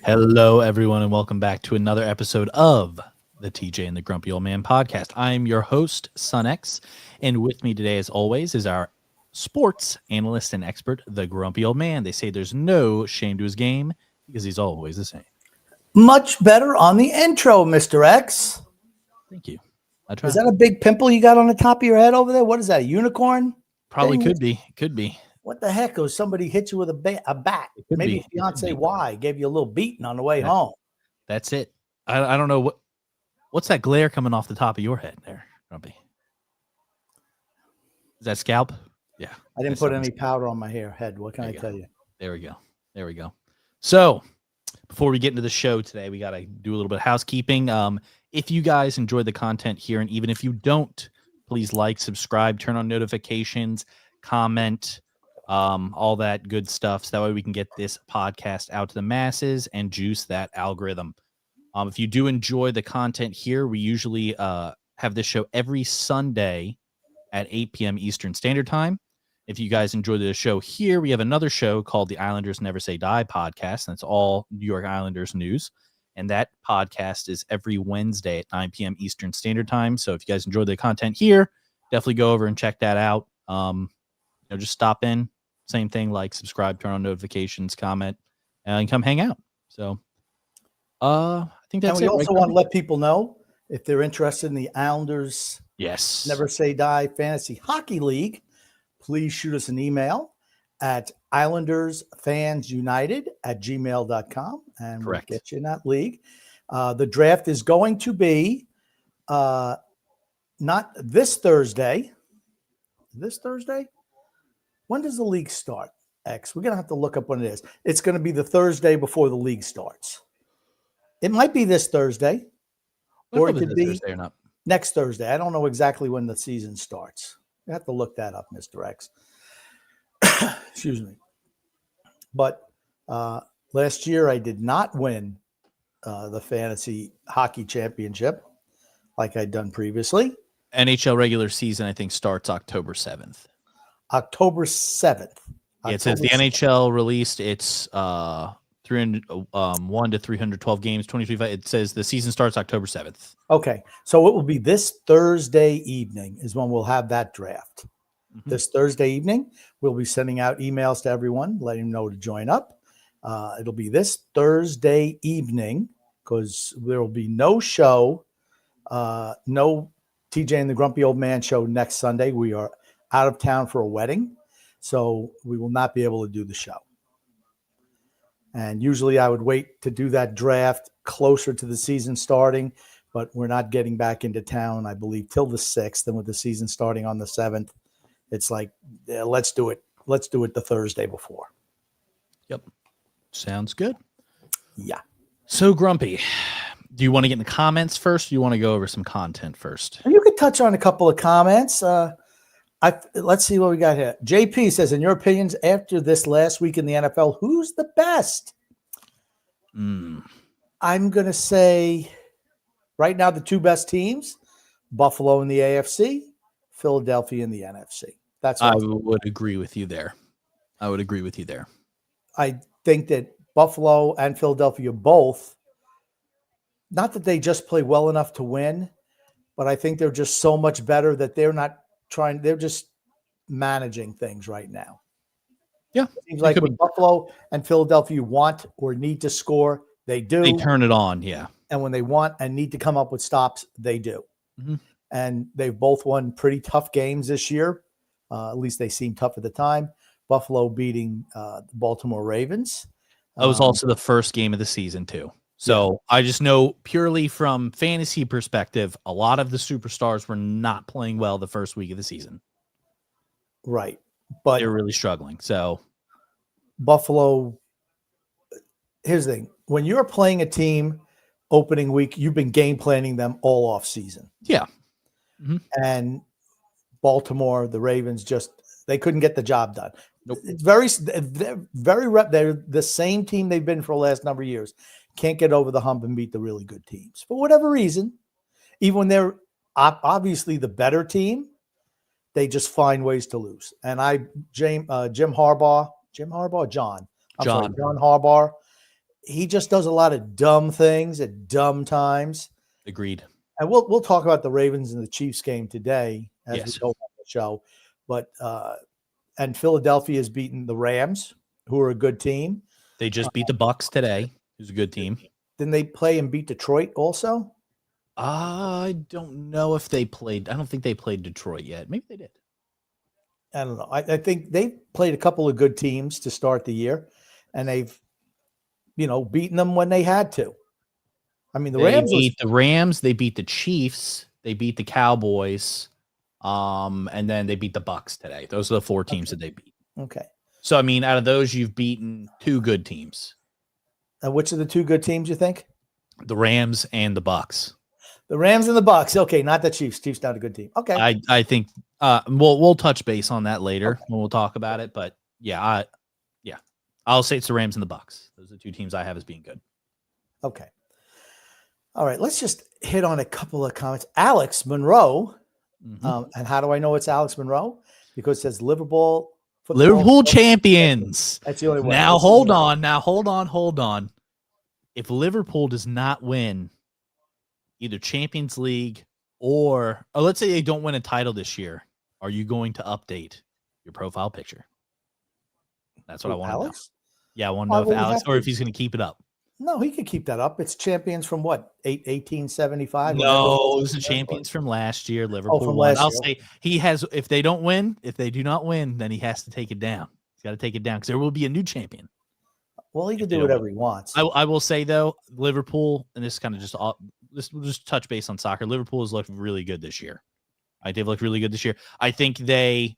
Hello, everyone, and welcome back to another episode of the TJ and the Grumpy Old Man podcast. I'm your host, SunX, and with me today, as always, is our sports analyst and expert, the Grumpy Old Man. They say there's no shame to his game because he's always the same. Much better on the intro, Mr. X. Thank you. I try. Is that a big pimple you got on the top of your head over there? What is that, a unicorn? Probably thing? could be. Could be. What the heck? Or somebody hit you with a bat? Maybe fiance Y gave you a little beating on the way home. That's it. I don't know what's that glare coming off the top of your head there, Grumpy? Is that scalp? Yeah. I didn't put any powder on my head. What can I tell you? There we go. There we go. So before we get into the show today, we got to do a little bit of housekeeping. If you guys enjoy the content here, and even if you don't, please like, subscribe, turn on notifications, comment, all that good stuff. So that way we can get this podcast out to the masses and juice that algorithm. If you do enjoy the content here, we usually have this show every Sunday at 8 p.m. Eastern Standard Time. If you guys enjoy the show here, we have another show called the Islanders Never Say Die podcast. And that's all New York Islanders news. And that podcast is every Wednesday at 9 p.m. Eastern Standard Time. So if you guys enjoy the content here, definitely go over and check that out. Just stop in. Same thing, like, subscribe, turn on notifications, comment, and come hang out. So I think that's it. And we also want to let people know if they're interested in the Islanders Never Say Die Fantasy Hockey League, please shoot us an email at islandersfansunited@gmail.com, and we'll get you in that league. The draft is going to be not this Thursday. This Thursday? When does the league start, X? We're going to have to look up when it is. It's going to be the Thursday before the league starts. It might be this Thursday, or it could be next Thursday. I don't know exactly when the season starts. You have to look that up, Mr. X. Excuse me. But last year I did not win the fantasy hockey championship like I'd done previously. NHL regular season, I think, starts October 7th. October 7th. Yeah, it says the NHL released its 301 to 312 games, 2025. It says the season starts October 7th. Okay. So it will be this Thursday evening is when we'll have that draft. Mm-hmm. This Thursday evening, we'll be sending out emails to everyone, letting them know to join up. It'll be this Thursday evening because there will be no show, no TJ and the Grumpy Old Man show next Sunday. We are out of town for a wedding, so we will not be able to do the show. And usually I would wait to do that draft closer to the season starting, but we're not getting back into town, I believe, till the 6th. And with the season starting on the 7th, it's like, let's do it. Let's do it the Thursday before. Yep. Sounds good. Yeah. So, Grumpy, do you want to get in the comments first, or do you want to go over some content first? You could touch on a couple of comments. Let's see what we got here. JP says, in your opinions, after this last week in the NFL, who's the best? I'm going to say right now the two best teams, Buffalo in the AFC, Philadelphia in the NFC. That's what I would agree with you there. I think that Buffalo and Philadelphia both, not that they just play well enough to win, but I think they're just so much better that they're not trying. They're just managing things right now. Yeah. It seems like when Buffalo and Philadelphia want or need to score, they do. They turn it on, yeah. And when they want and need to come up with stops, they do. Mm-hmm. And they've both won pretty tough games this year. At least they seemed tough at the time. Buffalo beating the Baltimore Ravens. That was also the first game of the season, too. So I just know purely from fantasy perspective, a lot of the superstars were not playing well the first week of the season. Right. But they're really struggling. So Buffalo, here's the thing. When you're playing a team opening week, you've been game planning them all off season. Yeah. Mm-hmm. And Baltimore, the Ravens, they couldn't get the job done. Nope. It's they're the same team they've been for the last number of years. Can't get over the hump and beat the really good teams for whatever reason. Even when they're obviously the better team, they just find ways to lose. And John Harbaugh he just does a lot of dumb things at dumb times. Agreed. And we'll talk about the Ravens and the Chiefs game today as we Yes. go on the show. But and Philadelphia has beaten the Rams, who are a good team. They just beat the Bucks today, who's a good team. Didn't they play and beat Detroit also? I don't know if they played. I don't think they played Detroit yet. Maybe they did. I don't know. I think they played a couple of good teams to start the year, and they've, beaten them when they had to. I mean, They beat the Rams. They beat the Chiefs. They beat the Cowboys. And then they beat the Bucks today. Those are the 4 teams that they beat. Okay. So, I mean, out of those, you've beaten 2 good teams. And which are the 2 good teams you think? The Rams and the Bucks. The Rams and the Bucks. Okay, not the Chiefs. Chiefs not a good team. Okay. I think we'll touch base on that later when we'll talk about it. But yeah, I'll say it's the Rams and the Bucks. Those are the 2 teams I have as being good. Okay. All right. Let's just hit on a couple of comments. Alex Monroe. And how do I know it's Alex Monroe? Because it says Liverpool champions. That's the only way. Now hold on. If Liverpool does not win either Champions League or let's say they don't win a title this year, are you going to update your profile picture? That's what I want to know. Yeah, I want to know if Alex or if he's going to keep it up. No, he could keep that up. It's champions from what? 1875? No, this is champions from last year. Liverpool. From last year. I'll say he has. If they do not win, then he has to take it down. He's got to take it down because there will be a new champion. Well, he can do whatever he wants. I will say though, Liverpool, and this is kind of just we'll just touch base on soccer. Liverpool has looked really good this year. They've looked really good this year. I think they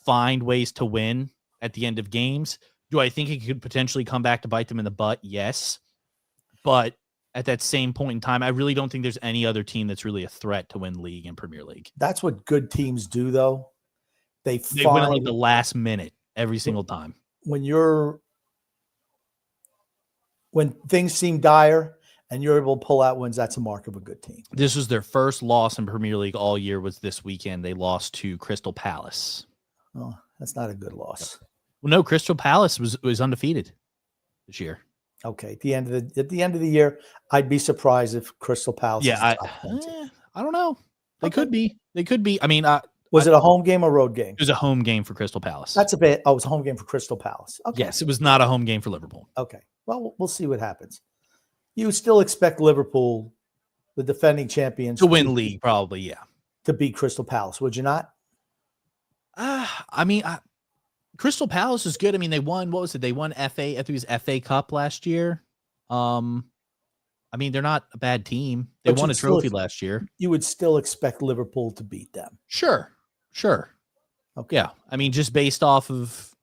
find ways to win at the end of games. Do I think it could potentially come back to bite them in the butt? Yes. But at that same point in time, I really don't think there's any other team that's really a threat to win league and Premier League. That's what good teams do, though. They win at like the last minute every single time. When things seem dire and you're able to pull out wins, that's a mark of a good team. This was their first loss in Premier League all year was this weekend. They lost to Crystal Palace. Oh, that's not a good loss. Well, no, Crystal Palace was undefeated this year. Okay, at the end of the year, I'd be surprised if Crystal Palace. Yeah, I don't know. They could be. I mean, was it a home game or road game? It was a home game for Crystal Palace. That's a bit. Oh, it was a home game for Crystal Palace. Okay. Yes, it was not a home game for Liverpool. Okay. Well, we'll see what happens. You still expect Liverpool, the defending champions, to win league, probably, yeah, to beat Crystal Palace. Would you not? I mean, Crystal Palace is good. I mean, they won. What was it? They won FA. I think it was FA Cup last year. I mean, they're not a bad team. They won a trophy last year. You would still expect Liverpool to beat them. Sure. Okay. Yeah. I mean, just based off of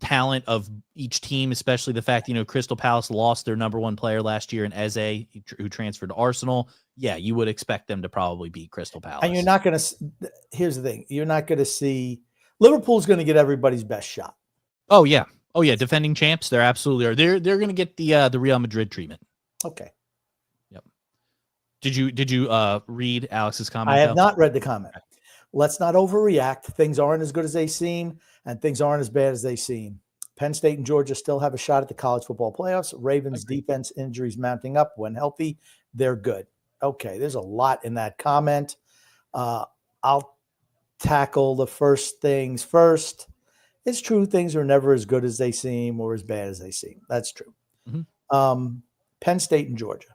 talent of each team, especially the fact Crystal Palace lost their number 1 player last year in Eze, who transferred to Arsenal. Yeah, you would expect them to probably beat Crystal Palace. And you're not going to. Here's the thing: you're not going to see. Liverpool's going to get everybody's best shot. Oh yeah. Defending champs, they're absolutely are. They're going to get the Real Madrid treatment. Okay. Yep. Did you read Alex's comment? I have not read the comment. Okay. Let's not overreact. Things aren't as good as they seem, and things aren't as bad as they seem. Penn State and Georgia still have a shot at the college football playoffs. Ravens defense injuries mounting up. When healthy, they're good. Okay, there's a lot in that comment. I'll tackle the first things first. It's true, things are never as good as they seem or as bad as they seem. That's true. Mm-hmm. Penn State and Georgia.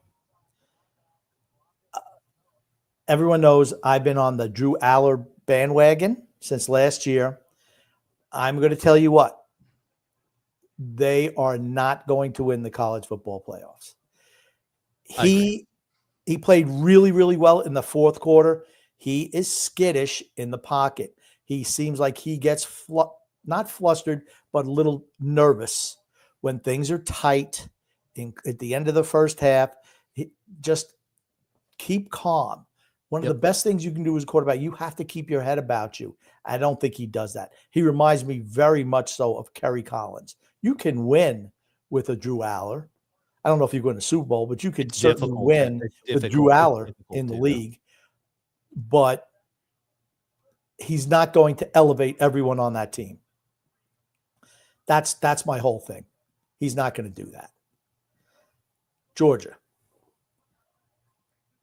Everyone knows I've been on the Drew Aller bandwagon since last year. I'm going to tell you what. They are not going to win the college football playoffs. He played really, really well in the fourth quarter. He is skittish in the pocket. He seems like he gets not flustered, but a little nervous when things are tight at the end of the first half. Just keep calm. One of the best things you can do as a quarterback, you have to keep your head about you. I don't think he does that. He reminds me very much so of Kerry Collins. You can win with a Drew Aller. I don't know if you win a Super Bowl, but you could certainly win with Drew Aller in the league. But he's not going to elevate everyone on that team. That's my whole thing. He's not going to do that. Georgia.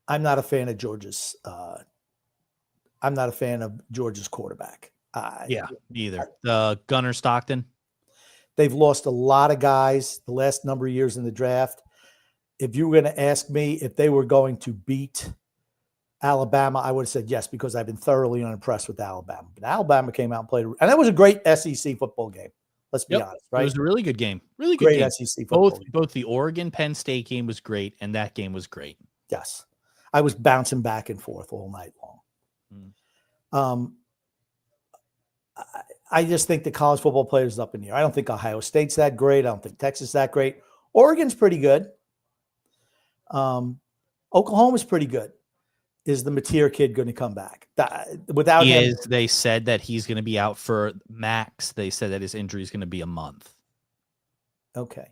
I'm not a fan of Georgia's. I'm not a fan of Georgia's quarterback. Me either. Gunnar Stockton. They've lost a lot of guys the last number of years in the draft. If you were going to ask me if they were going to beat Alabama, I would have said yes, because I've been thoroughly unimpressed with Alabama. But Alabama came out and played, and that was a great SEC football game. Let's be honest, right? It was a really good game. Really good great game. SEC football. Both the Oregon Penn State game was great, and that game was great. Yes, I was bouncing back and forth all night long. I just think the college football players is up in the air. I don't think Ohio State's that great. I don't think Texas is that great. Oregon's pretty good. Oklahoma's pretty good. Is the Mateer kid going to come back? Without him, they said that he's going to be out for max. They said that his injury is going to be a month. Okay.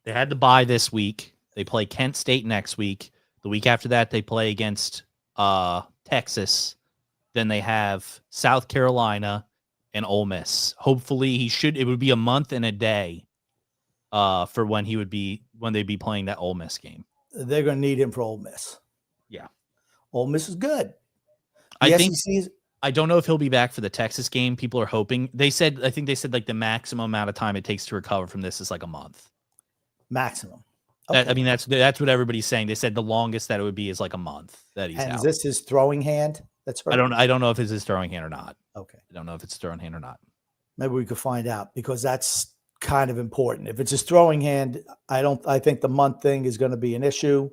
They had to bye this week. They play Kent State next week. The week after that, they play against Texas. Then they have South Carolina and Ole Miss. Hopefully, it would be a month and a day for when they'd be playing that Ole Miss game. They're going to need him for Ole Miss. Yeah. Ole Miss is good. I don't know if he'll be back for the Texas game. People are hoping. I think they said like the maximum amount of time it takes to recover from this is like a month. Maximum. Okay. That's what everybody's saying. They said the longest that it would be is like a month that he's out. Is this his throwing hand? That's right. I don't know if it's his throwing hand or not. Okay. I don't know if it's throwing hand or not. Maybe we could find out, because that's kind of important. If it's his throwing hand, I think the month thing is going to be an issue.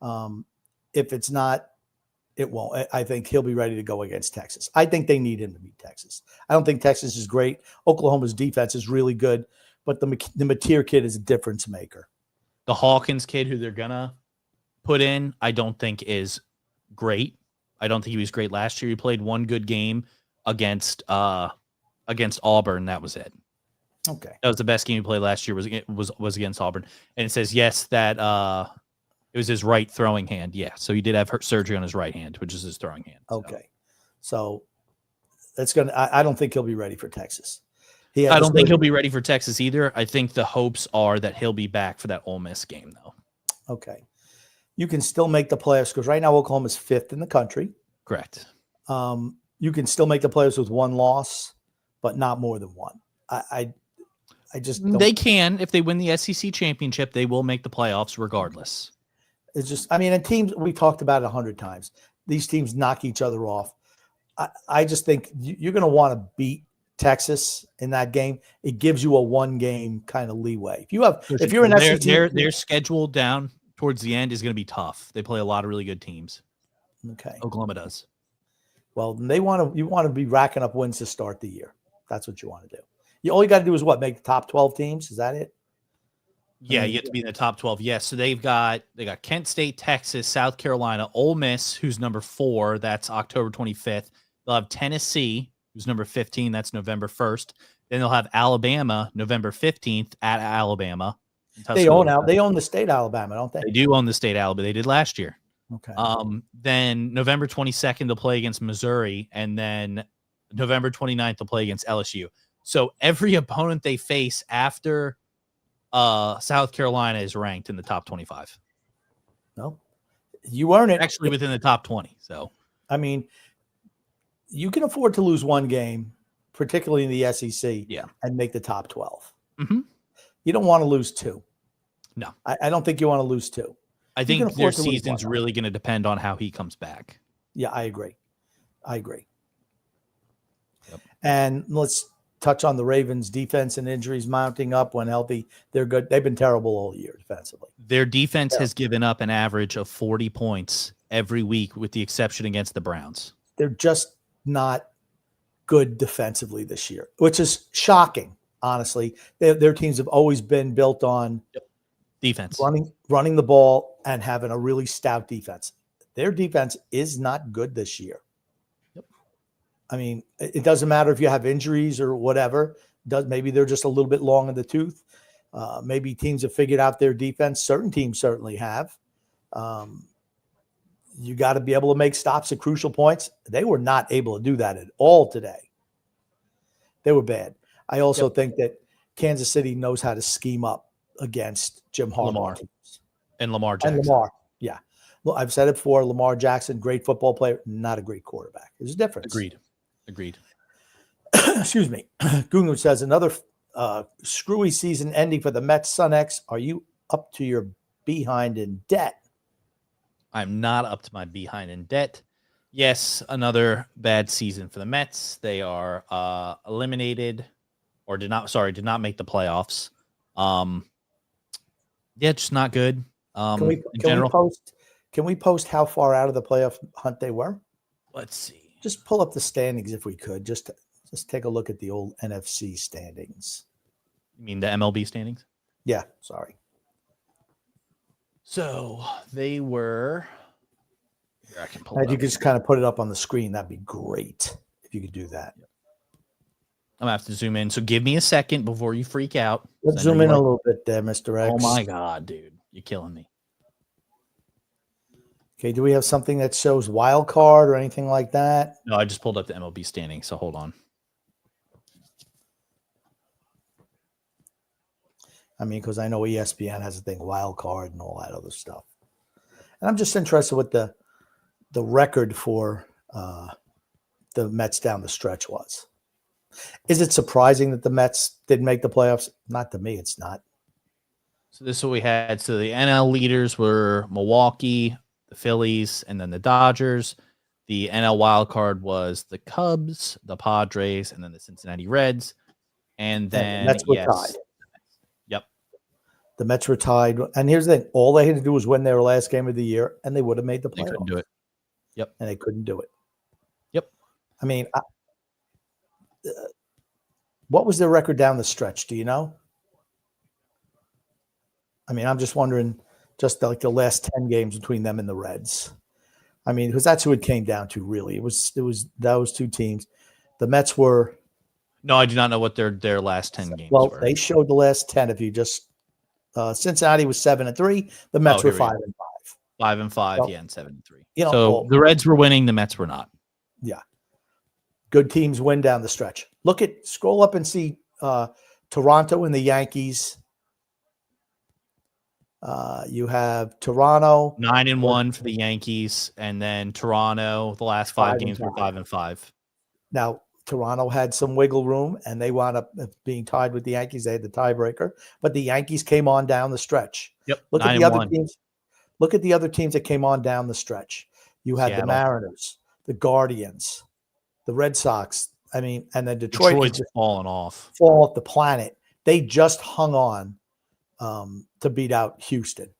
If it's not, it won't. I think he'll be ready to go against Texas. I think they need him to beat Texas. I don't think Texas is great. Oklahoma's defense is really good, but the Mateer kid is a difference maker. The Hawkins kid who they're going to put in, I don't think is great. I don't think he was great last year. He played one good game against Auburn. That was it. Okay. That was the best game he played last year was against Auburn. And it says, yes, that it was his right throwing hand. Yeah. So he did have surgery on his right hand, which is his throwing hand. Okay. So that's I don't think he'll be ready for Texas. I don't think he'll be ready for Texas either. I think the hopes are that he'll be back for that Ole Miss game, though. Okay. You can still make the playoffs, because right now Oklahoma's 5th in the country. Correct. You can still make the playoffs with one loss, but not more than one. I just don't. They can. If they win the SEC championship, they will make the playoffs regardless. It's just, and teams, we talked about it 100 times. These teams knock each other off. I just think you're going to want to beat Texas in that game. It gives you a one-game kind of leeway. If you're an SEC team, their schedule down towards the end is going to be tough. They play a lot of really good teams. Okay. Oklahoma does. Well, you want to be racking up wins to start the year. That's what you want to do. All you got to do is what? Make the top 12 teams? Is that it? Yeah, you have to be in the top 12. Yes. So they got Kent State, Texas, South Carolina, Ole Miss, who's number 4. That's October 25th. They'll have Tennessee, who's number 15. That's November 1st. Then they'll have Alabama, November 15th at Alabama. They own the state Alabama, don't they? They do own the state Alabama. They did last year. Okay. Then November 22nd, they'll play against Missouri. And then November 29th, they'll play against LSU. So every opponent they face after South Carolina is ranked in the top 25. No, you earn it. Actually within the top 20. So, you can afford to lose one game, particularly in the SEC, and make the top 12. Mm-hmm. You don't want to lose 2. No. I don't think you want to lose 2. I think their season's really going to depend on how he comes back. Yeah, I agree. Yep. And let's touch on the Ravens' defense and injuries mounting up when healthy. They're good. They've been terrible all year defensively. Their defense has given up an average of 40 points every week, with the exception against the Browns. They're just not good defensively this year, which is shocking, honestly. Their teams have always been built on defense, running the ball and having a really stout defense. Their defense is not good this year. It doesn't matter if you have injuries or whatever. Maybe they're just a little bit long in the tooth. Maybe teams have figured out their defense. Certain teams certainly have. You got to be able to make stops at crucial points. They were not able to do that at all today. They were bad. I also think that Kansas City knows how to scheme up against Jim Harbaugh teams. And Lamar And Jackson. Lamar. Yeah. Well, I've said it before. Lamar Jackson, great football player, not a great quarterback. There's a difference. Agreed. Excuse me. Gungu says another screwy season ending for the Mets. Son X, are you up to your behind in debt? I'm not up to my behind in debt. Yes, another bad season for the Mets. They are eliminated, or did not make the playoffs. Yeah, just not good. Can we In general, post how far out of the playoff hunt they were? let's see. Just pull up the standings if we could. Just take a look at the old NFC standings. You mean the MLB standings? Yeah, sorry. So they were. Here, I can pull. If you could just kind of put it up on the screen, that'd be great if you could do that. I'm gonna have to zoom in. So give me a second before you freak out. Let's zoom in a little bit there, Mr. X. Oh my God, dude, you're killing me. Okay, do we have something that shows wild card or anything like that? No, I just pulled up the MLB standings. So hold on. I mean, because I know ESPN has a thing, wild card and all that other stuff. And I'm just interested what the record for the Mets down the stretch was. Is it surprising that the Mets didn't make the playoffs? Not to me, it's not. So this is what we had. So the NL leaders were Milwaukee, the Phillies, and then the Dodgers. The NL wild card was the Cubs, the Padres, and then the Cincinnati Reds. And then the Mets were tied. Yep. The Mets were tied. And here's the thing. All they had to do was win their last game of the year, and they would have made the playoffs. They couldn't do it. Yep. And they couldn't do it. Yep. I mean, what was their record down the stretch? Do you know? I mean, I'm just wondering, just like the last 10 games between them and the Reds. I mean, because that's who it came down to, really. It was those two teams. The Mets were. No, I do not know what their last 10 games were. Well, they showed the last 10. If you just Cincinnati was 7-3, the Mets were 5-5. 5-5, so, yeah, and 7-3. So the Reds were winning, the Mets were not. Yeah. Good teams win down the stretch. Scroll up and see Toronto and the Yankees. You have Toronto 9-1 for the Yankees, and then Toronto. The last 5 games were 5-5. Now Toronto had some wiggle room, and they wound up being tied with the Yankees. They had the tiebreaker, but the Yankees came on down the stretch. Yep. Look at the other teams. Look at the other teams that came on down the stretch. You had Seattle, the Mariners, the Guardians, the Red Sox. I mean, and then Detroit's fallen off the planet. They just hung on to beat out Houston.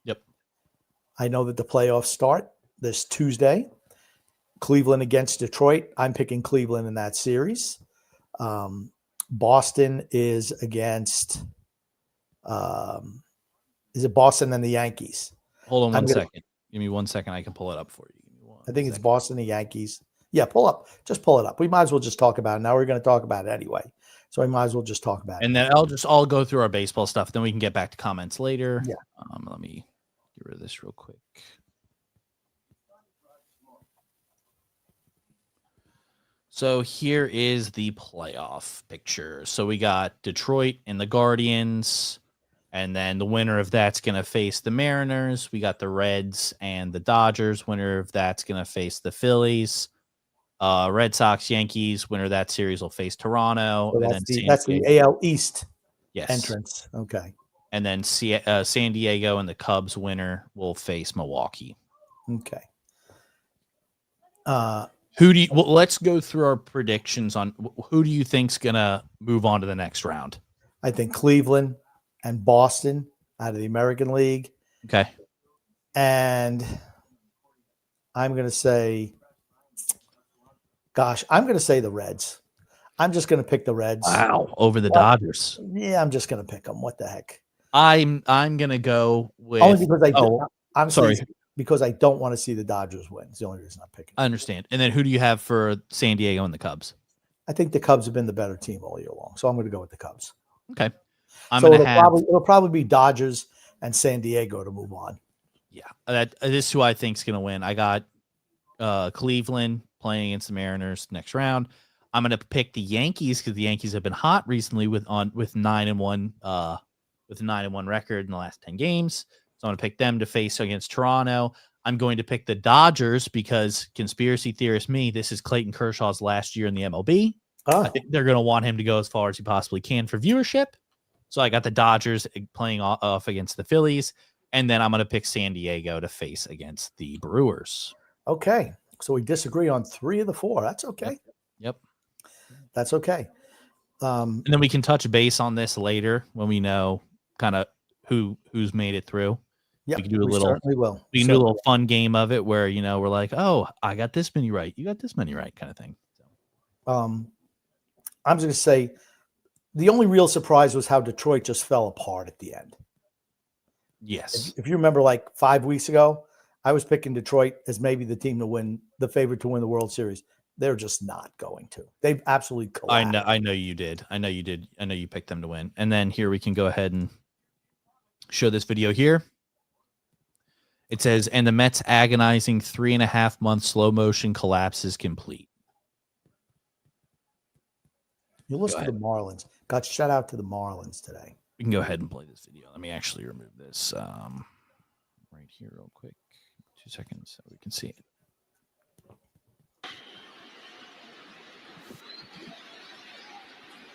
Yep. I know that the playoffs start this Tuesday. Cleveland against Detroit. I'm picking Cleveland in that series. Boston is against is it Boston and the Yankees? Hold on one second. Give me 1 second. I can pull it up for you. I think it's Boston, the Yankees. Yeah, just pull it up. We might as well just talk about it. Now we're going to talk about it anyway. So we might as well just talk about it. And then I'll go through our baseball stuff. Then we can get back to comments later. Yeah. Let me get rid of this real quick. So here is the playoff picture. So we got Detroit and the Guardians, and then the winner of that's going to face the Mariners. We got the Reds and the Dodgers. Winner of that's going to face the Phillies. Red Sox, Yankees. Winner of that series will face Toronto. So and that's the AL East yes. entrance. Okay. And then San Diego and the Cubs winner will face Milwaukee. Okay. Let's go through our predictions on who do you think's gonna move on to the next round? I think Cleveland and Boston out of the American League. Okay. And I'm gonna say, I'm gonna say the Reds. I'm just gonna pick the Reds. Wow, over the Dodgers. Yeah, I'm just gonna pick them. What the heck? I'm gonna go with only because I'm sorry. Because I don't want to see the Dodgers win. It's the only reason I'm picking. I understand. And then who do you have for San Diego and the Cubs? I think the Cubs have been the better team all year long. So I'm going to go with the Cubs. Okay. It'll probably be Dodgers and San Diego to move on. Yeah. This is who I think is going to win. I got Cleveland playing against the Mariners next round. I'm going to pick the Yankees because the Yankees have been hot recently with 9-1 with a 9-1 record in the last 10 games. So I'm going to pick them to face against Toronto. I'm going to pick the Dodgers because conspiracy theorist me, this is Clayton Kershaw's last year in the MLB. I think they're going to want him to go as far as he possibly can for viewership. So I got the Dodgers playing off against the Phillies. And then I'm going to pick San Diego to face against the Brewers. Okay. So we disagree on 3 of the 4. That's okay. Yep. That's okay. And then we can touch base on this later when we know kind of who's made it through. Yeah, we can do a little. Certainly will. We can do a little fun game of it where we're like, oh, I got this many right, you got this many right, kind of thing. So. I'm just going to say the only real surprise was how Detroit just fell apart at the end. Yes. If you remember, like 5 weeks ago, I was picking Detroit as maybe the team to win, the favorite to win the World Series. They're just not going to. They've absolutely collapsed. I know you did. I know you did. I know you picked them to win. And then here we can go ahead and show this video here. It says, and the Mets' agonizing 3.5-month slow motion collapse is complete. You listen to the Marlins. Got shut out to the Marlins today. We can go ahead and play this video. Let me actually remove this right here real quick. 2 seconds so we can see it.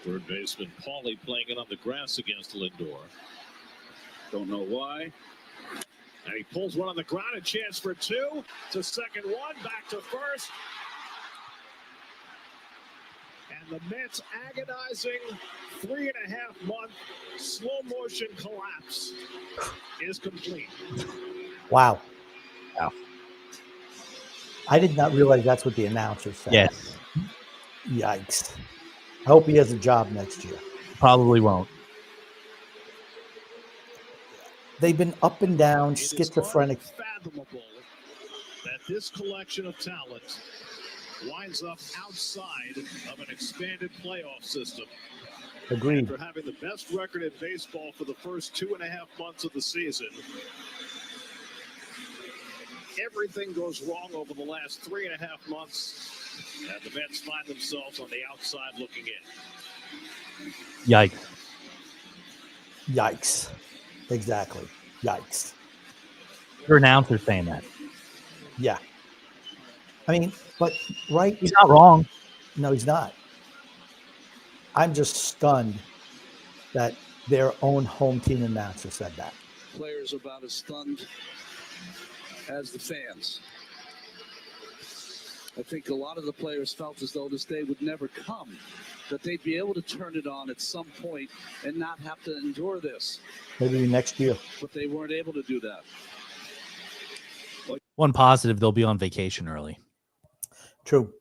Third baseman Paulie playing it on the grass against Lindor. Don't know why. And he pulls one on the ground. A chance for 2. To second one. Back to first. And the Mets' agonizing 3.5-month slow motion collapse is complete. Wow. I did not realize that's what the announcer said. Yes. Yikes. I hope he has a job next year. Probably won't. They've been up and down, schizophrenic. It is unfathomable that this collection of talent winds up outside of an expanded playoff system. Agreed. After having the best record in baseball for the first 2.5 months of the season, everything goes wrong over the last 3.5 months, and the Mets find themselves on the outside looking in. Yikes. Yikes. Exactly. Yikes. Your announcer saying that. Yeah. I mean, but right. He's not wrong. No, he's not. I'm just stunned that their own home team announcer said that. Players about as stunned as the fans. I think a lot of the players felt as though this day would never come, that they'd be able to turn it on at some point and not have to endure this. Maybe next year. But they weren't able to do that. One positive, they'll be on vacation early. True.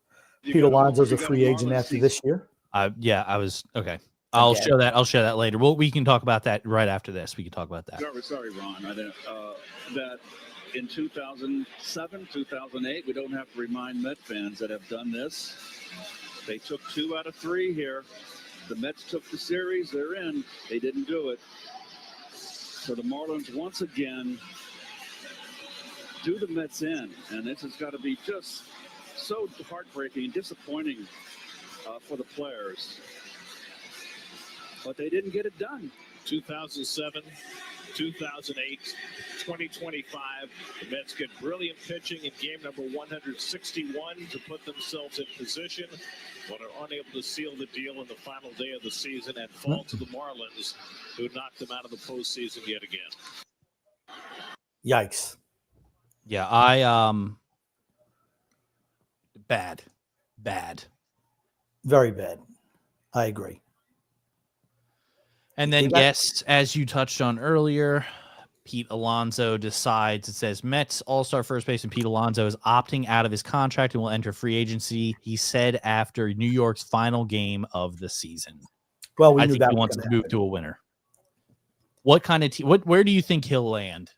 Pete Alonso's a free agent after this year. Yeah, I was okay. I'll show that later. Well, we can talk about that right after this. We can talk about that. Sorry, Ron. I didn't, that in 2007, 2008, we don't have to remind Met fans that have done this. They took 2 out of 3 here. The Mets took the series. They're in. They didn't do it. So the Marlins once again do the Mets in, and this has got to be just so heartbreaking and disappointing for the players. But they didn't get it done. 2007, 2008, 2025. The Mets get brilliant pitching in game number 161 to put themselves in position, but are unable to seal the deal in the final day of the season and fall to the Marlins, who knocked them out of the postseason yet again. Yikes. Yeah, bad. Very bad. I agree. And then, yes, as you touched on earlier, Pete Alonso decides, it says Mets all-star first baseman Pete Alonso is opting out of his contract and will enter free agency, he said after New York's final game of the season. Well, we I knew think that he wants to move to a winner. What kind of team? Where do you think he'll land?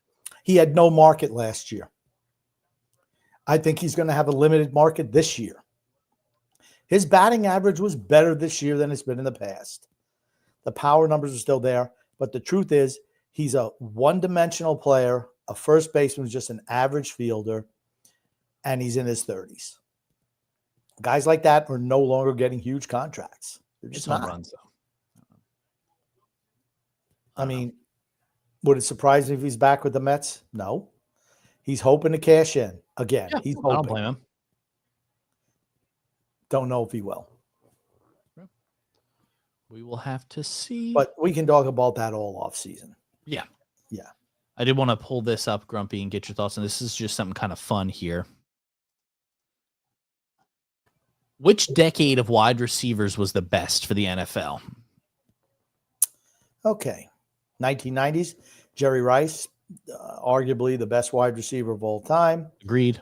He had no market last year. I think he's going to have a limited market this year. His batting average was better this year than it's been in the past. The power numbers are still there, but the truth is he's a one-dimensional player, a first baseman who's just an average fielder, and he's in his 30s. Guys like that are no longer getting huge contracts. They're just not. Runs, though. I mean, Would it surprise me if he's back with the Mets? No. He's hoping to cash in again. Yeah, He's I don't hoping. blame him. Don't know if he will. We will have to see. But we can talk about that all off season. Yeah. Yeah. I did want to pull this up, Grumpy, and get your thoughts on this. This is just something kind of fun here. Which decade of wide receivers was the best for the NFL? Okay. 1990s, Jerry Rice, arguably the best wide receiver of all time. Agreed.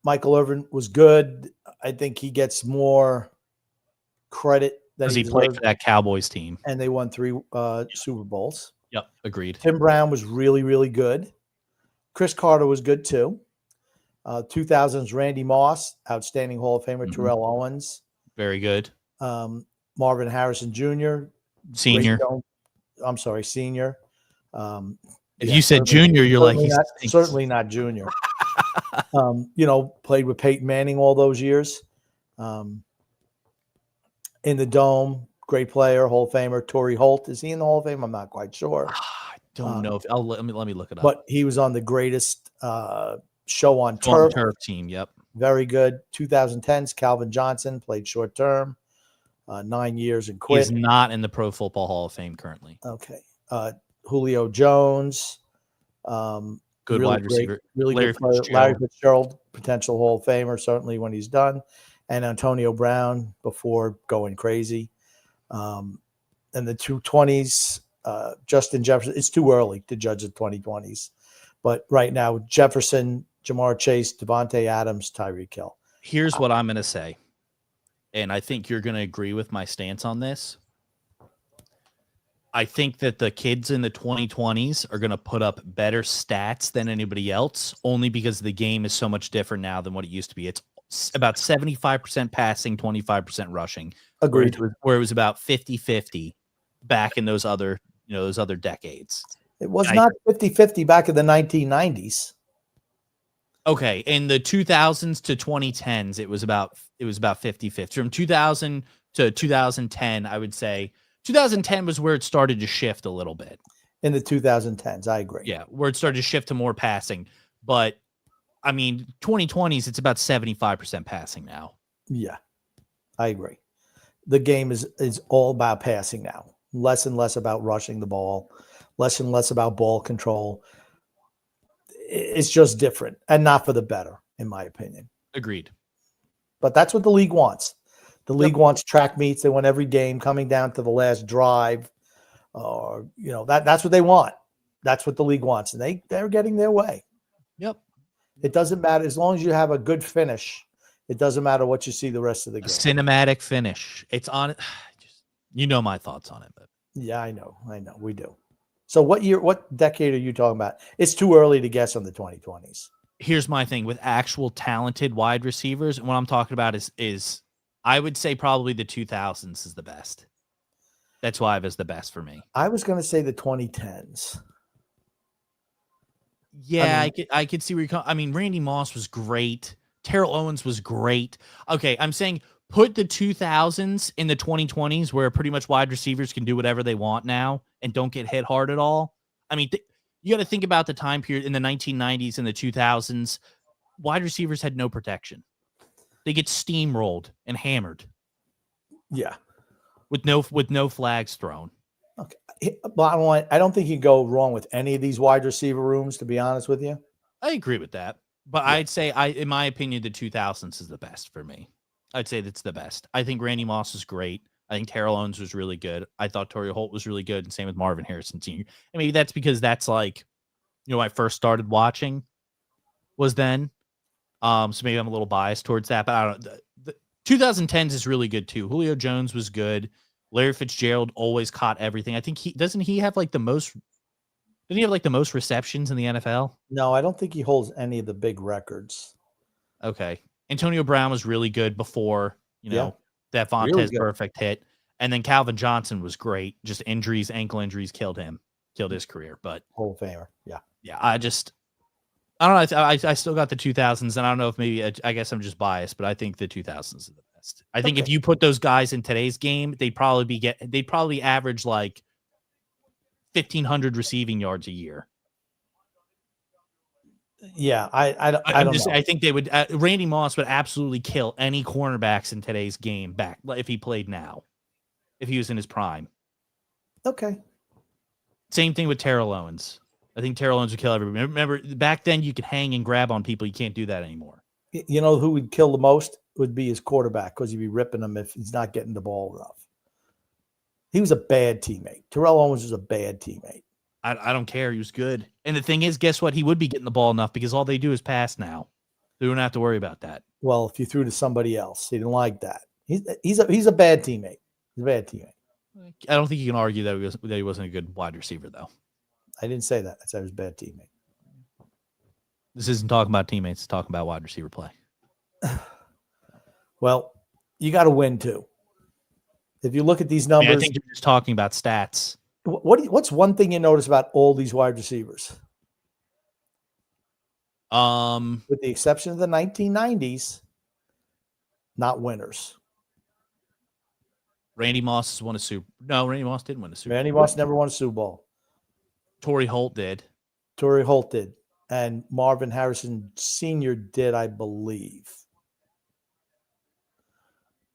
Michael Irvin was good. I think he gets more credit than Because he played for that Cowboys team. And they won 3 Super Bowls. Yep, agreed. Tim Brown was really, really good. Chris Carter was good too. 2000s, Randy Moss, outstanding Hall of Famer. Terrell Owens. Very good. Marvin Harrison Jr. Senior. I'm sorry, senior. If you said junior, you're like, he's certainly not junior. Played with Peyton Manning all those years. In the Dome, great player, Hall of Famer. Torrey Holt, is he in the Hall of Fame? I'm not quite sure. I don't know if let me look it up. But he was on the greatest show on turf team. Yep, very good. 2010s, Calvin Johnson played short term, 9 years and quit. He's not in the Pro Football Hall of Fame currently. Okay. Julio Jones, good really wide receiver. Really good player. Larry Fitzgerald, potential Hall of Famer, certainly when he's done. And Antonio Brown before going crazy. And the 220s, Justin Jefferson. It's too early to judge the 2020s. But right now, Jefferson, Jamar Chase, Devontae Adams, Tyreek Hill. Here's what I'm going to say. And I think you're going to agree with my stance on this. I think that the kids in the 2020s are going to put up better stats than anybody else, only because the game is so much different now than what it used to be. It's about 75% passing, 25% rushing. Agreed. Where it was about 50-50 back in those other decades. It was not 50-50 back in the 1990s. Okay, in the 2000s to 2010s, it was about 50-50. From 2000 to 2010, I would say 2010 was where it started to shift a little bit. In the 2010s, I agree. Yeah, where it started to shift to more passing. But, I mean, 2020s, it's about 75% passing now. Yeah, I agree. The game is all about passing now. Less and less about rushing the ball. Less and less about ball control. It's just different and not for the better, in my opinion. Agreed. But that's what the league wants. The league wants track meets. They want every game coming down to the last drive. That's what they want. That's what the league wants. And they're getting their way. Yep. It doesn't matter. As long as you have a good finish, it doesn't matter what you see the rest of the game. Cinematic finish. It's on it. You know my thoughts on it. But. Yeah, I know. We do. So what decade are you talking about? It's too early to guess on the 2020s. Here's my thing with actual talented wide receivers. And what I'm talking about is I would say probably the 2000s is the best. That's why it was the best for me. I was going to say the 2010s. Yeah, I could see where you're coming. I mean, Randy Moss was great. Terrell Owens was great. Okay, I'm saying put the 2000s in the 2020s where pretty much wide receivers can do whatever they want now and don't get hit hard at all. I mean, you got to think about the time period in the 1990s and the 2000s. Wide receivers had no protection. They get steamrolled and hammered. Yeah. With no flags thrown. Okay. Bottom line, I don't think you go wrong with any of these wide receiver rooms, to be honest with you. I agree with that. But yeah. I'd say, in my opinion, the 2000s is the best for me. I'd say that's the best. I think Randy Moss is great. I think Terrell Owens was really good. I thought Torrey Holt was really good, and same with Marvin Harrison Sr. And maybe that's because that's like, I first started watching was then. So maybe I'm a little biased towards that, but I don't know. The 2010s is really good too. Julio Jones was good. Larry Fitzgerald always caught everything. I think doesn't he have the most receptions in the NFL? No, I don't think he holds any of the big records. Okay. Antonio Brown was really good before, that Vontaze really perfect hit. And then Calvin Johnson was great. Just injuries, ankle injuries killed his career. But Hall of Famer. Yeah. Yeah. I don't know. I still got the 2000s, and I don't know if maybe I guess I'm just biased, but I think the 2000s is the best. I think if you put those guys in today's game, they'd probably average like 1,500 receiving yards a year. Yeah, I don't know. I think they would. Randy Moss would absolutely kill any cornerbacks in today's game back if he played now, if he was in his prime. Okay. Same thing with Terrell Owens. I think Terrell Owens would kill everybody. Remember, back then you could hang and grab on people. You can't do that anymore. You know who would kill the most would be his quarterback because he'd be ripping him if he's not getting the ball enough. He was a bad teammate. Terrell Owens was a bad teammate. I don't care. He was good. And the thing is, guess what? He would be getting the ball enough because all they do is pass now. They don't have to worry about that. Well, if you threw to somebody else, he didn't like that. He's a bad teammate. He's a bad teammate. I don't think you can argue that he wasn't a good wide receiver, though. I didn't say that. I said he was a bad teammate. This isn't talking about teammates. It's talking about wide receiver play. Well, you got to win too. If you look at these numbers, I think you're just talking about stats. What's one thing you notice about all these wide receivers? With the exception of the 1990s, not winners. Randy Moss has won a Super. No, Randy Moss didn't win a Super. Randy Moss never won a Super Bowl. Torrey Holt did. Torrey Holt did, and Marvin Harrison Sr. did, I believe.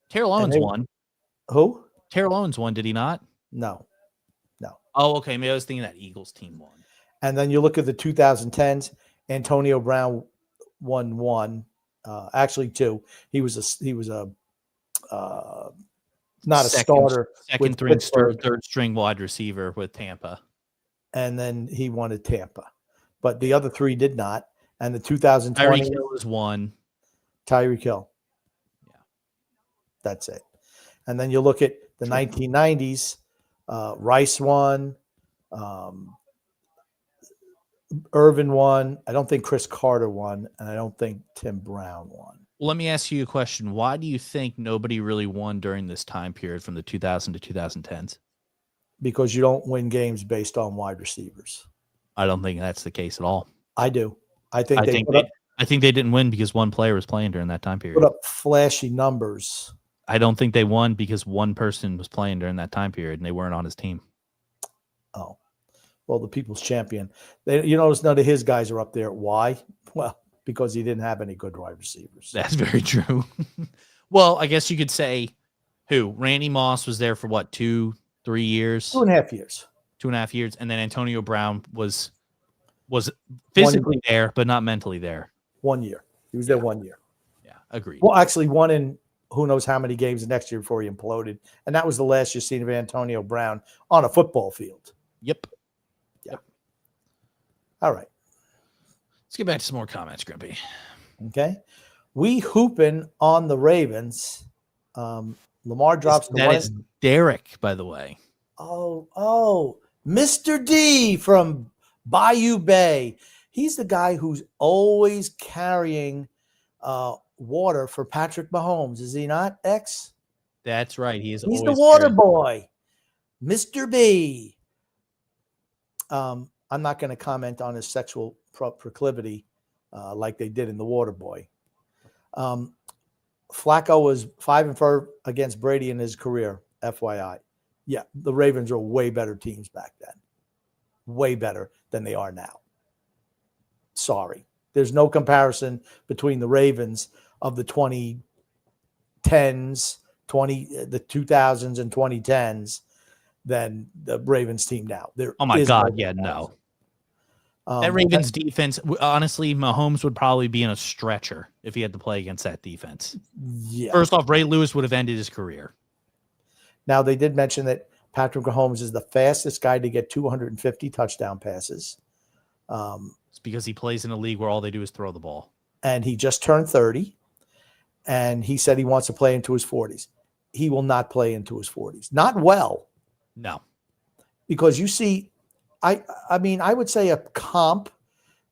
Terrell Owens won. Who? Terrell Owens won, did he not? No. Oh, okay. Maybe I was thinking that Eagles team won. And then you look at the 2010s. Antonio Brown won one, actually two. He was a not a starter, second third string wide receiver with Tampa, and then he won at Tampa. But the other three did not. And the 2020 Tyreek Hill was one. Tyreek Hill. Yeah, that's it. And then you look at the 1990s. Rice won. Irvin won. I don't think Chris Carter won, and I don't think Tim Brown won. Well, let me ask you a question. Why do you think nobody really won during this time period from the 2000 to 2010s? Because you don't win games based on wide receivers. I don't think that's the case at all. I do. I think they didn't win because one player was playing during that time period. Put up flashy numbers. I don't think they won because one person was playing during that time period and they weren't on his team. Oh, well, the people's champion. You notice none of his guys are up there. Why? Well, because he didn't have any good wide receivers. That's very true. Well, I guess you could say Randy Moss was there for what, 2-3 years? 2.5 years. 2.5 years. And then Antonio Brown was physically there, but not mentally there. 1 year. He was there 1 year. Yeah, agreed. Well, actually, one in who knows how many games the next year before he imploded. And that was the last you've seen of Antonio Brown on a football field. Yep. All right. Let's get back to some more comments, Grimpy. Okay. We hooping on the Ravens. Lamar drops the That is Derek, by the way. Oh, Mr. D from Bayou Bay. He's the guy who's always carrying water for Patrick Mahomes. Is he not, X? That's right. He's the water boy. Mr. B. I'm not going to comment on his sexual proclivity like they did in The Water Boy. Flacco was 5-4 against Brady in his career, FYI. Yeah, the Ravens are way better teams back then. Way better than they are now. Sorry. There's no comparison between the Ravens of the 2010s, the 2000s and 2010s than the Ravens team now. Oh my God, yeah, no. That Ravens defense, honestly, Mahomes would probably be in a stretcher if he had to play against that defense. Yeah. First off, Ray Lewis would have ended his career. Now, they did mention that Patrick Mahomes is the fastest guy to get 250 touchdown passes. It's because he plays in a league where all they do is throw the ball. And he just turned 30, and he said he wants to play into his 40s. He will not play into his 40s. Not well. No. Because you see, I mean, I would say a comp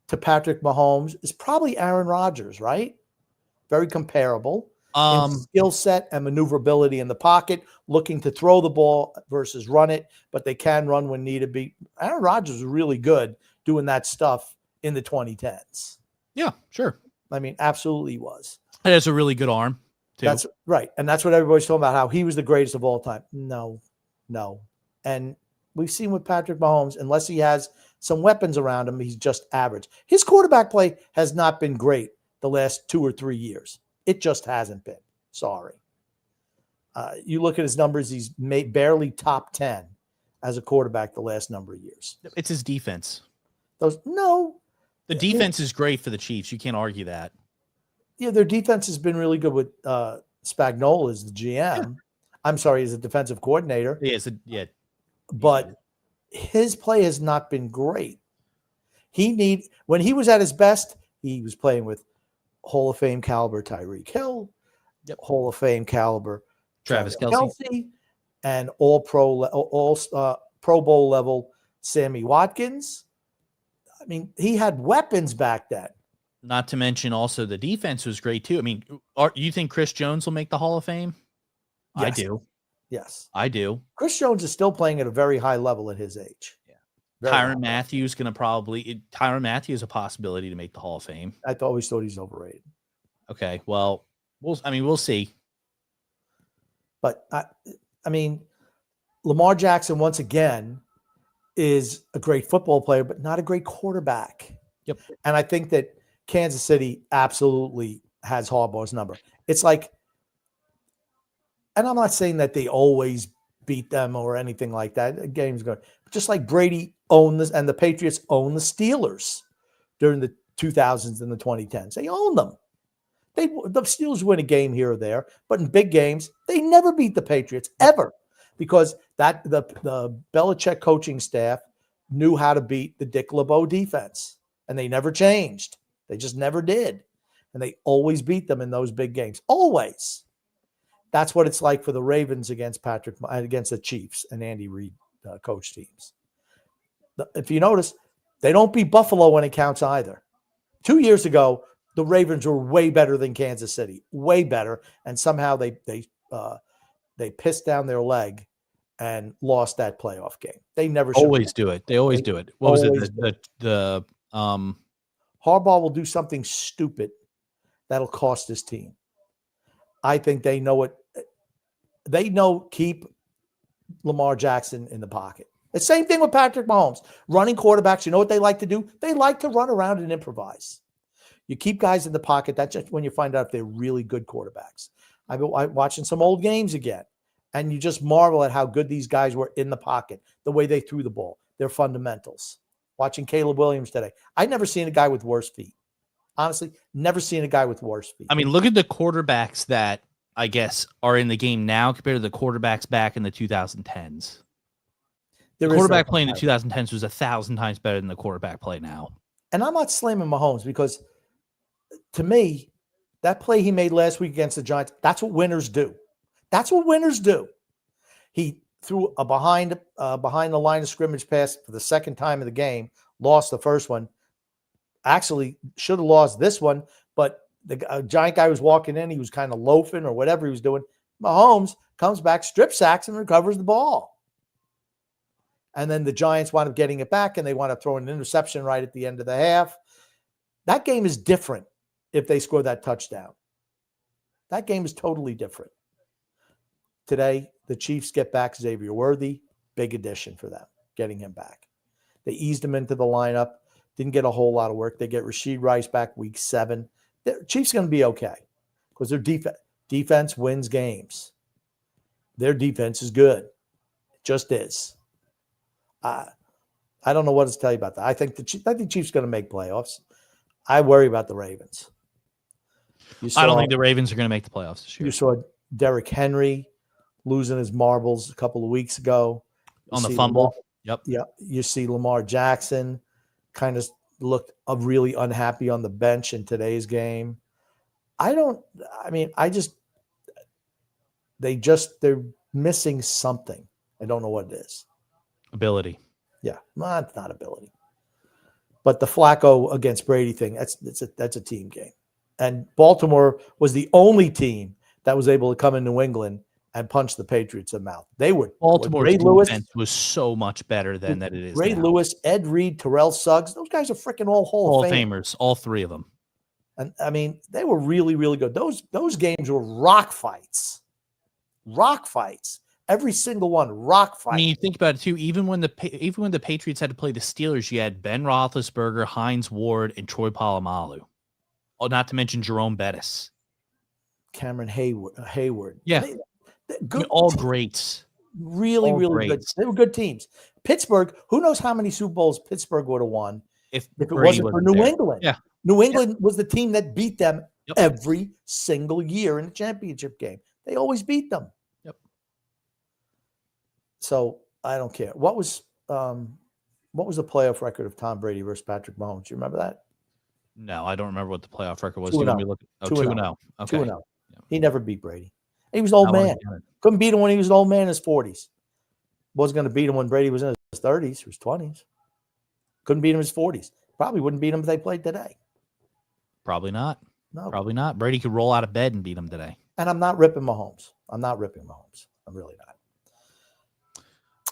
to Patrick Mahomes is probably Aaron Rodgers, right? Very comparable. In skill set and maneuverability in the pocket, looking to throw the ball versus run it, but they can run when needed be. Aaron Rodgers was really good doing that stuff in the 2010s. Yeah, sure. I mean, absolutely was. He has a really good arm, too. That's right. And that's what everybody's talking about, how he was the greatest of all time. No. And We've seen with Patrick Mahomes, unless he has some weapons around him, he's just average. His quarterback play has not been great the last 2 or 3 years. It just hasn't been. Sorry. You look at his numbers, he's made barely top 10 as a quarterback the last number of years. It's his defense. The defense is great for the Chiefs. You can't argue that. Yeah, their defense has been really good with Spagnuolo as the GM. I'm sorry, as a defensive coordinator. Yeah. But his play has not been great. When he was at his best, he was playing with Hall of Fame caliber Tyreek Hill, Hall of Fame caliber Travis Kelce, and all Pro Bowl level Sammy Watkins. I mean, he had weapons back then. Not to mention also the defense was great too. I mean, you think Chris Jones will make the Hall of Fame? Yes. I do. Yes. I do. Chris Jones is still playing at a very high level at his age. Yeah. Tyrann Mathieu is going to Tyrann Mathieu is a possibility to make the Hall of Fame. I always thought he's overrated. Okay. Well, we'll see. But I mean, Lamar Jackson, once again, is a great football player, but not a great quarterback. Yep. And I think that Kansas City absolutely has Harbaugh's number. It's like, and I'm not saying that they always beat them or anything like that. The game's going, just like Brady owned this and the Patriots owned the Steelers during the 2000s and the 2010s. They owned them. The Steelers win a game here or there, but in big games, they never beat the Patriots ever, because the Belichick coaching staff knew how to beat the Dick LeBeau defense, and they never changed. They just never did, and they always beat them in those big games. Always. That's what it's like for the Ravens against the Chiefs and Andy Reid coach teams. If you notice, they don't beat Buffalo when it counts either. 2 years ago, the Ravens were way better than Kansas City, way better, and somehow they pissed down their leg and lost that playoff game. They never always do it. They always do it. What was it? The Harbaugh will do something stupid that'll cost his team. I think they know it. They know keep Lamar Jackson in the pocket. The same thing with Patrick Mahomes. Running quarterbacks, you know what they like to do? They like to run around and improvise. You keep guys in the pocket. That's just when you find out if they're really good quarterbacks. I've been watching some old games again, and you just marvel at how good these guys were in the pocket, the way they threw the ball, their fundamentals. Watching Caleb Williams today. I've never seen a guy with worse feet. Honestly, never seen a guy with worse feet. I mean, look at the quarterbacks that I guess are in the game now compared to the quarterbacks back in the 2010s. The quarterback play in the 2010s was 1,000 times better than the quarterback play now. And I'm not slamming Mahomes because, to me, that play he made last week against the Giants, that's what winners do. That's what winners do. He threw a behind the line of scrimmage pass for the second time in the game, lost the first one. Actually, should have lost this one, but the Giant guy was walking in. He was kind of loafing or whatever he was doing. Mahomes comes back, strip sacks, and recovers the ball. And then the Giants wound up getting it back, and they wound up throwing an interception right at the end of the half. That game is different if they score that touchdown. That game is totally different. Today, the Chiefs get back Xavier Worthy. Big addition for them, getting him back. They eased him into the lineup. Didn't get a whole lot of work. They get Rashee Rice back week 7. The Chiefs going to be okay because their defense wins games. Their defense is good. It just is. I don't know what to tell you about that. I think Chiefs going to make playoffs. I worry about the Ravens. I don't think the Ravens are going to make the playoffs this year. You saw Derrick Henry losing his marbles a couple of weeks ago. On the fumble. Yep. Yeah. You see Lamar Jackson kind of looked really unhappy on the bench in today's game. They're missing something. I don't know what it is. Ability. Yeah. Well, it's not ability. But the Flacco against Brady thing, that's a team game. And Baltimore was the only team that was able to come in New England and punch the Patriots in the mouth. Baltimore's defense was so much better than that it is Ray now. Lewis, Ed Reed, Terrell Suggs, those guys are freaking all Hall of Famers, all three of them. And I mean, they were really, really good. Those games were rock fights. Every single one, rock fight. I mean, you think about it too. Even when the Patriots had to play the Steelers, you had Ben Roethlisberger, Hines Ward, and Troy Polamalu. Oh, not to mention Jerome Bettis, Cameron Hayward. Yeah, good, all greats. Really, all really greats. good. They were good teams. Pittsburgh. Who knows how many Super Bowls Pittsburgh would have won if it Brady wasn't for New there. England? Yeah, New England was the team that beat them Yep. every single year in the championship game. They always beat them. Yep. So I don't care. What was the playoff record of Tom Brady versus Patrick Mahomes? Do you remember that? No, I don't remember what the playoff record was. 2-0. 2-0. Okay. 2-0. Yeah. He never beat Brady. He was an old I wanna man. get it. Couldn't beat him when he was an old man in his 40s. Wasn't going to beat him when Brady was in his 30s or his 20s. Couldn't beat him in his 40s. Probably wouldn't beat him if they played today. Probably not. No. Probably not. Brady could roll out of bed and beat him today. And I'm not ripping Mahomes. I'm really not.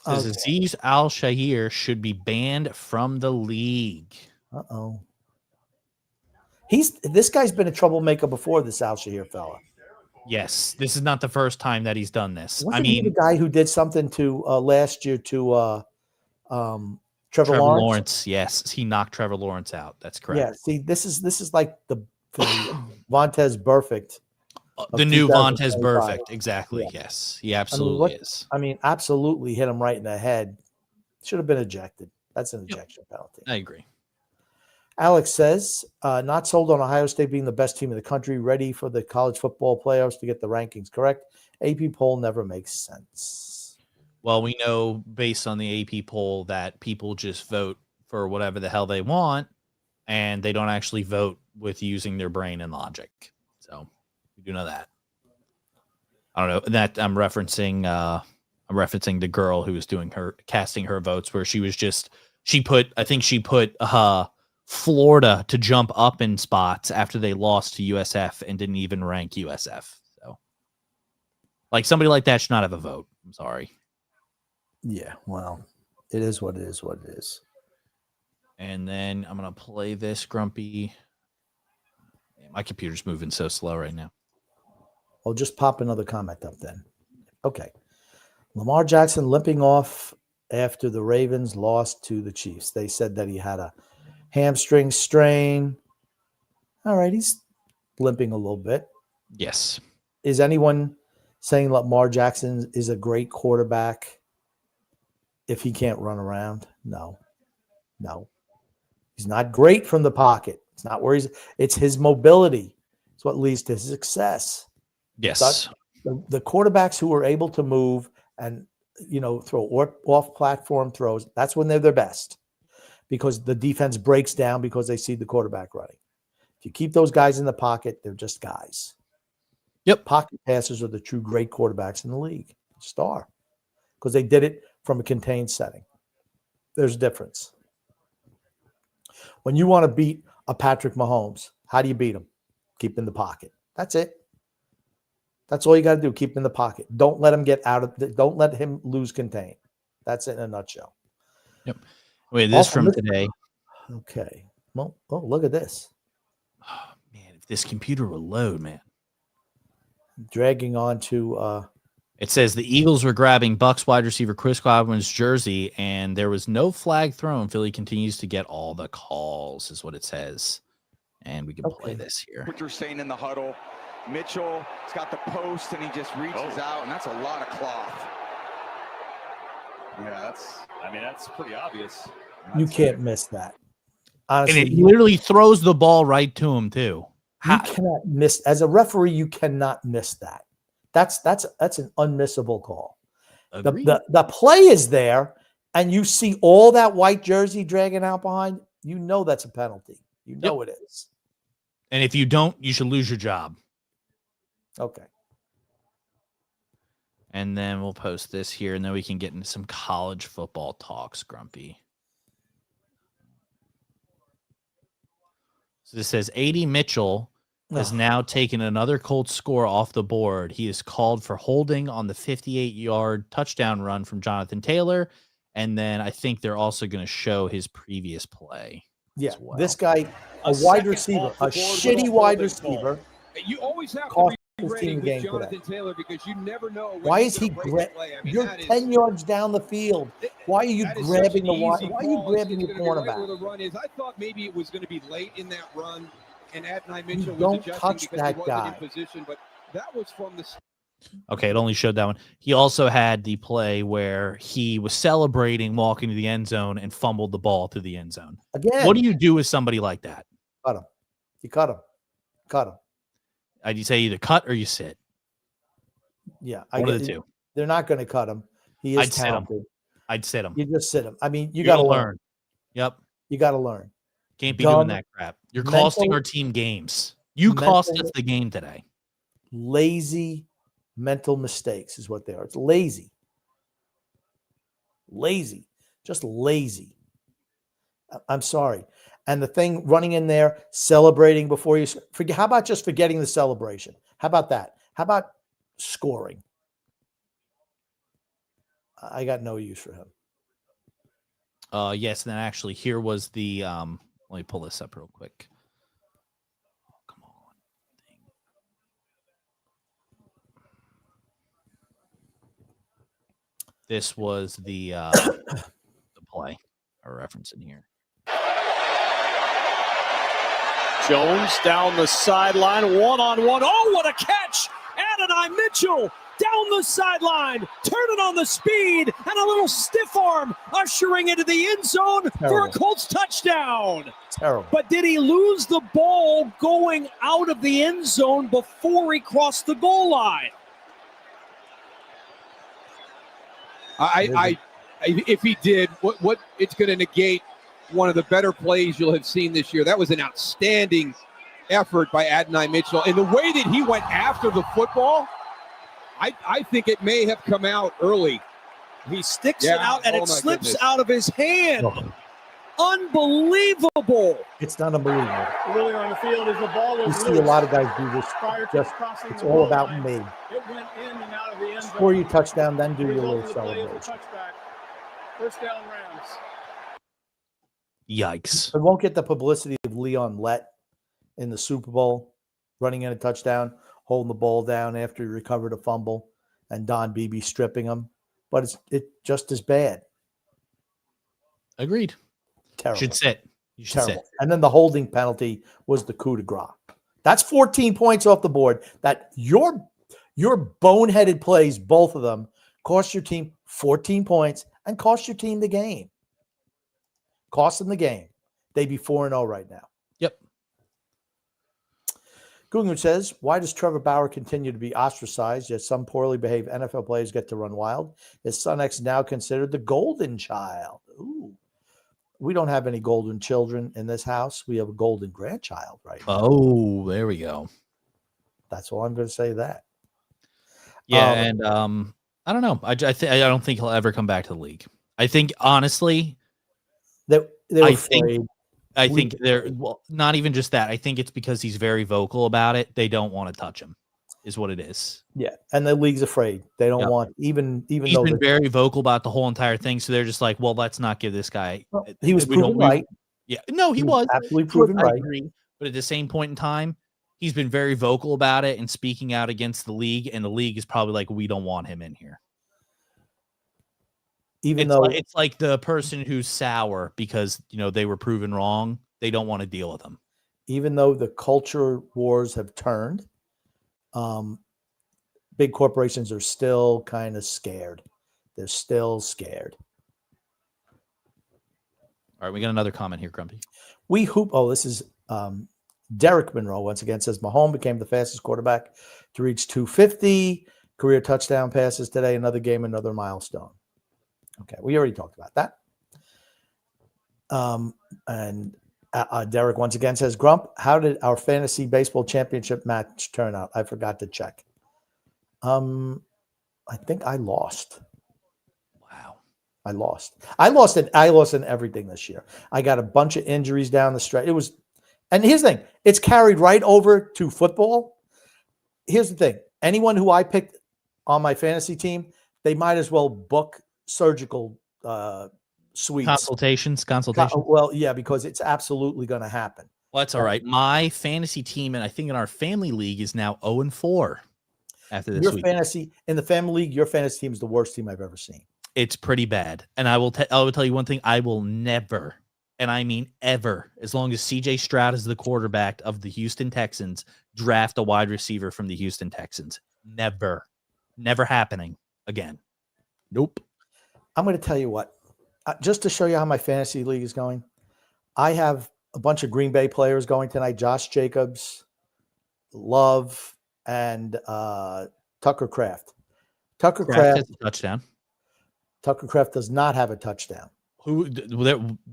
Says Aziz Al-Shahir should be banned from the league. Uh-oh. This guy's been a troublemaker before, this Al-Shahir fella. Yes, this is not the first time that he's done this. Wasn't he the guy who did something to last year to Trevor Lawrence? Yes, he knocked Trevor Lawrence out. That's correct. Yeah. See, this is like the Vontez Burfict. The new Vontez Burfict. Exactly. Yeah. Yes, he absolutely is. I mean, absolutely hit him right in the head. Should have been ejected. That's an ejection penalty. I agree. Alex says, not sold on Ohio State being the best team in the country, ready for the college football playoffs to get the rankings correct. AP poll never makes sense. Well, we know based on the AP poll that people just vote for whatever the hell they want, and they don't actually vote with using their brain and logic. So we do know that. I don't know that I'm referencing the girl who was casting her votes, where she put Florida to jump up in spots after they lost to USF and didn't even rank USF. So, like, somebody like that should not have a vote. I'm sorry. Yeah, well, it is what it is. What it is. And then I'm gonna play this, Grumpy. My computer's moving so slow right now. I'll just pop another comment up then. Okay, Lamar Jackson limping off after the Ravens lost to the Chiefs. They said that he had a hamstring strain. All right, he's limping a little bit. Yes. Is anyone saying Lamar Jackson is a great quarterback if he can't run around? No. He's not great from the pocket. It's not where it's his mobility. It's what leads to his success. Yes. The quarterbacks who are able to move and, throw off-platform throws, that's when they're their best, because the defense breaks down because they see the quarterback running. If you keep those guys in the pocket, they're just guys. Yep. Pocket passers are the true great quarterbacks in the league. Star. Because they did it from a contained setting. There's a difference. When you want to beat a Patrick Mahomes, how do you beat him? Keep him in the pocket. That's it. That's all you got to do. Keep him in the pocket. Don't let him don't let him lose contain. That's it in a nutshell. Yep. Wait, this from today. Okay. Well, look at this. Oh, man, if this computer will load, man. Dragging on to it says the Eagles were grabbing Bucs wide receiver Chris Godwin's jersey, and there was no flag thrown. Philly continues to get all the calls, is what it says. And we can play this here. What you're saying in the huddle, Mitchell's got the post, and he just reaches out, and that's a lot of cloth. Yeah, that's pretty obvious. You can't miss that. Honestly, and it literally throws the ball right to him too. You cannot miss, as a referee, you cannot miss that. That's an unmissable call. The play is there, and you see all that white jersey dragging out behind, that's a penalty. It is. And if you don't, you should lose your job. Okay. And then we'll post this here, and then we can get into some college football talks, Grumpy. So this says A.D. Mitchell has now taken another Colts score off the board. He is called for holding on the 58-yard touchdown run from Jonathan Taylor. And then I think they're also going to show his previous play. Yeah, well. This guy, a wide receiver, a shitty wide receiver. You always have to team with game Jonathan today. Taylor because you never know. When Why he's is he gonna break the play. I mean, you're 10 yards down the field. Why are you that is such grabbing an the wide? easy Why are you call. grabbing It's your gonna be right where cornerback? the run is. I thought maybe it was going to be late in that run, and Adonai You Mitchell was don't adjusting touch because that he wasn't guy. in position, but that was from the. Okay, it only showed that one. He also had the play where he was celebrating walking to the end zone and fumbled the ball through the end zone. Again, What do you do with somebody like that? cut him? You cut him. Cut him. I'd say either cut or you sit. Yeah, One of the two. They're not going to cut him. He is I'd sit him. talented. I'd sit him. You just sit him. I mean, you You got to gotta learn. Yep. You got to learn. Can't be Dumb, doing that crap. You're costing mental- our team games. You cost mental- us the game today. Lazy mental mistakes is what they are. It's lazy. Lazy. Just lazy. I'm sorry. And the thing running in there, celebrating before you forget. How about just forgetting the celebration? How about that? How about scoring? I got no use for him. Yes, and then actually here was the let me pull this up real quick. Oh, come on. This was the play or reference in here. Jones down the sideline, one-on-one. Oh, what a catch! Adonai Mitchell down the sideline, turning on the speed, and a little stiff arm ushering into the end zone for a Colts touchdown. Terrible. But did he lose the ball going out of the end zone before he crossed the goal line? If he did, what it's going to negate one of the better plays you'll have seen this year. That was an outstanding effort by Adonai Mitchell. And the way that he went after the football, I think it may have come out early. He sticks it out, and it slips out of his hand. Oh. Unbelievable. It's not unbelievable. Earlier on the field as the ball was You see a lot of guys do this. prior to Just crossing it's the all goal about line. me. It went in and out of the end zone. Score your touchdown, then do your Result little of the play is a celebration. touchback. First down, Rams. Yikes. It won't get the publicity of Leon Lett in the Super Bowl, running in a touchdown, holding the ball down after he recovered a fumble, and Don Beebe stripping him. But it's just as bad. Agreed. Terrible. Should sit. You should Terrible. sit. And then the holding penalty was the coup de grace. That's 14 points off the board. That your boneheaded plays, both of them, cost your team 14 points and cost your team the game. Cost them the game. They'd be 4-0 right now. Yep. Guggen says, why does Trevor Bauer continue to be ostracized, yet some poorly behaved NFL players get to run wild? His son X now considered the golden child. Ooh. We don't have any golden children in this house. We have a golden grandchild right now. Oh, there we go. That's all I'm going to say that. Yeah, and I don't know. I don't think he'll ever come back to the league. I think honestly, they're afraid. I think they're not even just that. I think it's because he's very vocal about it. They don't want to touch him, is what it is. Yeah, and the league's afraid. They don't want even he's though been very vocal about the whole entire thing. So they're just like, well, let's not give this guy. Well, he was proven right. Yeah, no, he was absolutely proven I right. agree. But at the same point in time, he's been very vocal about it and speaking out against the league. And the league is probably like, we don't want him in here. It's like the person who's sour because they were proven wrong. They don't want to deal with them. Even though the culture wars have turned, big corporations are still kind of scared. They're still scared. All right, we got another comment here, Grumpy. We hoop. Oh, this is Derek Monroe once again says Mahomes became the fastest quarterback to reach 250 career touchdown passes today. Another game, another milestone. Okay, we already talked about that. And Derek once again says, Grump, how did our fantasy baseball championship match turn out? I forgot to check. I think I lost. Wow. I lost in everything this year. I got a bunch of injuries down the stretch. And here's the thing, it's carried right over to football. Here's the thing. Anyone who I picked on my fantasy team, they might as well book surgical suites. Consultations. Well, yeah, because it's absolutely going to happen. Well, that's all right. My fantasy team, and I think in our family league, is now 0-4. after this Your week. fantasy in the family league, your fantasy team is the worst team I've ever seen. It's pretty bad. And I will tell you one thing. I will never, and I mean ever, as long as CJ Stroud is the quarterback of the Houston Texans, draft a wide receiver from the Houston Texans. Never happening again. Nope. I'm going to tell you what, just to show you how my fantasy league is going. I have a bunch of Green Bay players going tonight. Josh Jacobs, Love, and Tucker Kraft. Tucker Kraft has a touchdown. Tucker Kraft does not have a touchdown.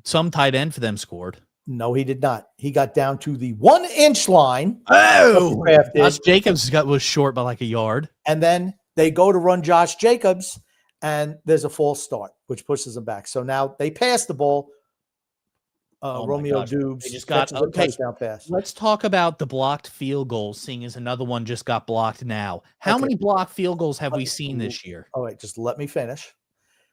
Some tight end for them scored. No, he did not. He got down to the 1-inch line. Oh, Josh Jacobs was short by like a yard. And then they go to run Josh Jacobs, and there's a false start, which pushes them back. So now they pass the ball. Romeo Dubes they just got a touchdown pass. Let's talk about the blocked field goals, seeing as another one just got blocked now. How many blocked field goals have we seen this year? All right, just let me finish.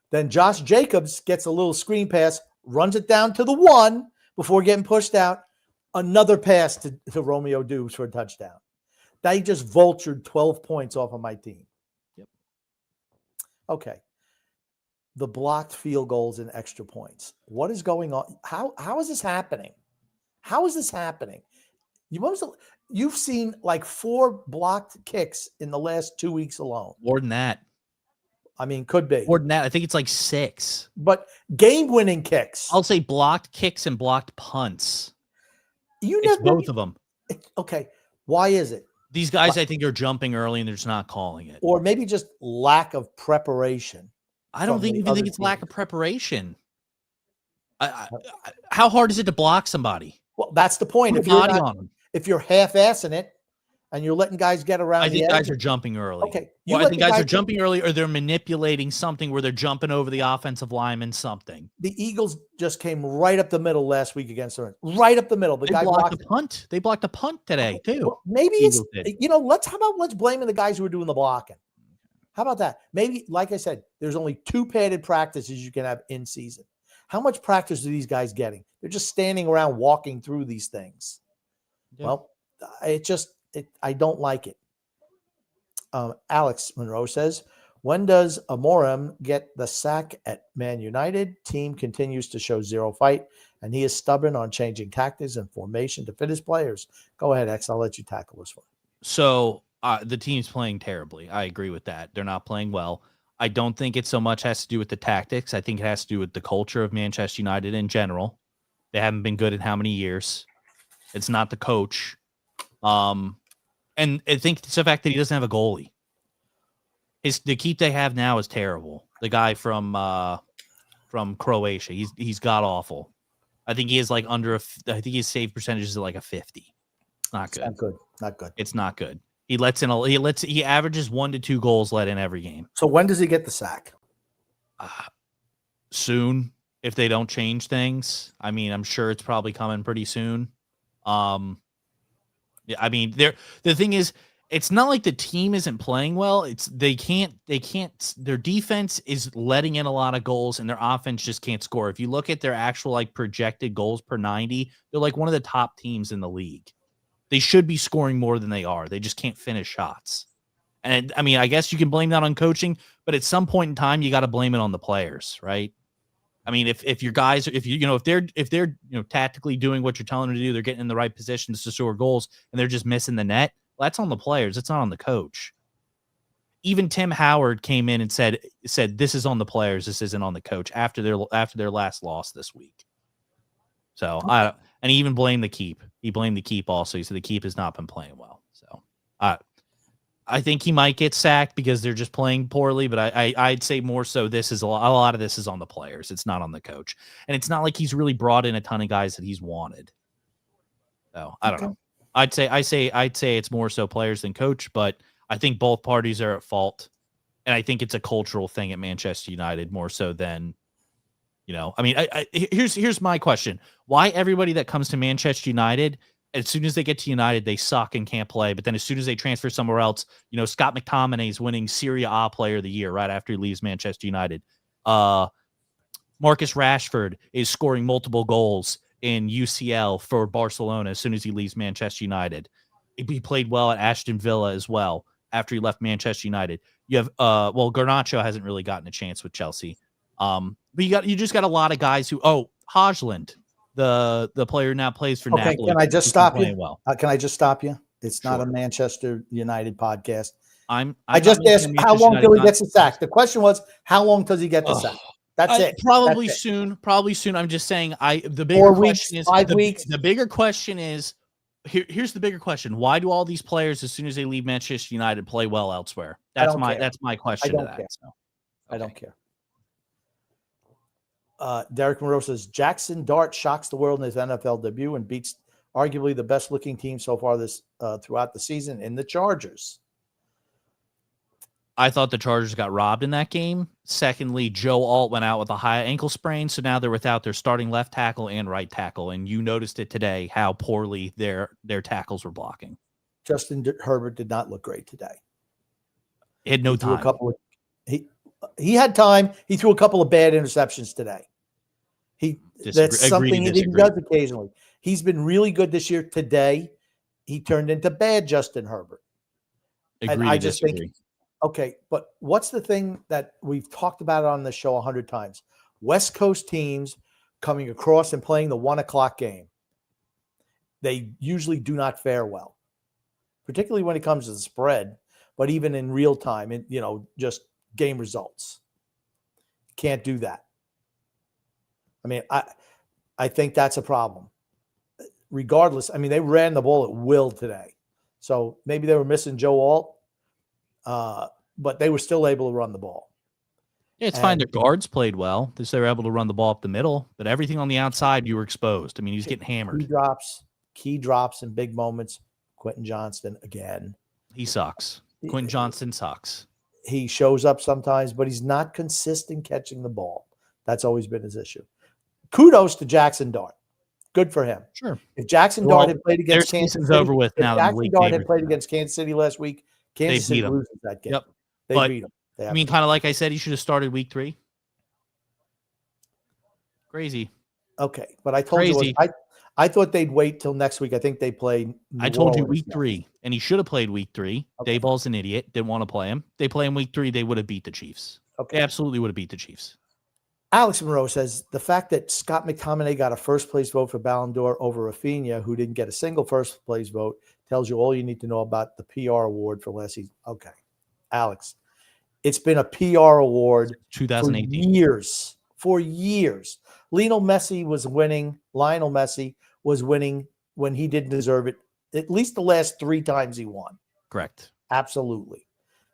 Then Josh Jacobs gets a little screen pass, runs it down to the 1 before getting pushed out. Another pass to Romeo Dubes for a touchdown. They just vultured 12 points off of my team. Yep. Okay. The blocked field goals and extra points. What is going on? How is this happening? How is this happening? You've seen like 4 blocked kicks in the last 2 weeks alone. More than that. I mean, could be. More than that. I think it's like 6. But game-winning kicks. I'll say blocked kicks and blocked punts. It's both of them. Okay. Why is it? These guys, I think, are jumping early and they're just not calling it. Or maybe just lack of preparation. I don't think it's lack of preparation. How hard is it to block somebody? Well, that's the point. If you're half-assing it and you're letting guys get around, I think guys are jumping early. Okay, I think guys are jumping early, or they're manipulating something where they're jumping over the offensive lineman. Something. The Eagles just came right up the middle last week against the Rams. Right up the middle. The guy blocked a punt. They blocked a punt today too. Well, maybe it's let's blame the guys who are doing the blocking. How about that? Maybe, like I said, there's only 2 padded practices you can have in season. How much practice are these guys getting? They're just standing around walking through these things. Yeah. Well, I don't like it. Alex Monroe says, when does Amorim get the sack at Man United? Team continues to show zero fight, and he is stubborn on changing tactics and formation to fit his players. Go ahead, X. I'll let you tackle this one. So the team's playing terribly. I agree with that. They're not playing well. I don't think it so much has to do with the tactics. I think it has to do with the culture of Manchester United in general. They haven't been good in how many years? It's not the coach. And I think it's the fact that he doesn't have a goalie. The keep they have now is terrible. The guy from Croatia, he's god awful. I think he is like I think his save percentage is like a 50. It's not good. Not good. It's not good. He averages 1 to 2 goals let in every game. So when does he get the sack? Soon, if they don't change things. I mean, I'm sure it's probably coming pretty soon. Yeah, I mean, the thing is, it's not like the team isn't playing well. They can't. Their defense is letting in a lot of goals, and their offense just can't score. If you look at their actual like projected goals per 90, they're like one of the top teams in the league. They should be scoring more than they are. They just can't finish shots. And I mean, I guess you can blame that on coaching, but at some point in time, you got to blame it on the players, right? I mean, if they're tactically doing what you're telling them to do, they're getting in the right positions to score goals, and they're just missing the net. Well, that's on the players. It's not on the coach. Even Tim Howard came in and said this is on the players. This isn't on the coach after their last loss this week. So and he even blamed the keep. He blamed the keep also. He said the keep has not been playing well. So I think he might get sacked because they're just playing poorly. But I'd say more so this is a lot of this is on the players. It's not on the coach, and it's not like he's really brought in a ton of guys that he's wanted. So I don't know. I'd say it's more so players than coach, but I think both parties are at fault, and I think it's a cultural thing at Manchester United more so than. I mean, here's my question. Why everybody that comes to Manchester United, as soon as they get to United, they suck and can't play. But then as soon as they transfer somewhere else, Scott McTominay is winning Serie A Player of the Year right after he leaves Manchester United. Marcus Rashford is scoring multiple goals in UCL for Barcelona as soon as he leaves Manchester United. He played well at Aston Villa as well. after he left Manchester United. You have Garnacho hasn't really gotten a chance with Chelsea. But you just got a lot of guys who Hodgland, the player now plays for Okay, Napoli. can I just who's been stop playing you? Well. Can I just stop you? It's not Sure. a Manchester United podcast. I just not making asked a how Manchester long United till he gets the podcast. sack. The question was, how long does he get the sack? That's it. Probably That's it. soon. Probably soon. I'm just saying. The 4 bigger weeks, question is 5 weeks. The bigger question is here's the bigger question: why do all these players, as soon as they leave Manchester United, play well elsewhere? That's my question. I don't care. So, I don't care. Derek Monroe says Jackson Dart shocks the world in his NFL debut and beats arguably the best looking team so far this throughout the season in the Chargers. I thought the Chargers got robbed in that game. Secondly, Joe Alt went out with a high ankle sprain, so now they're without their starting left tackle and right tackle. And you noticed it today how poorly their tackles were blocking. Justin Herbert did not look great today. He had no time. He had time. He threw a couple of bad interceptions today. That's something he does occasionally. He's been really good this year. Today, he turned into bad Justin Herbert. Agree to disagree. Think, okay, but what's the thing that we've talked about on the show 100 times? West Coast teams coming across and playing the 1:00 game. They usually do not fare well, particularly when it comes to the spread, but even in real time, and just game results. Can't do that. I mean, I think that's a problem. Regardless, I mean, they ran the ball at will today. So maybe they were missing Joe Alt, but they were still able to run the ball. Yeah, it's fine. Their guards played well. They were able to run the ball up the middle, but everything on the outside, you were exposed. I mean, he was getting hammered. Key drops in big moments. Quentin Johnston, again. He sucks. Quentin Johnston sucks. He shows up sometimes, but he's not consistent catching the ball. That's always been his issue. Kudos to Jackson Dart. Good for him. Sure. If Jackson Dart had played against Kansas City, over with now. Jackson Dart had played against Kansas City last week, Kansas City loses that game. Yep. They beat him. I mean, kind of like I said, he should have started week 3. Crazy. Okay, but I told you, I thought they'd wait till next week. I think they play. I told you week 3, and he should have played week 3. Okay. Dayball's an idiot. Didn't want to play him. They play him week 3. They would have beat the Chiefs. Okay. They absolutely would have beat the Chiefs. Alex Monroe says the fact that Scott McTominay got a first-place vote for Ballon d'Or over Rafinha, who didn't get a single first-place vote, tells you all you need to know about the PR award for last season. Okay, Alex, it's been a PR award 2018 for years. Lionel Messi was winning when he didn't deserve it. At least the last 3 times he won. Correct. Absolutely.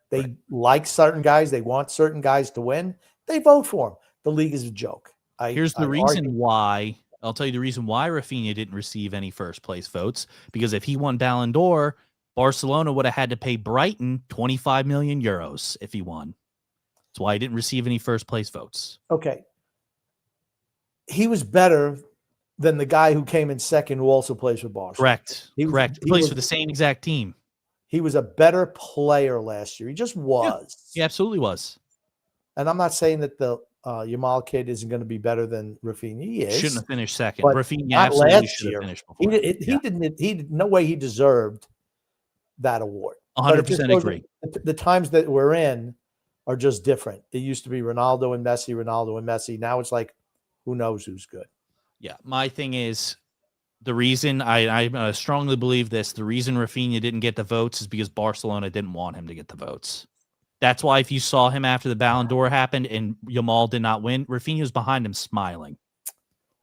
They like certain guys. They want certain guys to win. They vote for them. The league is a joke. Here's the reason why. I'll tell you the reason why Rafinha didn't receive any first place votes. Because if he won Ballon d'Or, Barcelona would have had to pay Brighton 25 million euros if he won. That's why he didn't receive any first place votes. Okay. He was better than the guy who came in second who also plays for Barcelona. Correct. He plays for the same exact team. He was a better player last year. He just was. Yeah, he absolutely was. And I'm not saying that the Yamal kid isn't going to be better than Rafinha. He is. Shouldn't have finished second. But Rafinha absolutely should have finished before. He did no way he deserved that award. 100% agree. The times that we're in are just different. It used to be Ronaldo and Messi. Now it's like, who knows who's good? Yeah. My thing is, the reason I strongly believe this, the reason Rafinha didn't get the votes is because Barcelona didn't want him to get the votes. That's why if you saw him after the Ballon d'Or happened and Yamal did not win, Rafinha was behind him smiling.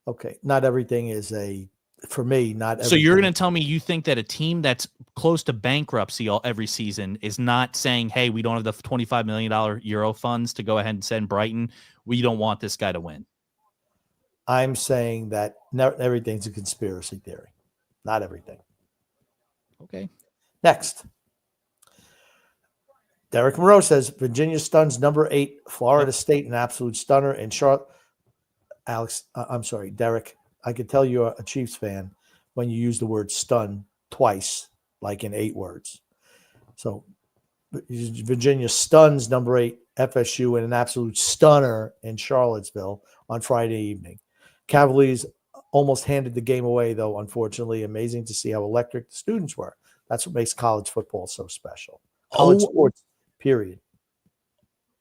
Okay. Not everything is for me, not everything. So you're going to tell me you think that a team that's close to bankruptcy every season is not saying, hey, we don't have the $25 million Euro funds to go ahead and send Brighton. We don't want this guy to win. I'm saying that everything's a conspiracy theory. Not everything. Okay. Next. Derek Monroe says Virginia stuns number 8, Florida State, an absolute stunner. And Charlotte, Alex, I'm sorry, Derek, I could tell you're a Chiefs fan when you use the word stun twice, like in 8 words. So Virginia stuns number 8, FSU, in an absolute stunner in Charlottesville on Friday evening. Cavaliers almost handed the game away, though, unfortunately. Amazing to see how electric the students were. That's what makes college football so special. College Oh, sports, period.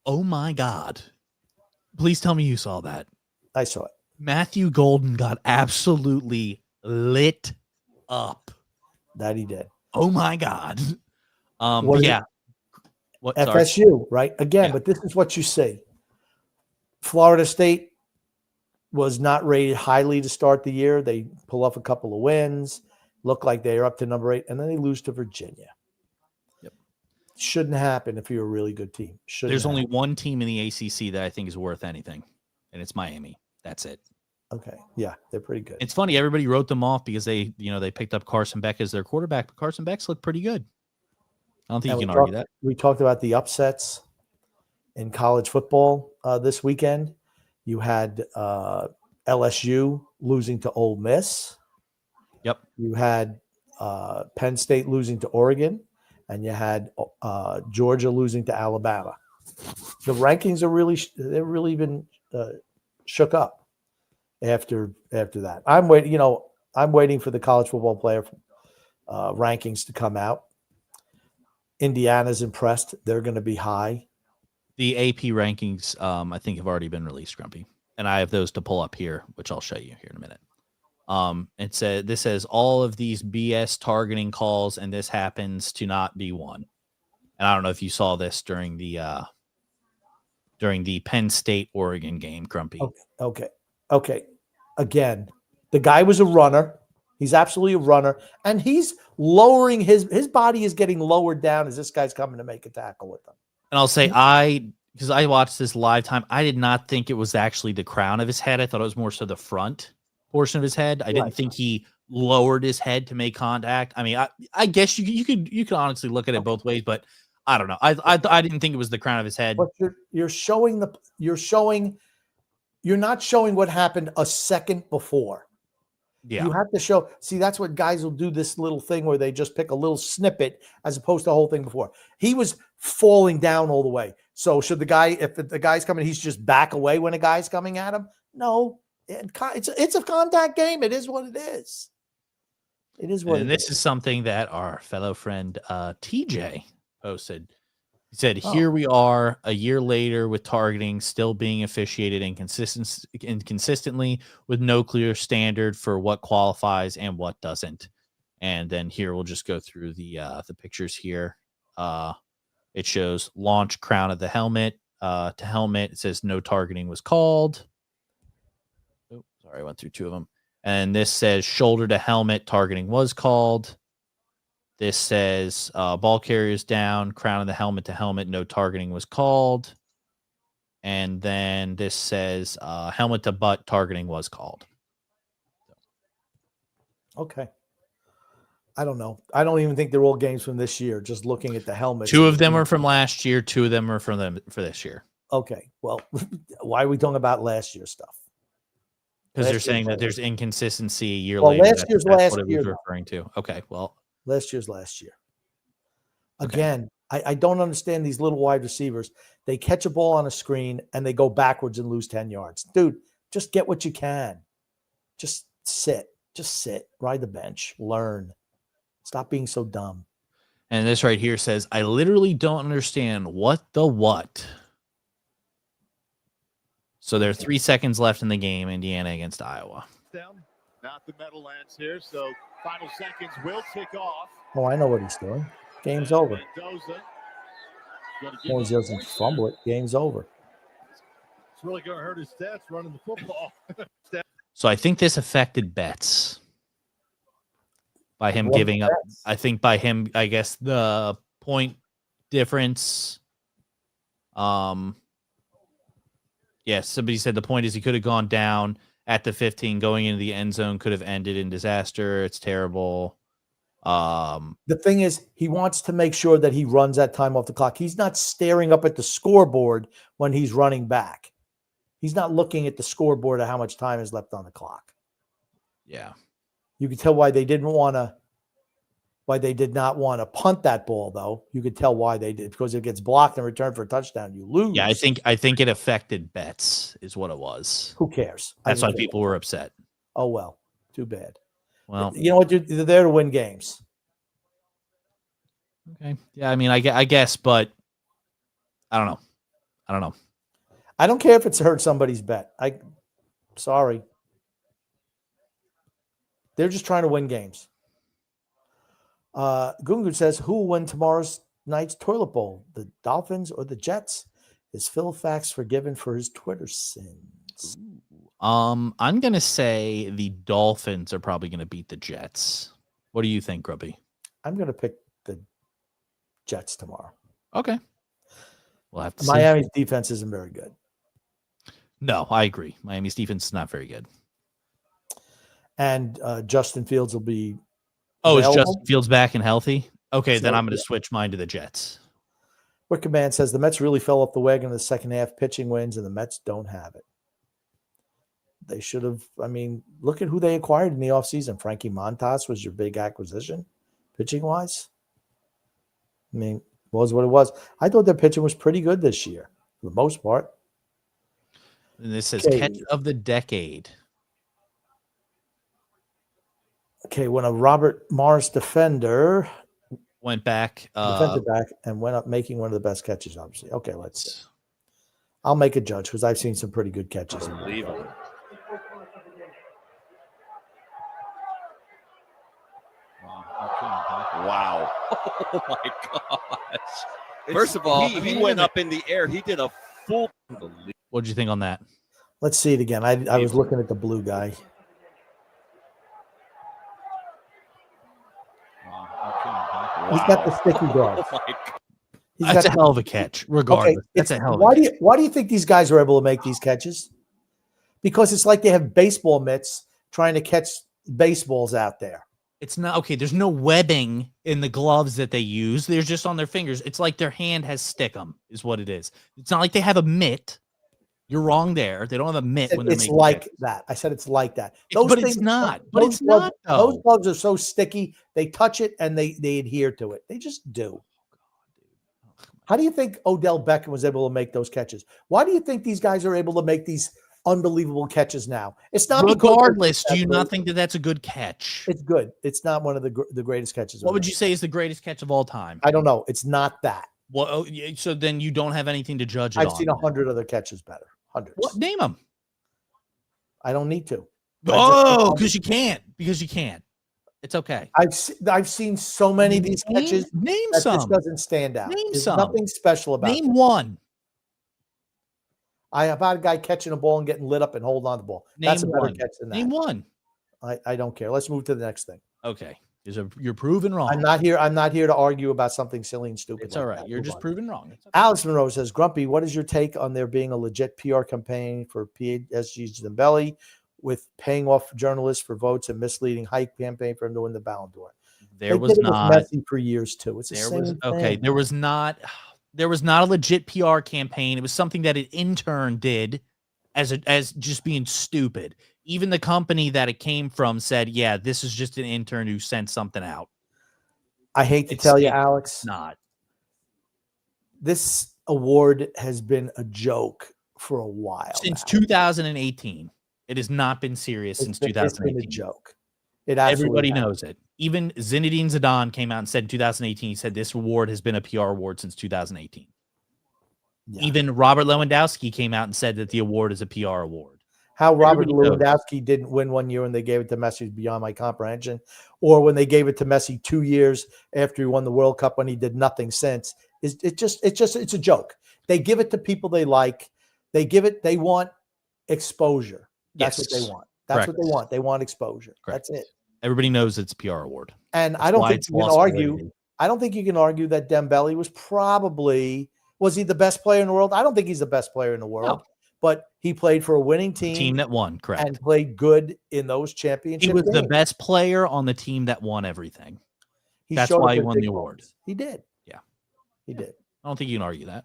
oh my God. Please tell me you saw that. I saw it. Matthew Golden got absolutely lit up. That he did. Oh my God. What is yeah. it? What? Sorry. FSU, right? Again, Yeah. but this is what you see. Florida State was not rated highly to start the year. They pull off a couple of wins, look like they're up to number 8, and then they lose to Virginia. Yep. Shouldn't happen if you're a really good team. There's only one team in the ACC that I think is worth anything, and it's Miami. That's it. Okay. Yeah, they're pretty good. It's funny. Everybody wrote them off because they picked up Carson Beck as their quarterback, but Carson Beck's looked pretty good. I don't think And you can argue that. We talked about the upsets in college football this weekend. You had LSU losing to Ole Miss. Yep. You had Penn State losing to Oregon, and you had Georgia losing to Alabama. The rankings are really been shook up after that. I'm waiting for the college football player rankings to come out. Indiana's impressed. They're going to be high. The AP rankings, I think, have already been released, Grumpy, and I have those to pull up here, which I'll show you here in a minute. This says all of these BS targeting calls, and this happens to not be one. And I don't know if you saw this during the Penn State Oregon game, Grumpy. Okay. Again, the guy was a runner. He's absolutely a runner, and he's lowering his body is getting lowered down as this guy's coming to make a tackle with him. And I'll say because I watched this live time, I did not think it was actually the crown of his head. I thought it was more so the front portion of his head. I didn't think he lowered his head to make contact. I mean, I guess you could honestly look at it both ways, but I don't know. I didn't think it was the crown of his head. But you're not showing what happened a second before. Yeah. You have to show. See, that's what guys will do, this little thing where they just pick a little snippet as opposed to the whole thing before. He was falling down all the way. So if the guy's coming, he's just back away when a guy's coming at him? No. It's a contact game. It is what it is. It is what and this is something that our fellow friend TJ posted. He said, here we are a year later with targeting still being officiated inconsistently with no clear standard for what qualifies and what doesn't. And then here we'll just go through the pictures here. It shows launch crown of the helmet to helmet. It says no targeting was called. Oh, sorry, I went through two of them. And this says shoulder to helmet targeting was called. This says ball carriers down, crown of the helmet to helmet, no targeting was called. And then this says helmet to butt targeting was called. Okay. I don't know. I don't even think they're all games from this year, just looking at the helmets. Two of them are from last year. Two of them are for this year. Okay. Well, why are we talking about last year's stuff? Because they're saying that there's inconsistency a year Well, later. last year's last what it year, was though. referring to. Okay, well. Last year. Again, I don't understand these little wide receivers. They catch a ball on a screen and they go backwards and lose 10 yards. Dude, just get what you can. Just sit. Ride the bench. Learn. Stop being so dumb. And this right here says, I literally don't understand what. So there are 3 seconds left in the game, Indiana against Iowa. Down, not the Meadowlands here, so final seconds will tick off. Oh, I know what he's doing. Game's over. Mendoza. He doesn't fumble it. Game's over. It's really going to hurt his stats running the football. So I think this affected bets by him giving up. I think by him, I guess the point difference. Yes, somebody said the point is he could have gone down at the 15, going into the end zone could have ended in disaster. It's terrible. The thing is, he wants to make sure that he runs that time off the clock. He's not staring up at the scoreboard when he's running back. He's not looking at the scoreboard at how much time is left on the clock. Yeah. You can tell why they did not want to punt that ball, though. You could tell why they did, because it gets blocked and returned for a touchdown. You lose. Yeah, I think it affected bets is what it was. Who cares? That's why people were upset. Oh, well, too bad. Well, you know what? They're there to win games. Okay. Yeah, I mean, I guess, but I don't know. I don't care if it's hurt somebody's bet. Sorry. They're just trying to win games. Gungu says, who will win tomorrow's night's toilet bowl? The Dolphins or the Jets? Is Phil Fax forgiven for his Twitter sins? I'm gonna say the Dolphins are probably gonna beat the Jets. What do you think, Grubby? I'm going to pick the Jets tomorrow. Okay. We'll have to see. Miami's defense isn't very good. No, I agree. Miami's defense is not very good. And Justin Fields will be Oh, is available. Justin Fields back and healthy? Okay, So, then I'm going to yeah. switch mine to the Jets. Wicker Man says the Mets really fell off the wagon in the second half. Pitching wins, and the Mets don't have it. They should have. I mean, look at who they acquired in the offseason. Frankie Montas was your big acquisition, pitching-wise. I mean, was what it was. I thought their pitching was pretty good this year, for the most part. And this says Okay. catch of the decade. Okay, when a Robert Morris defender Went back. defended back and went up making one of the best catches, obviously. Okay, let's see. I'll make a judge because I've seen some pretty good catches. Unbelievable. Wow. Oh my gosh! First of all, he went up in the air. He did a full. What did you think on that? Let's see it again. I was looking at the blue guy. He's got the sticky gloves. Oh my God. He's That's a got hell of a catch, regardless. That's a hell of a why catch. do you think these guys are able to make these catches? Because it's like they have baseball mitts trying to catch baseballs out there. It's not okay. There's no webbing in the gloves that they use. They're just on their fingers. It's like their hand has stickum, is what it is. It's not like they have a mitt. You're wrong there. They don't have a mitt when they're It's making like catches. that. I said it's like that. But it's not. But those it's not, though. Those gloves are so sticky. They touch it and they adhere to it. They just do. How do you think Odell Beckham was able to make those catches? Why do you think these guys are able to make these unbelievable catches now? It's not Regardless, do you not think that that's a good catch? It's good. It's not one of the greatest catches. What would you say is the greatest catch of all time? I don't know. It's not that. Well, so then you don't have anything to judge it I've on. seen 100 other catches better. Hundreds. What? Name them. I don't need to. Oh, because you can't. Because you can't. It's okay. I've seen so many of these catches. Name that some. This doesn't stand out. Name There's some. nothing special about it. Name one. I have had a guy catching a ball and getting lit up and holding on to the ball. That's a Name better one. catch than that. Name one. I don't care. Let's move to the next thing. Okay. You're proven wrong. I'm not here to argue about something silly and stupid. It's like all right. that. You're Move just on. proven wrong. It's okay. Alex Monroe says, Grumpy, what is your take on there being a legit PR campaign for PSG Zambelli with paying off journalists for votes and misleading hype campaign for him to win the Ballon d'Or? There was not messy for years too. It's the there same was thing. okay. There was not a legit PR campaign. It was something that an intern did as just being stupid. Even the company that it came from said, "Yeah, this is just an intern who sent something out." I hate to tell you, Alex, not. This award has been a joke for a while. Since 2018. It has not been serious since 2018. It's been a joke. It absolutely Everybody knows it. Even Zinedine Zidane came out and said in 2018, he said this award has been a PR award since 2018. Yeah. Even Robert Lewandowski came out and said that the award is a PR award. How Robert Everybody knows. Lewandowski didn't win one year and they gave it to Messi is beyond my comprehension. Or when they gave it to Messi 2 years after he won the World Cup when he did nothing since. It's a joke. They give it to people they like. They want exposure. That's what they want. That's what they want. They want exposure. Correct. That's it. Everybody knows it's a PR award. And That's I don't why think it's you can lost argue. validity. I don't think you can argue that Dembele was he the best player in the world? I don't think he's the best player in the world, but he played for a winning team that won, correct. and played good in those championships. He was the best player on the team that won everything. That's showed why up he in won big the award. moments. He did. Yeah. He did. I don't think you can argue that.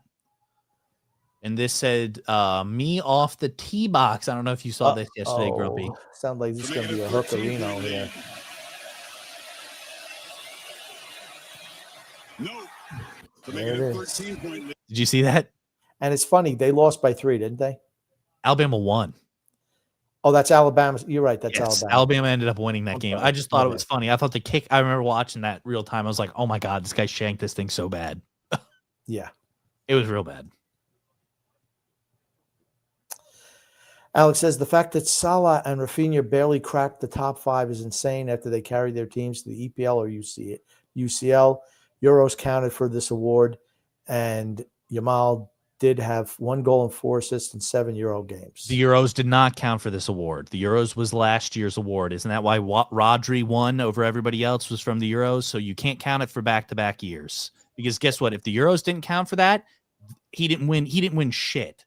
And this said, me off the tee box. I don't know if you saw this yesterday, Grumpy. Sounds like this is going to be a hookerino here. No. There it is. Did you see that? And it's funny. They lost by 3, didn't they? Alabama won. Oh, that's Alabama. You're right. That's Yes, Alabama. Alabama ended up winning that game. sorry. I just thought My it was funny. I thought the kick. I remember watching that real time. I was like, "Oh my god, this guy shanked this thing so bad." Yeah. It was real bad. Alex says the fact that Salah and Rafinha barely cracked the top 5 is insane after they carried their teams to the EPL or UCL. Euros counted for this award, and Yamal did have 1 goal and 4 assists in 7 Euro games. The Euros did not count for this award. The Euros was last year's award. Isn't that why Rodri won over everybody else was from the Euros? So you can't count it for back-to-back years. Because guess what? If the Euros didn't count for that, he didn't win. He didn't win shit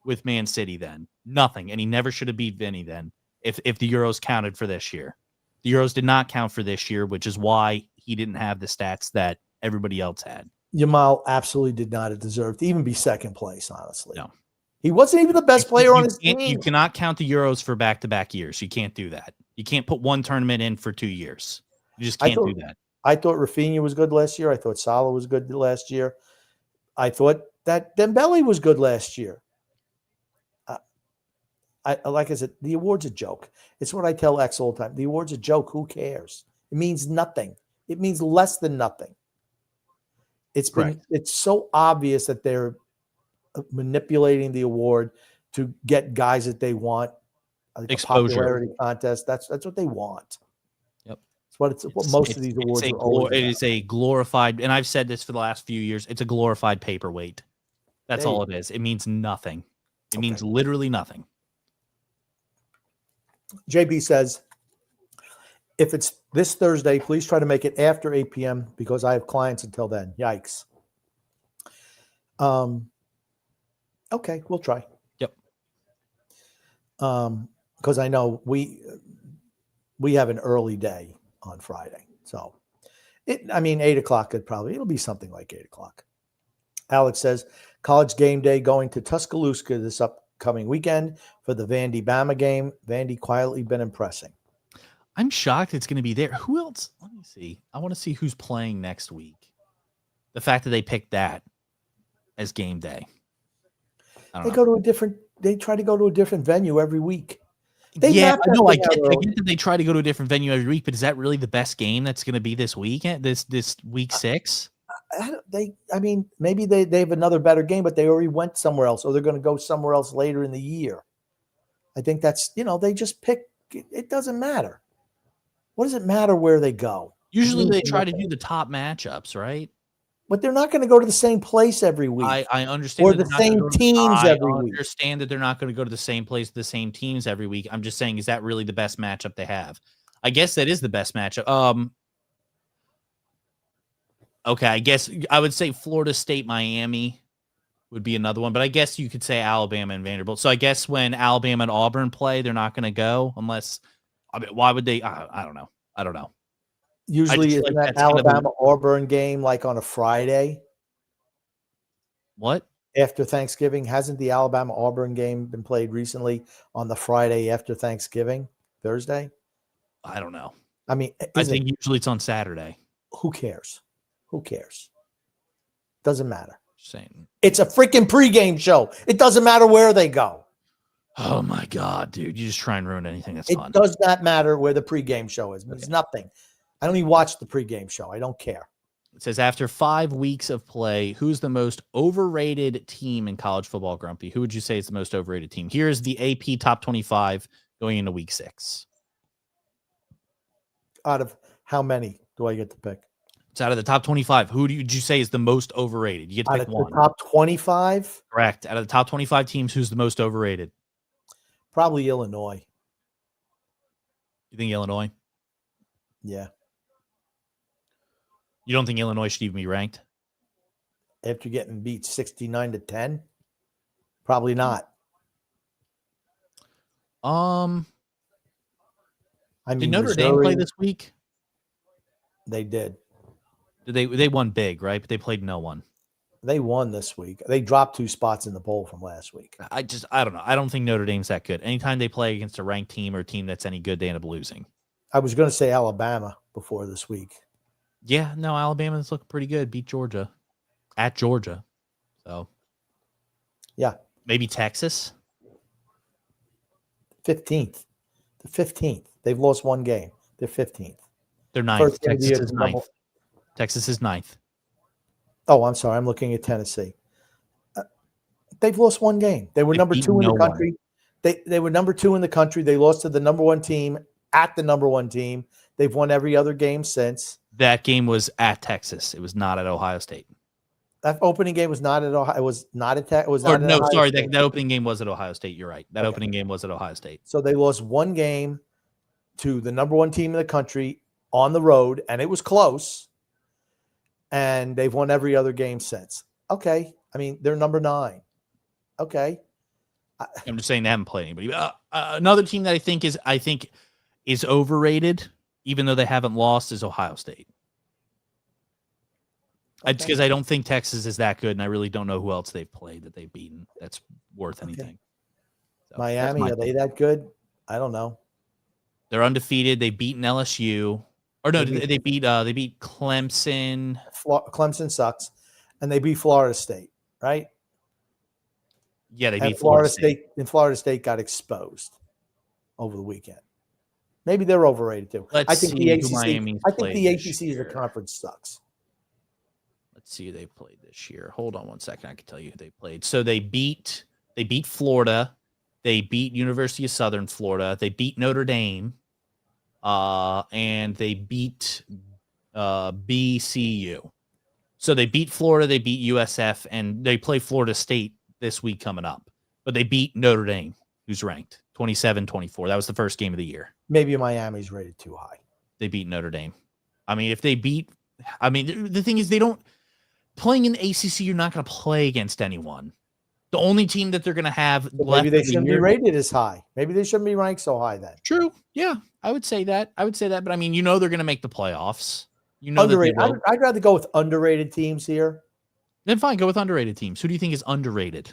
with Man City then. Nothing. And he never should have beat Vinny then if the Euros counted for this year. The Euros did not count for this year, which is why he didn't have the stats that everybody else had. Yamal absolutely did not deserve to even be second place, honestly. No. He wasn't even the best player on his team. You cannot count the Euros for back-to-back years. You can't do that. You can't put one tournament in for 2 years. You just can't do that. I thought Rafinha was good last year. I thought Salah was good last year. I thought that Dembele was good last year. Like I said, the award's a joke. It's what I tell X all the time. The award's a joke. Who cares? It means nothing. It means less than nothing. It's so obvious that they're manipulating the award to get guys that they want. Exposure. Popularity contest. That's what they want. Yep. It's what most of these awards are always. It is a glorified, and I've said this for the last few years, it's a glorified paperweight. That's all it is. It means nothing. It means literally nothing. JB says, if it's this Thursday, please try to make it after 8 p.m. because I have clients until then. Yikes. Okay, we'll try. Yep. Because I know we have an early day on Friday. So, 8 o'clock it'll be something like 8 o'clock. Alex says, college game day going to Tuscaloosa this upcoming weekend for the Vandy-Bama game. Vandy quietly been impressing. I'm shocked it's going to be there. Who else? Let me see. I want to see who's playing next week. The fact that they picked that as game day. They try to go to a different venue every week. I get that they try to go to a different venue every week, but is that really the best game that's going to be this weekend, this week 6? Maybe they have another better game, but they already went somewhere else, or they're going to go somewhere else later in the year. I think that's, they just pick. It doesn't matter. What does it matter where they go? Usually they try to do the top matchups, right? But they're not going to go to the same place every week. I understand. Or the same teams every week. I understand that they're not going to go to the same place, the same teams every week. I'm just saying, is that really the best matchup they have? I guess that is the best matchup. Okay, I guess I would say Florida State, Miami would be another one, but I guess you could say Alabama and Vanderbilt. So I guess when Alabama and Auburn play, they're not going to go unless. Why would they? I don't know. I don't know. Usually, isn't that Alabama-Auburn game like on a Friday? What? After Thanksgiving? Hasn't the Alabama-Auburn game been played recently on the Friday after Thanksgiving? Thursday? I don't know. I think usually it's on Saturday. Who cares? Doesn't matter. Just saying. It's a freaking pregame show. It doesn't matter where they go. Oh, my God, dude. You just try and ruin anything that's fun. It does not matter where the pregame show is. It's nothing. I don't even watch the pregame show. I don't care. It says, after 5 weeks of play, who's the most overrated team in college football, Grumpy? Who would you say is the most overrated team? Here's the AP top 25 going into week 6. Out of how many do I get to pick? It's out of the top 25. Who would you say is the most overrated? You get to pick one. The top 25? Correct. Out of the top 25 teams, who's the most overrated? Probably Illinois. You think Illinois? Yeah. You don't think Illinois should even be ranked? After getting beat 69-10? Probably not. Did Notre Dame play this week? They did. They won big, right? But they played no one. They won this week. They dropped 2 spots in the poll from last week. I don't know. I don't think Notre Dame's that good. Anytime they play against a ranked team or a team that's any good, they end up losing. I was going to say Alabama before this week. Yeah, no, Alabama's looking pretty good. Beat Georgia at Georgia. So, yeah. Maybe Texas. 15th. The 15th. They've lost one game. They're 15th. They're ninth. First game of the Texas year is to number- ninth. Texas is ninth. Oh, I'm sorry. I'm looking at Tennessee. They've lost one game. They were They've number beaten 2 in no the country. They were number 2 in the country. They lost to the number 1 team at the number 1 team. They've won every other game since. That game was at Texas. It was not at Ohio State. That opening game was not at Ohio. It was not at Tech. It was Or not at no, Ohio sorry, State. that opening game was at Ohio State. You're right. That Okay. opening game was at Ohio State. So they lost one game to the number 1 team in the country on the road, and it was close. And they've won every other game since. Okay. I mean, they're number 9. Okay. I'm just saying they haven't played anybody. Another team that I think is overrated, even though they haven't lost, is Ohio State. It's because I don't think Texas is that good, and I really don't know who else they've played that they've beaten that's worth anything. So Miami, are they that good? I don't know. They're undefeated. They've beaten LSU. Or no, they beat Clemson. Clemson sucks. And they beat Florida State, right? Yeah, they And beat Florida State. And Florida State got exposed over the weekend. Maybe they're overrated too. I think the ACC as a conference sucks. Let's see who they played this year. Hold on one second. I can tell you who they played. So they beat Florida. They beat University of Southern Florida. They beat Notre Dame. And they beat BCU. So they beat Florida, they beat USF, and they play Florida State this week coming up. But they beat Notre Dame, who's ranked 27-24. That was the first game of the year. Maybe Miami's rated too high. They beat Notre Dame. I mean, the thing is, they don't playing in the ACC. You're not going to play against anyone. The only team that they're going to have maybe they shouldn't be rated as high. Maybe they shouldn't be ranked so high then. True. Yeah, I would say that. But I mean, they're going to make the playoffs. Underrated. I'd rather go with underrated teams here. Then fine, go with underrated teams. Who do you think is underrated?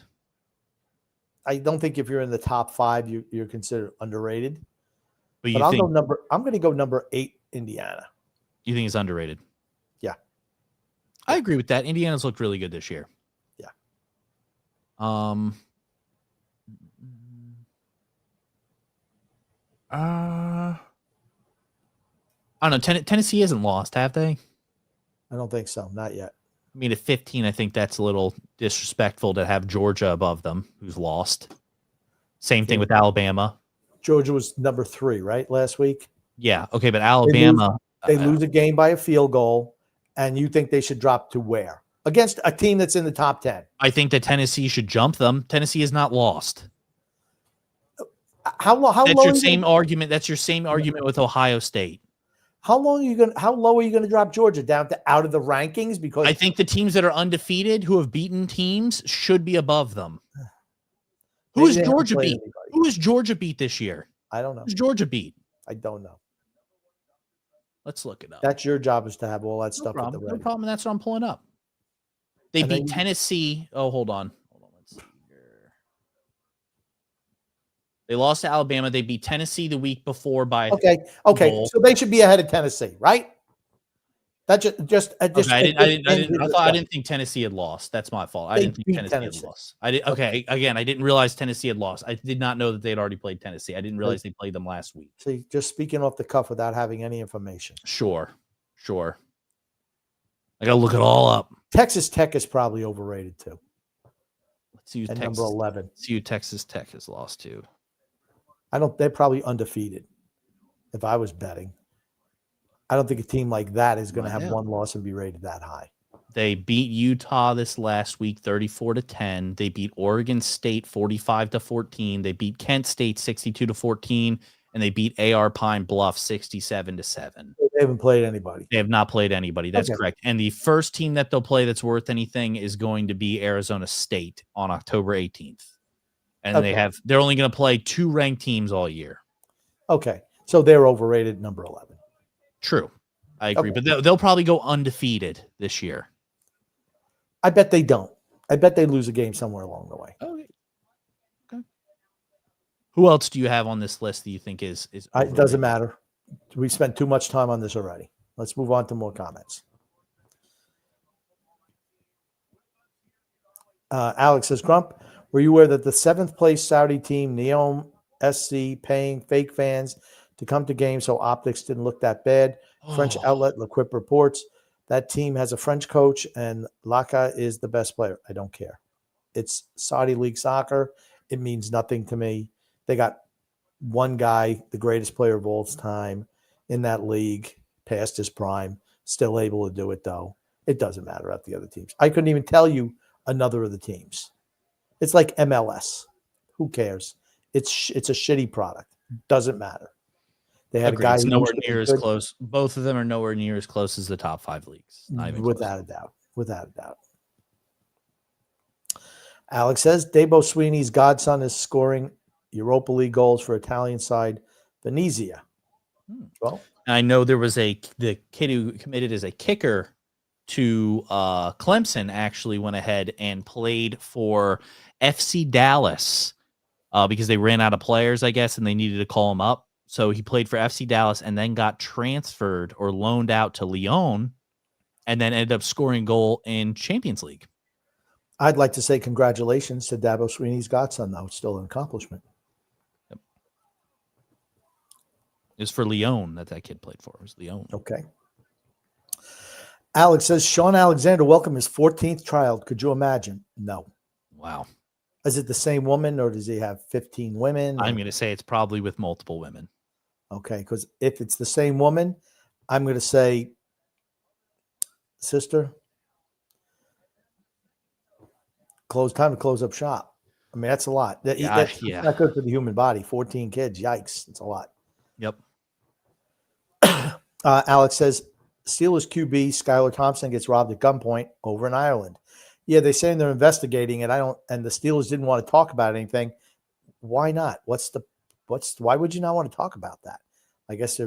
I don't think if you're in the top 5, you're considered underrated. But I'm going to go number 8, Indiana. You think it's underrated? Yeah. I agree with that. Indiana's looked really good this year. Yeah. I don't know. Tennessee hasn't lost, have they? I don't think so. Not yet. I mean, at 15, I think that's a little disrespectful to have Georgia above them, who's lost. Same thing with Alabama. Georgia was number 3, right, last week? Yeah. Okay, but Alabama. They lose a game by a field goal, and you think they should drop to where? Against a team that's in the top 10. I think that Tennessee should jump them. Tennessee has not lost. How low? That's your same argument. That's your same argument with Ohio State. How low are you going to drop Georgia down to out of the rankings? Because I think the teams that are undefeated, who have beaten teams, should be above them. Who is Georgia beat? Anybody. Who is Georgia beat this year? I don't know. Who's Georgia beat? I don't know. Let's look it up. That's your job, is to have all that stuff at the ready. No problem. That's what I'm pulling up. They beat Tennessee. Oh, hold on. Let's see here. They lost to Alabama. They beat Tennessee the week before by Okay. So they should be ahead of Tennessee, right? That's just. I didn't think Tennessee had lost. That's my fault. I didn't think Tennessee had lost. Again, I didn't realize Tennessee had lost. I did not know that they had already played Tennessee. I didn't realize they played them last week. See, just speaking off the cuff without having any information. Sure. I got to look it all up. Texas Tech is probably overrated too. Let's see who number 11. See who Texas Tech has lost to. They're probably undefeated. If I was betting, I don't think a team like that is going to have one loss and be rated that high. They beat Utah this last week, 34-10. They beat Oregon State 45-14. They beat Kent State 62-14, and they beat AR Pine Bluff 67-7. They haven't played anybody. They have not played anybody. That's correct. And the first team that they'll play that's worth anything is going to be Arizona State on October 18th. And they're only going to play 2 ranked teams all year. Okay. So they're overrated, number 11. True. I agree. But they'll probably go undefeated this year. I bet they don't. I bet they lose a game somewhere along the way. Okay. Who else do you have on this list that you think is it doesn't matter. We spent too much time on this already. Let's move on to more comments. Alex says, Grump, were you aware that the 7th place Saudi team, Neom SC paying fake fans to come to games so optics didn't look that bad. French outlet L'Equipe reports that team has a French coach and Laka is the best player. I don't care. It's Saudi League soccer. It means nothing to me. They got one guy, the greatest player of all time in that league, past his prime, still able to do it though. It doesn't matter about the other teams. I couldn't even tell you another of the teams. It's like MLS. Who cares? It's a shitty product. Doesn't matter. They had Agreed. a guy It's who nowhere used to be near as good. close. Both of them are nowhere near as close as the top 5 leagues. Not even Without a doubt. Without a doubt. Alex says Dabo Sweeney's godson is scoring Europa League goals for Italian side Venezia. Well, I know there was the kid who committed as a kicker to Clemson actually went ahead and played for FC Dallas because they ran out of players, I guess, and they needed to call him up. So he played for FC Dallas and then got transferred or loaned out to Lyon and then ended up scoring a goal in Champions League. I'd like to say congratulations to Dabo Sweeney's godson, though. It's still an accomplishment. Yep. It was for Lyon that kid played for. It was Lyon. Okay. Alex says Sean Alexander welcomed his 14th child. Could you imagine? No. Wow. Is it the same woman or does he have 15 women? I'm going to say it's probably with multiple women. Okay, because if it's the same woman, I'm going to say, sister, time to close up shop. I mean, that's a lot. That's not good for the human body. 14 kids, yikes. It's a lot. Yep. Alex says, Steelers QB Skylar Thompson gets robbed at gunpoint over in Ireland. Yeah, they're saying they're investigating it. And the Steelers didn't want to talk about anything. Why not? Why would you not want to talk about that? I guess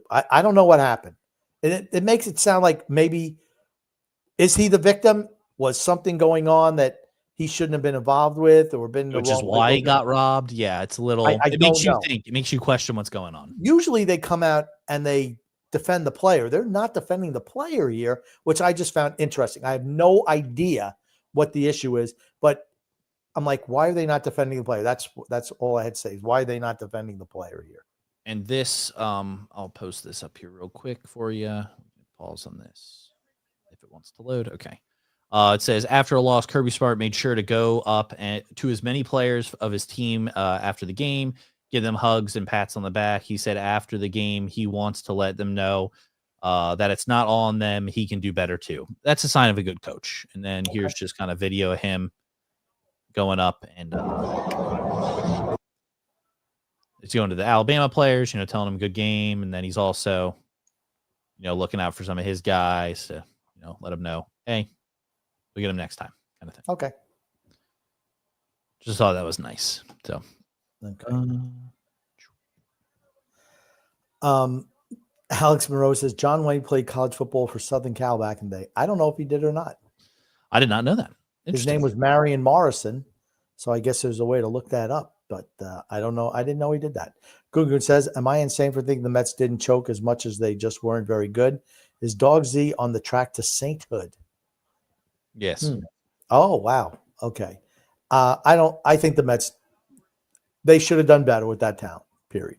I don't know what happened. And it makes it sound like maybe, is he the victim? Was something going on that he shouldn't have been involved with or been Which is why he got robbed. Yeah, it's a little, it makes you think. It makes you question what's going on. Usually they come out and they defend the player. They're not defending the player here, which I just found interesting. I have no idea what the issue is, but I'm like, why are they not defending the player? That's all I had to say. Is why are they not defending the player here? And this, I'll post this up here real quick for you. Pause on this if it wants to load. Okay. It says after a loss, Kirby Smart made sure to go up to as many players of his team after the game, give them hugs and pats on the back. He said after the game, he wants to let them know that it's not all on them. He can do better too. That's a sign of a good coach. And then here's just kind of video of him going up and it's going to the Alabama players, telling them good game. And then he's also, looking out for some of his guys to, let them know, hey, we'll get him next time kind of thing. Okay. Just thought that was nice. So, okay. Alex Monroe says John Wayne played college football for Southern Cal back in the day. I don't know if he did or not. I did not know that. His name was Marion Morrison, so I guess there's a way to look that up. But I don't know. I didn't know he did that. Gugun says, am I insane for thinking the Mets didn't choke as much as they just weren't very good? Is Dog Z on the track to sainthood? Yes. Oh, wow. Okay. I think the Mets, they should have done better with that talent, period.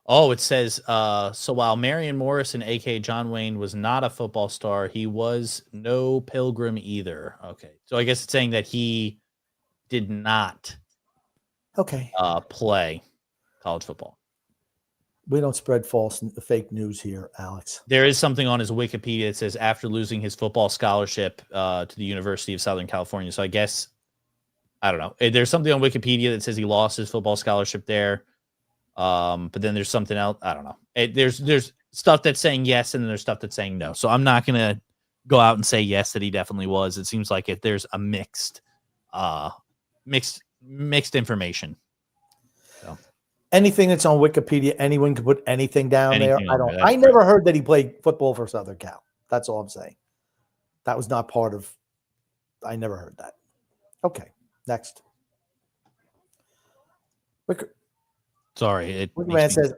Oh, it says, so while Marion Morrison, a.k.a. John Wayne, was not a football star, he was no Pilgrim either. Okay. So I guess it's saying that he did not play college football. We don't spread fake news here, Alex. There is something on his Wikipedia that says after losing his football scholarship to the University of Southern California. So I guess, I don't know. There's something on Wikipedia that says he lost his football scholarship there. But then there's something else. I don't know. There's stuff that's saying yes, and then there's stuff that's saying no. So I'm not going to go out and say yes that he definitely was. It seems like there's a mixed information. So. Anything that's on Wikipedia, anyone can put anything down there. I never heard that he played football for Southern Cal. That's all I'm saying. That was not part of. I never heard that. Okay, next. Sorry, Wickman says,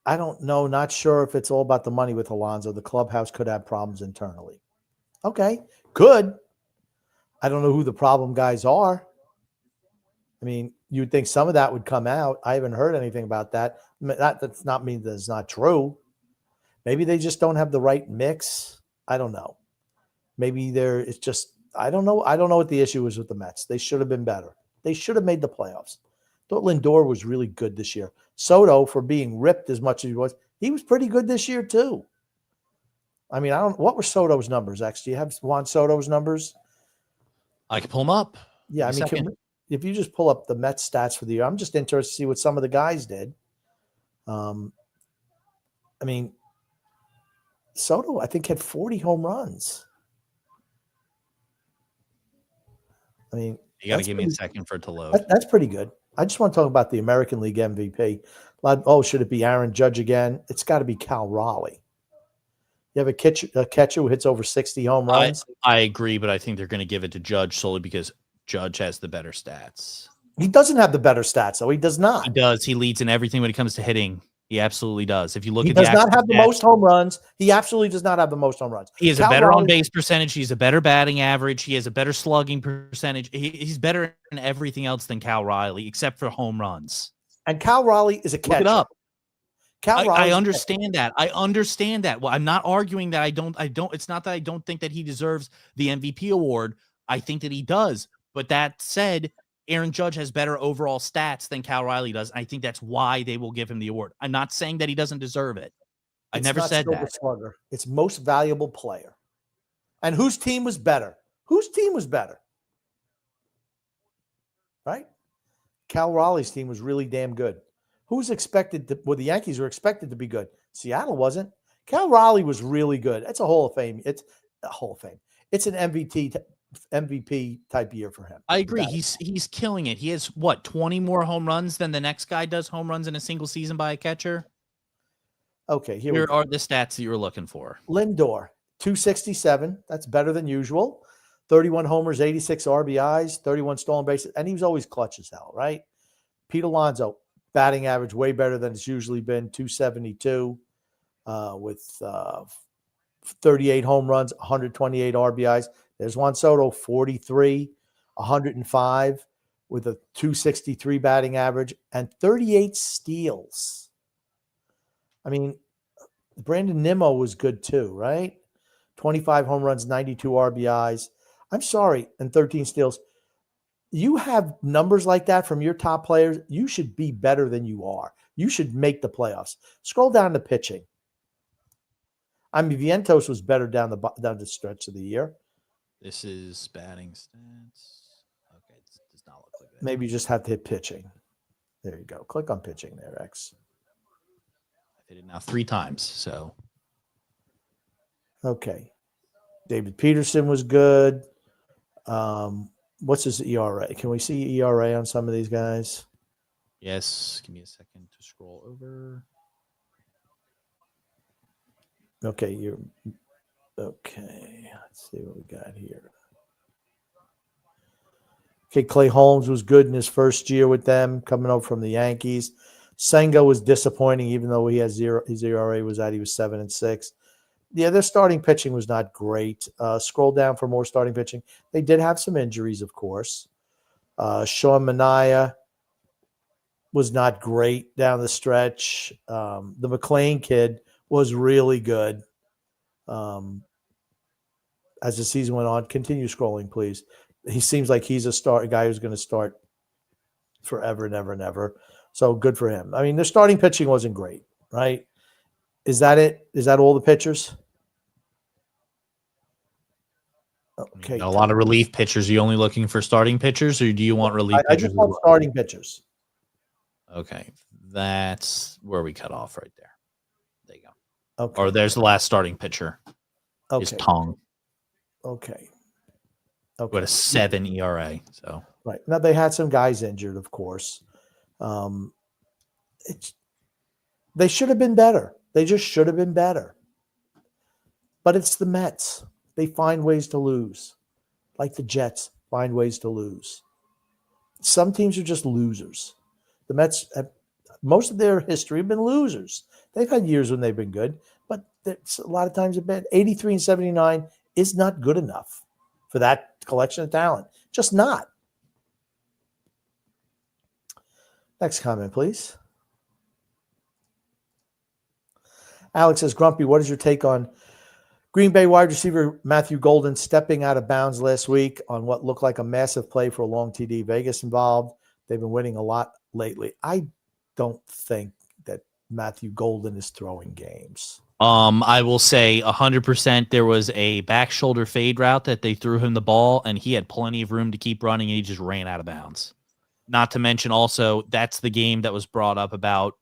I don't know, not sure if it's all about the money with Alonso. The clubhouse could have problems internally. Okay, could. I don't know who the problem guys are. I mean, you'd think some of that would come out. I haven't heard anything about that. That's not mean that it's not true. Maybe they just don't have the right mix. I don't know. Maybe it's just I don't know. I don't know what the issue is with the Mets. They should have been better. They should have made the playoffs. Thought Lindor was really good this year. Soto, for being ripped as much as he was pretty good this year too. I mean, what were Soto's numbers? Actually, do you have Juan Soto's numbers? I can pull them up. Yeah, I mean, if you just pull up the Mets stats for the year, I'm just interested to see what some of the guys did. I mean, Soto, I think, had 40 home runs. I mean, you got to give me a second for it to load. That's pretty good. I just want to talk about the American League MVP. Should it be Aaron Judge again? It's got to be Cal Raleigh. You have a catcher who hits over 60 home runs. I agree, but I think they're going to give it to Judge solely because Judge has the better stats. He doesn't have the better stats, though. He does not. He does. He leads in everything when it comes to hitting. He absolutely does. If you look he at does not have the most home runs. He absolutely does not have the most home runs. He has a better on-base percentage. He's a better batting average. He has a better slugging percentage. He's better in everything else than Cal Raleigh, except for home runs. And Cal Raleigh is a catcher. Look it up. I understand that. I understand that. Well, I'm not arguing that I don't. It's not that I don't think that he deserves the MVP award. I think that he does. But that said, Aaron Judge has better overall stats than Cal Raleigh does. I think that's why they will give him the award. I'm not saying that he doesn't deserve it. I never said that. Slugger. It's most valuable player. And whose team was better? Whose team was better? Right? Cal Raleigh's team was really damn good. Who's expected to? Well, the Yankees were expected to be good. Seattle wasn't. Cal Raleigh was really good. It's a Hall of Fame. It's a Hall of Fame. It's an MVP type year for him. I agree. He's killing it. He has 20 more home runs than the next guy does home runs in a single season by a catcher. Okay, here are the stats that you were looking for. Lindor, 267. That's better than usual. 31 homers, 86 RBIs, 31 stolen bases, and he was always clutch as hell, right? Pete Alonso, batting average way better than it's usually been, 272 with 38 home runs, 128 RBIs. There's Juan Soto, 43, 105 with a 263 batting average and 38 steals. I mean, Brandon Nimmo was good too, right? 25 home runs, 92 RBIs. I'm sorry, and 13 steals. You have numbers like that from your top players, you should be better than you are. You should make the playoffs. Scroll down to pitching. I mean, Vientos was better down the stretch of the year. This is batting stats. Okay, it does not look like that. Maybe you just have to hit pitching. There you go. Click on pitching there, X. I've hit it now 3 times, so. Okay. David Peterson was good. What's his ERA? Can we see ERA on some of these guys? Yes. Give me a second to scroll over. Okay, okay. Let's see what we got here. Okay, Clay Holmes was good in his first year with them, coming over from the Yankees. Senga was disappointing, even though he has his ERA was at he was 7-6. Yeah, their starting pitching was not great. Scroll down for more starting pitching. They did have some injuries, of course. Sean Manaea was not great down the stretch. The McLean kid was really good as the season went on. Continue scrolling, please. He seems like he's a guy who's going to start forever and ever and ever. So good for him. I mean, their starting pitching wasn't great, right? Is that it? Is that all the pitchers? Okay. A lot of relief pitchers. Are you only looking for starting pitchers, or do you want relief pitchers? I just want starting pitchers. Okay. That's where we cut off right there. There you go. Okay. Or there's the last starting pitcher. Okay. Is Tong. Okay. Okay. With a 7 ERA. So right. Now they had some guys injured, of course. They should have been better. They just should have been better. But it's the Mets. They find ways to lose. Like the Jets find ways to lose. Some teams are just losers. The Mets, most of their history have been losers. They've had years when they've been good, but a lot of times have been 83 and 79 is not good enough for that collection of talent. Just not. Next comment, please. Alex says, Grumpy, what is your take on Green Bay wide receiver Matthew Golden stepping out of bounds last week on what looked like a massive play for a long TD? Vegas involved. They've been winning a lot lately. I don't think that Matthew Golden is throwing games. I will say 100% there was a back shoulder fade route that they threw him the ball, and he had plenty of room to keep running, and he just ran out of bounds. Not to mention also that's the game that was brought up about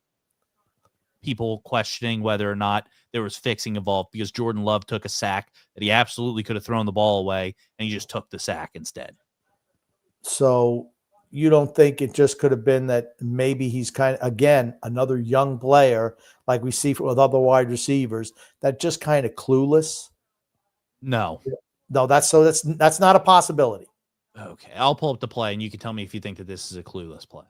people questioning whether or not there was fixing involved because Jordan Love took a sack that he absolutely could have thrown the ball away, and he just took the sack instead. So you don't think it just could have been that maybe he's kind of, again, another young player like we see with other wide receivers that just kind of clueless? No. No, that's not a possibility. Okay, I'll pull up the play, and you can tell me if you think that this is a clueless play.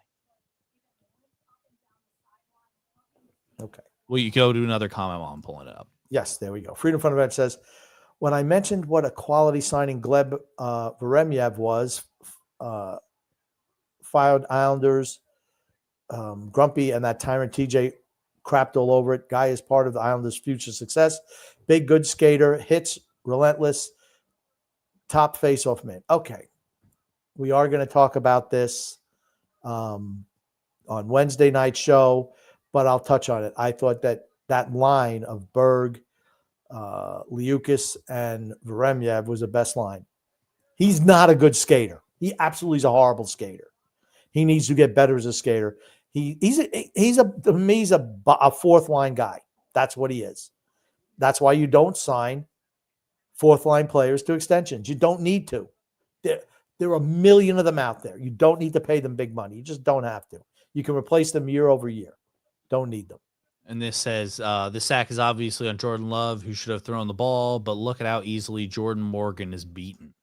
Okay. Well, you go to another comment while I'm pulling it up. Yes, there we go. Freedom Front Event says, when I mentioned what a quality signing Gleb Veremyev was, filed Islanders, Grumpy and that tyrant TJ crapped all over it. Guy is part of the Islanders' future success. Big, good skater, hits, relentless, top face-off man. Okay. We are going to talk about this on Wednesday night show, but I'll touch on it. I thought that line of Berg, Liukas, and Veremyev was the best line. He's not a good skater. He absolutely is a horrible skater. He needs to get better as a skater. He's a fourth line guy. That's what he is. That's why you don't sign fourth line players to extensions. You don't need to. There are a million of them out there. You don't need to pay them big money. You just don't have to. You can replace them year over year. Don't need them. And this says the sack is obviously on Jordan Love, who should have thrown the ball, but look at how easily Jordan Morgan is beaten.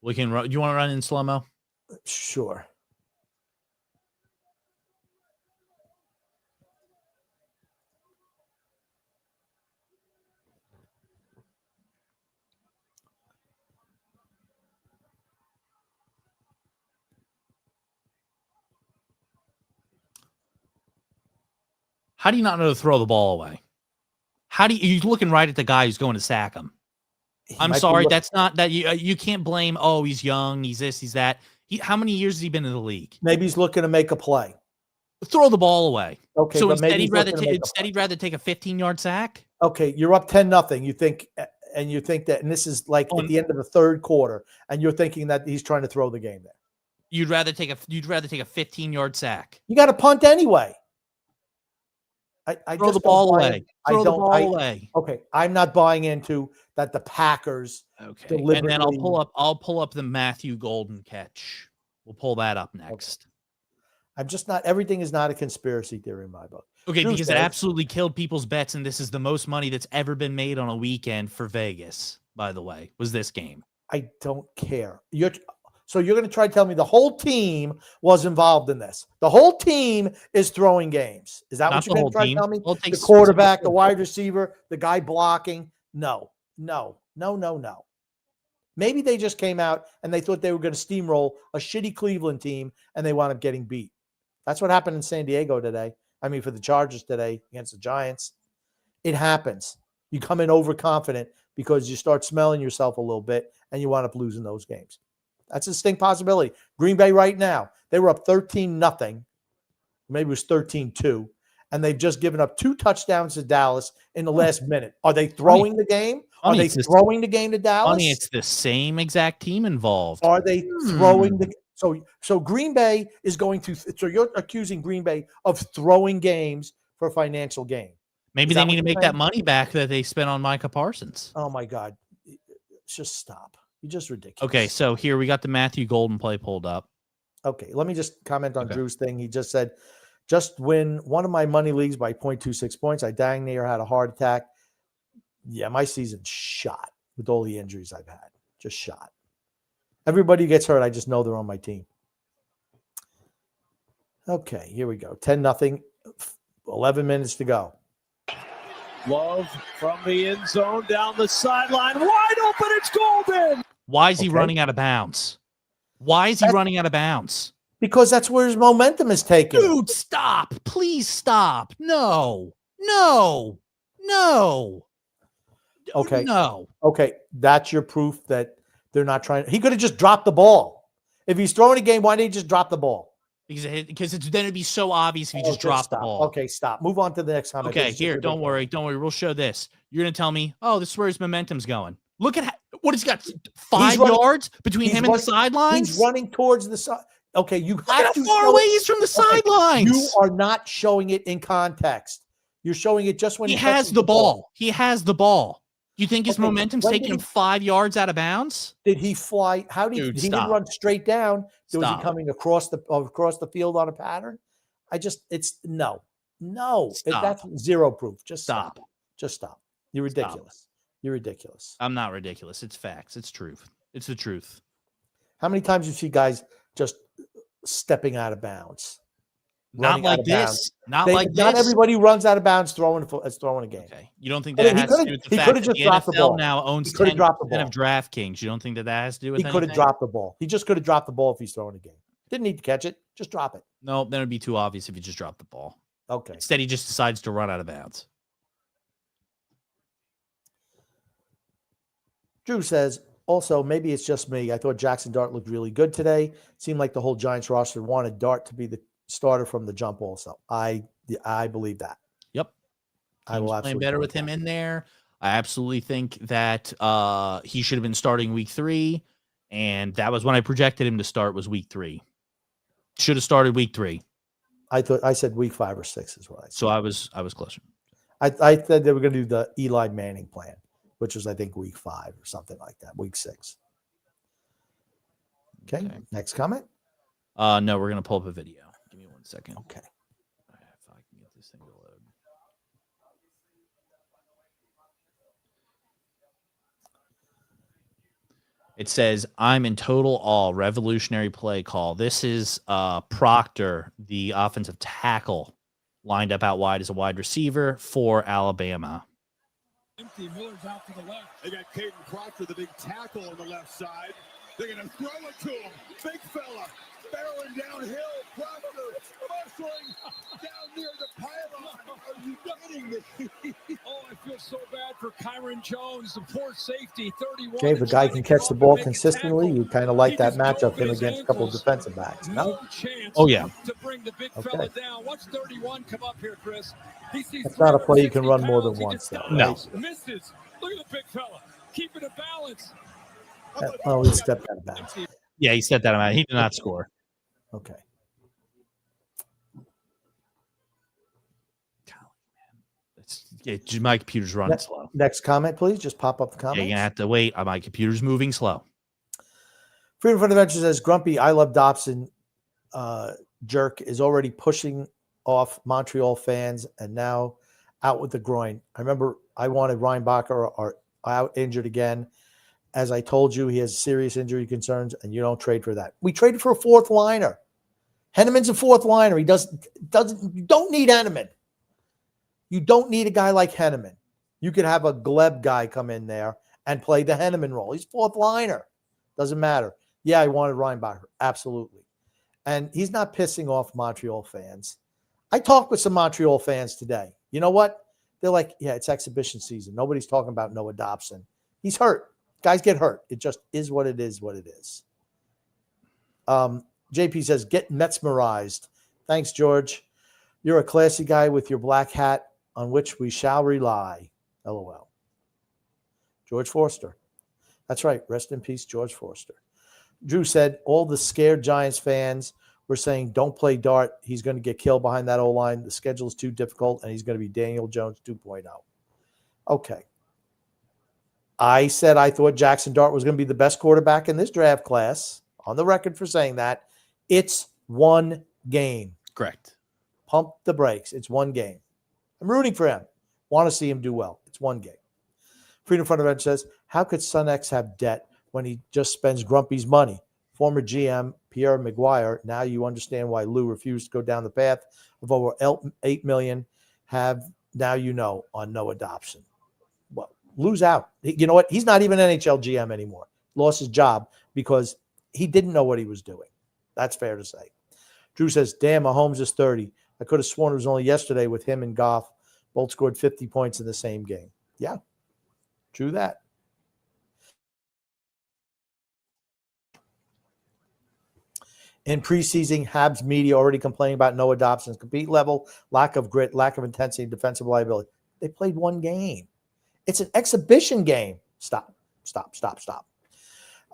We can run. You want to run in slow-mo? Sure. How do you not know to throw the ball away? You're looking right at the guy who's going to sack him. I'm sorry, that's not that you can't blame. Oh, he's young, he's this, he's that. How many years has he been in the league? Maybe he's looking to make a play. Throw the ball away. Okay, so but instead maybe he'd rather take a 15-yard sack. Okay, you're up 10-0. You think that, and this is like at the end of the third quarter, and you're thinking that he's trying to throw the game there. You'd rather take a 15-yard sack. You got to punt anyway. I throw just the ball away. Throw the ball away. Okay, I'm not buying into that. The Packers. Okay, and then I'll pull up the Matthew Golden catch. We'll pull that up next. Okay. I'm just not. Everything is not a conspiracy theory in my book. Okay, because it absolutely killed people's bets, and this is the most money that's ever been made on a weekend for Vegas. By the way, was this game? I don't care. So you're going to try to tell me the whole team was involved in this? The whole team is throwing games. Is that what you're going to try to tell me? The quarterback, the wide receiver, the guy blocking? No. Maybe they just came out and they thought they were going to steamroll a shitty Cleveland team, and they wound up getting beat. That's what happened in San Diego today. I mean, for the Chargers today against the Giants. It happens. You come in overconfident because you start smelling yourself a little bit, and you wind up losing those games. That's a distinct possibility. Green Bay right now, they were up 13-0. Maybe it was 13-2. And they've just given up 2 touchdowns to Dallas in the last minute. Are they throwing the game? Are they throwing the game to Dallas? Funny, it's the same exact team involved. Are they throwing the so Green Bay is going to – so you're accusing Green Bay of throwing games for a financial gain. Maybe they need to make that money back that they spent on Micah Parsons. Oh, my God. Just stop. You're just ridiculous. Okay, so here we got the Matthew Golden play pulled up. Okay, let me just comment on Drew's thing. He just said, just win one of my money leagues by 0.26 points. I dang near had a heart attack. Yeah, my season's shot with all the injuries I've had. Just shot. Everybody gets hurt. I just know they're on my team. Okay, here we go. 10-0. 11 minutes to go. Love from the end zone down the sideline. Wide open. It's Golden. Why is he running out of bounds? Why is he running out of bounds? Because that's where his momentum is taken. Dude, stop. Please stop. No. Okay. No. Okay. That's your proof that they're not trying. He could have just dropped the ball. If he's throwing a game, why didn't he just drop the ball? Because then it'd be so obvious if he just dropped the stop. ball. Okay, stop. Move on to the next comment. Okay, here, don't worry. We'll show this. You're going to tell me, oh, this is where his momentum's going. Look at what he's got. 5 yards between him and the sidelines? He's running towards the side. Okay, you Look at how far away he is from the sidelines. You are not showing it in context. You're showing it just when he has the ball. He has the ball. You think his momentum's taking him 5 yards out of bounds? Did he fly? How did he didn't run straight down? Was he coming across the field on a pattern? It's no. That's zero proof. Just stop. Just stop. You're ridiculous. You're ridiculous. I'm not ridiculous. It's facts. It's truth. It's the truth. How many times you see guys just stepping out of bounds? Not like this. Not everybody runs out of bounds throwing a game. Okay. You don't think that has to do with the fact that the NFL now owns 10% of DraftKings? You don't think that has to do with anything? He could have dropped the ball. He just could have dropped the ball if he's throwing a game. Didn't need to catch it. Just drop it. No, then it'd be too obvious if he just dropped the ball. Okay. Instead, he just decides to run out of bounds. Drew says, also, maybe it's just me. I thought Jackson Dart looked really good today. Seemed like the whole Giants roster wanted Dart to be the starter from the jump also. I believe that. Yep. I will absolutely play better with him in there. I absolutely think that he should have been starting week 3. And that was when I projected him to start was week 3. Should have started week 3. I said week 5 or 6 is what I said. So I was closer. I said they were going to do the Eli Manning plan, which was, I think, week 5 or something like that, week 6. Okay. Next comment. No, we're going to pull up a video. Give me 1 second. Okay. If I can get this thing to load. It says, I'm in total awe. Revolutionary play call. This is Proctor, the offensive tackle, lined up out wide as a wide receiver for Alabama. Empty. Miller's out to the left. They got Caden Proctor, the big tackle on the left side. They're going to throw it to him. Big fella. Barreling downhill. Proctor muscling down near the pylon. Are you kidding me? Oh, I feel so bad for Kyron Jones, the poor safety, 31. Okay, if a guy can catch the ball consistently, you kind of like that matchup him against a couple of defensive backs. No? Oh, yeah. To bring the big fella down. Watch 31 come up here, Chris. That's not a play you can run more than once, though. No. Misses. Look at the big fella. Keeping a balance. Oh, he stepped out of bounds. Yeah, he said that amount. He did not score. Okay. My computer's running slow. Next comment, please. Just pop up the comments. Yeah, you're going to have to wait. My computer's moving slow. Freedom from Adventure says, Grumpy, I love Dobson jerk is already pushing off Montreal fans and now out with the groin. I remember I wanted Reinbacher or out injured again. As I told you, he has serious injury concerns, and you don't trade for that. We traded for a fourth liner. Henneman's a fourth liner. He doesn't. You don't need Henneman. You don't need a guy like Henneman. You could have a Gleb guy come in there and play the Henneman role. He's fourth liner. Doesn't matter. Yeah, I wanted Reinbacher. Absolutely. And he's not pissing off Montreal fans. I talked with some Montreal fans today. You know what? They're like, yeah, it's exhibition season. Nobody's talking about Noah Dobson. He's hurt. Guys get hurt. It just is what it is, JP says, get mesmerized. Thanks, George. You're a classy guy with your black hat on which we shall rely. LOL. George Forster. That's right. Rest in peace, George Forster. Drew said, all the scared Giants fans were saying, don't play Dart. He's going to get killed behind that O-line. The schedule is too difficult, and he's going to be Daniel Jones 2.0. Okay. I said I thought Jackson Dart was going to be the best quarterback in this draft class. On the record for saying that. It's one game. Correct. Pump the brakes. It's one game. I'm rooting for him. Want to see him do well. It's one game. Freedom Front Event says, how could Sun-X have debt when he just spends Grumpy's money? Former GM Pierre Maguire. Now you understand why Lou refused to go down the path of over $8 million. Now you know on Noah Dobson. Well, Lou's out. You know what? He's not even NHL GM anymore. Lost his job because he didn't know what he was doing. That's fair to say. Drew says, damn, Mahomes is 30. I could have sworn it was only yesterday with him and Goff. Both scored 50 points in the same game. Yeah, true that. In preseason, Habs media already complaining about Noah Dobson's compete level, lack of grit, lack of intensity, defensive liability. They played one game. It's an exhibition game. Stop.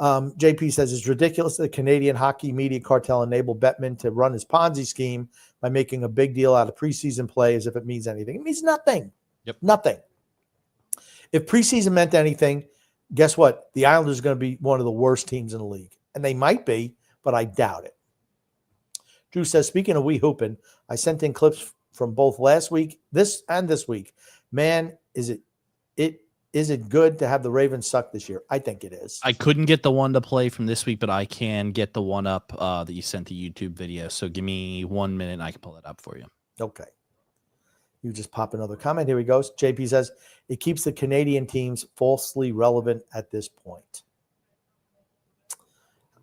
JP says it's ridiculous that the Canadian hockey media cartel enabled Bettman to run his Ponzi scheme by making a big deal out of preseason play as if it means anything. It means nothing. Yep. Nothing. If preseason meant anything, guess what? The Islanders are going to be one of the worst teams in the league. And they might be, but I doubt it. Drew says, speaking of wee hooping, I sent in clips from both last week, this week. Man, is it good to have the Ravens suck this year? I think it is. I couldn't get the one to play from this week, but I can get the one up that you sent the YouTube video. So give me 1 minute and I can pull it up for you. Okay. You just pop another comment. Here he goes. JP says, it keeps the Canadian teams falsely relevant at this point.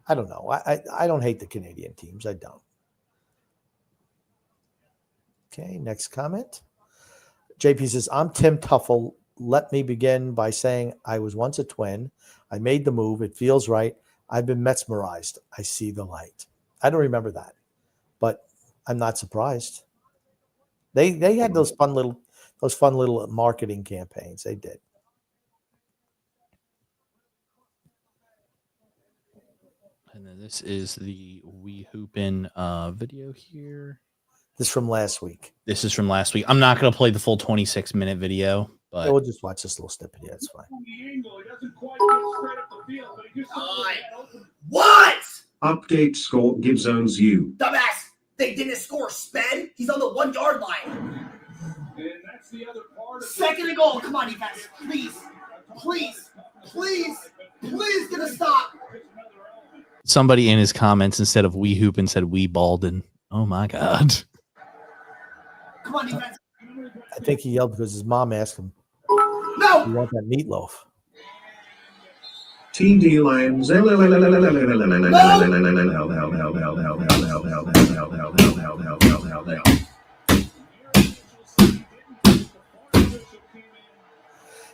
I don't know. I don't hate the Canadian teams. I don't. Okay, next comment. JP says, I'm Tim Tuffle. Let me begin by saying I was once a Twin. I made the move. It feels right. I've been mesmerized. I see the light. I don't remember that, but I'm not surprised. They had those fun little marketing campaigns. They did. And then this is the Wee Hoopin' video here. This from last week. This is from last week. I'm not going to play the full 26-minute video, but we'll just watch this little snippet. Yeah, it's fine. What? Update score gives zones you. Dumbass! They didn't score. Sped. He's on the 1 yard line. And that's the other part of Second and goal. Come on, defense. Please get a stop. somebody in his comments instead of Wee Hoopin' said Wee Baldin. Oh my God. Come on, defense. I think he yelled because his mom asked him. No! You want that meatloaf? TD Lions.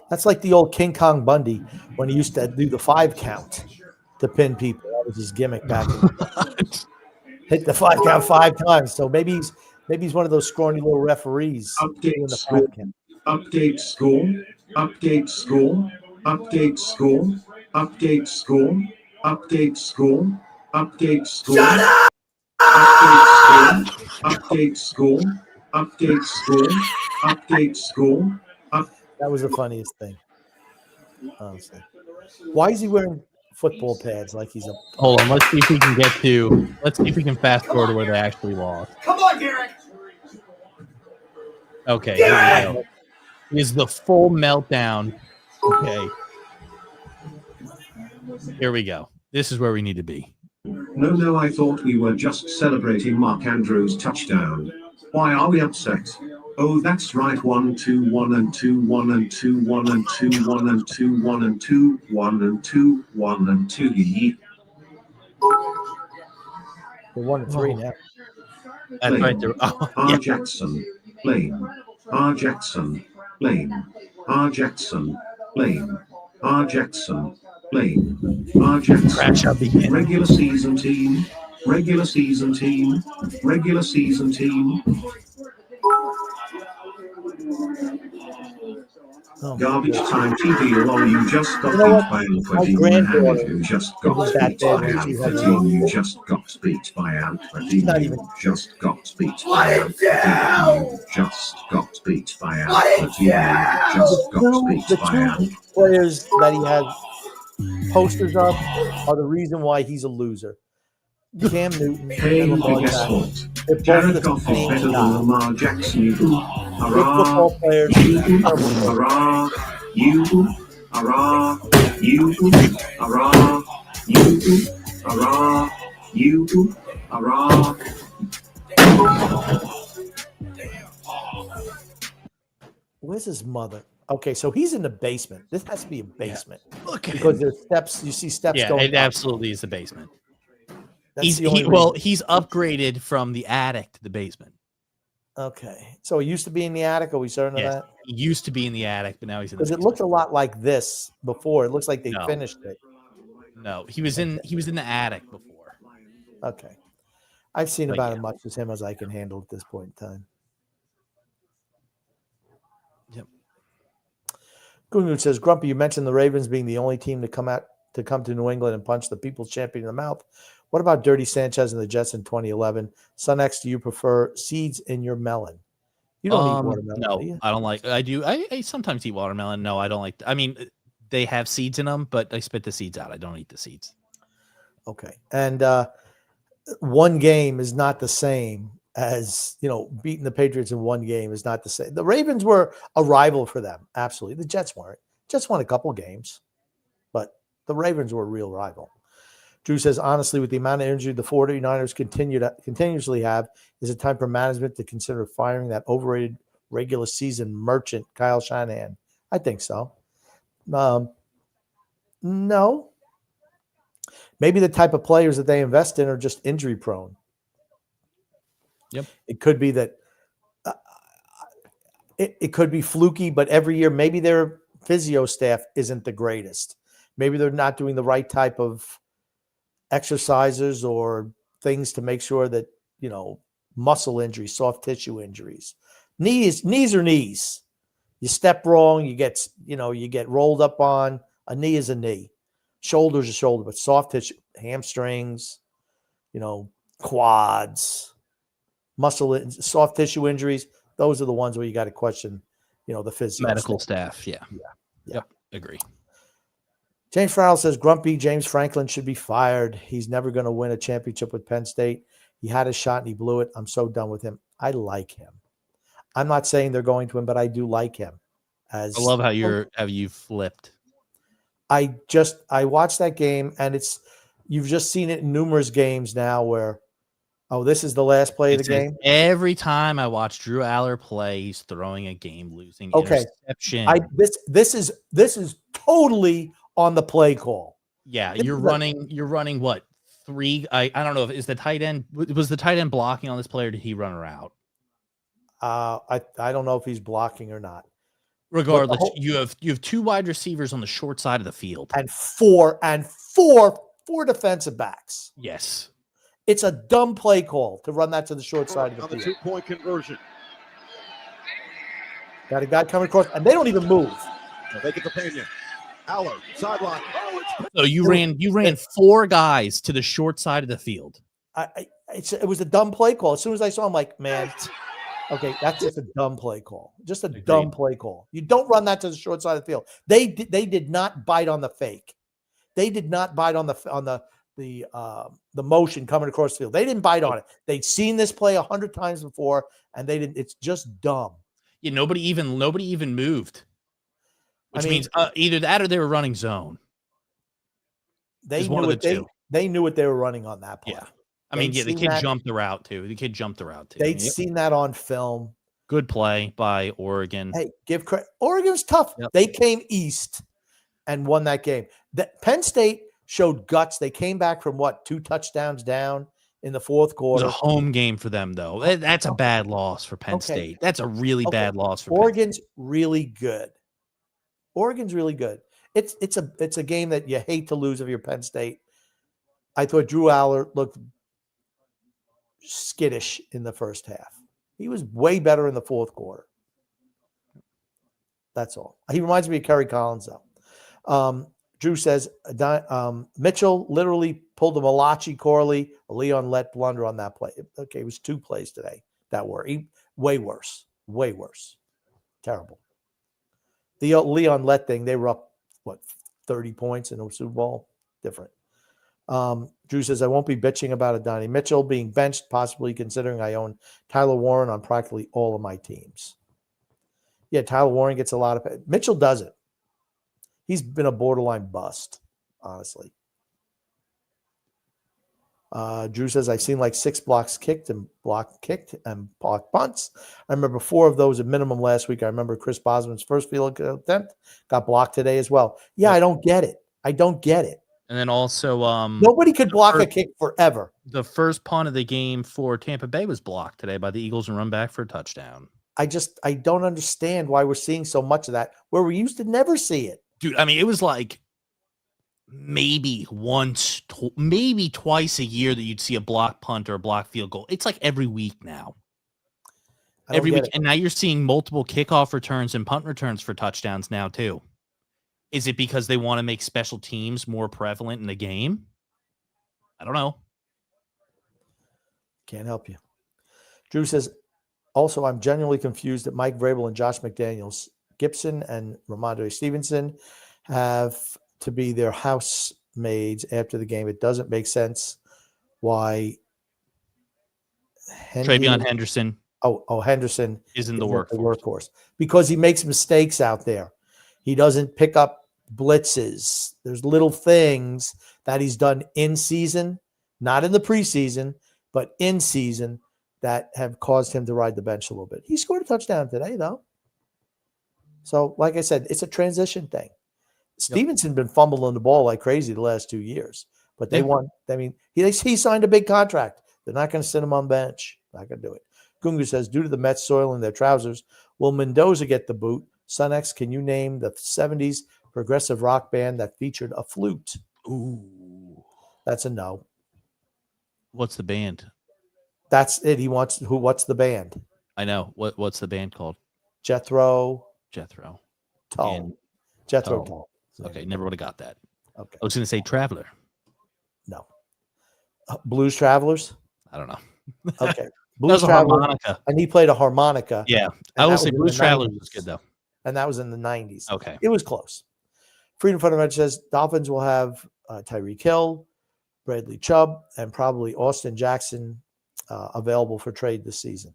That's like the old King Kong Bundy when he used to do the 5 count to pin people. That was his gimmick back. Hit the 5 count 5 times. So maybe he's one of those scrawny little referees. Update score. Update score. Update score. Update score. Update score. Update score. Update score. Shut up! Update score. Update score. Update score. That was the funniest thing. Honestly. Why is he wearing football pads like he's a... Hold on. Let's see if we can fast forward to where they actually lost. Come on, Garrett. Okay. Here we go. Is the full meltdown. Okay. Here we go. This is where we need to be. No, I thought we were just celebrating Mark Andrews' touchdown. Why are we upset? Oh, that's right. 1 2 1 and 2 1 and 2 1 and 2 1 and 2 1 and 2 1 and 2 1 and 2. They're 1 and 3 now. That's right there. Oh, R. Jackson, Lane. R. Jackson, Lane. R. Jackson, Lane. R. Jackson, Lane. R. Jackson. Regular season team. Regular season team. Regular season team. Oh, garbage time TV. Lol, you just got beat by Anthony. You just got beat by Anthony. You just got beat by Anthony. You just got beat by Anthony. You just got beat by Anthony. You just got beat by Anthony. Players that he has posters of are the reason why he's a loser. Cam Newton. Hey, guess what? Jared Goff is better than Lamar Jackson. Hurrah! Hurrah! You! Hurrah! You! Hurrah! You! Hurrah! You! Hurrah! Where's his mother? Okay, so he's in the basement. This has to be a basement. Look at because him. there's steps. You see steps Yeah, going it up. absolutely is the basement. That's the only reason. He's upgraded from the attic to the basement. Okay. So he used to be in the attic. Are we certain of that? He used to be in the attic, but now he's in the Because it basement. looked a lot like this before. It looks like they finished it. No, he was in the attic before. Okay. I've seen But about yeah. as much as him as I can handle at this point in time. Yep. Gungun says, Grumpy, you mentioned the Ravens being the only team to come to New England and punch the people's champion in the mouth. What about Dirty Sanchez and the Jets in 2011? Son X, do you prefer seeds in your melon? You don't eat watermelon, no, do you? I don't like. I do. I sometimes eat watermelon. No, I don't like. I mean, they have seeds in them, but I spit the seeds out. I don't eat the seeds. Okay. And one game is not the same as, beating the Patriots in one game is not the same. The Ravens were a rival for them. Absolutely. The Jets weren't. Jets won a couple games, but the Ravens were a real rival. Drew says, honestly, with the amount of injury the 49ers continuously have, is it time for management to consider firing that overrated regular season merchant, Kyle Shanahan? I think so. No. Maybe the type of players that they invest in are just injury prone. Yep. It could be that it could be fluky, but every year maybe their physio staff isn't the greatest. Maybe they're not doing the right type of exercises or things to make sure that, muscle injuries, soft tissue injuries. Knees are knees. You step wrong, you get rolled up on. A knee is a knee. Shoulder's a shoulder, but soft tissue, hamstrings, quads, soft tissue injuries, those are the ones where you got to question, the physio Medical staff. Yeah. Yep. Agree. James Farrell says, Grumpy, James Franklin should be fired. He's never going to win a championship with Penn State. He had a shot and he blew it. I'm so done with him. I like him. I'm not saying they're going to win, but I do like him. I love how you flipped. I watched that game, and you've just seen it in numerous games now where, this is the last play of the game. Every time I watch Drew Aller play, he's throwing a game-losing interception. This is totally on the play call. Yeah, you're running what? 3? I don't know if is the tight end was the tight end blocking on this play, or did he run her out? I don't know if he's blocking or not. Regardless, you have 2 wide receivers on the short side of the field and four defensive backs. Yes. It's a dumb play call to run that to the short side of the field. The 2-point conversion. Got a guy coming across, and they don't even move. They get the Pena. Aller, sideline. So you ran 4 guys to the short side of the field. It was a dumb play call. As soon as I saw him, like, man, okay, that's just a dumb play call. Just a dumb play call. You don't run that to the short side of the field. They did not bite on the fake. They did not bite on the motion coming across the field. They didn't bite on it. They'd seen this play 100 times before, and they didn't. It's just dumb. Yeah, nobody even moved. Which means either that or they were running zone. They knew what they were running on that play. Yeah. I mean, the kid jumped the route too. They'd seen that on film. Good play by Oregon. Hey, give credit. Oregon's tough. Yep. They came east and won that game. Penn State showed guts. They came back from 2 touchdowns down in the fourth quarter. It was a home game for them, though. That's a bad loss for Penn State. That's a really bad loss for Oregon's Penn State. really good. Oregon's really good. It's a game that you hate to lose if you're Penn State. I thought Drew Aller looked skittish in the first half. He was way better in the fourth quarter. That's all. He reminds me of Kerry Collins, though. Drew says, Mitchell literally pulled the Malachi Corley, a Leon Lett blunder on that play. Okay, it was 2 plays today that were way worse. Way worse. Terrible. The Leon Lett thing, they were up, 30 points in the Super Bowl? Different. Drew says, I won't be bitching about Adonai Mitchell being benched, possibly considering I own Tyler Warren on practically all of my teams. Yeah, Tyler Warren gets a lot of – Mitchell doesn't. He's been a borderline bust, honestly. Drew says, I've seen like 6 blocks kicked and blocked punts. I remember 4 of those at minimum last week. I remember Chris Bosman's first field attempt got blocked today as well. Yeah, I don't get it. And then also, Nobody could block a kick forever. The first punt of the game for Tampa Bay was blocked today by the Eagles and run back for a touchdown. I don't understand why we're seeing so much of that where we used to never see it. Dude, I mean, it was like maybe once, maybe twice a year that you'd see a block punt or a block field goal. It's like every week now. Every week. And now you're seeing multiple kickoff returns and punt returns for touchdowns now, too. Is it because they want to make special teams more prevalent in the game? I don't know. Can't help you. Drew says, also, I'm genuinely confused that Mike Vrabel and Josh McDaniels, Gibson and Ramondre Stevenson have to be their housemaids after the game. It doesn't make sense why Travion Henderson. Henderson isn't the workhorse. Because he makes mistakes out there. He doesn't pick up blitzes. There's little things that he's done in season, not in the preseason, but in season that have caused him to ride the bench a little bit. He scored a touchdown today, though. So, like I said, it's a transition thing. Stevenson been fumbling the ball like crazy the last 2 years, but they won. I mean, he signed a big contract. They're not going to sit him on bench. Not going to do it. Gungu says, due to the Mets soiling their trousers, will Mendoza get the boot? Son X, can you name the 70s progressive rock band that featured a flute? Ooh. That's a no. What's the band? That's it. What's the band? I know. What's the band called? Jethro Tull. Jethro Tull. Okay, never would have got that. Okay. I was going to say Traveler. No. Blues Travelers? I don't know. Okay. Blues Travelers. Harmonica. And he played a harmonica. Yeah. I will say Blues Travelers was good, though. And that was in the 90s. Okay. It was close. Freedom Fundamental says Dolphins will have Tyreek Hill, Bradley Chubb, and probably Austin Jackson available for trade this season.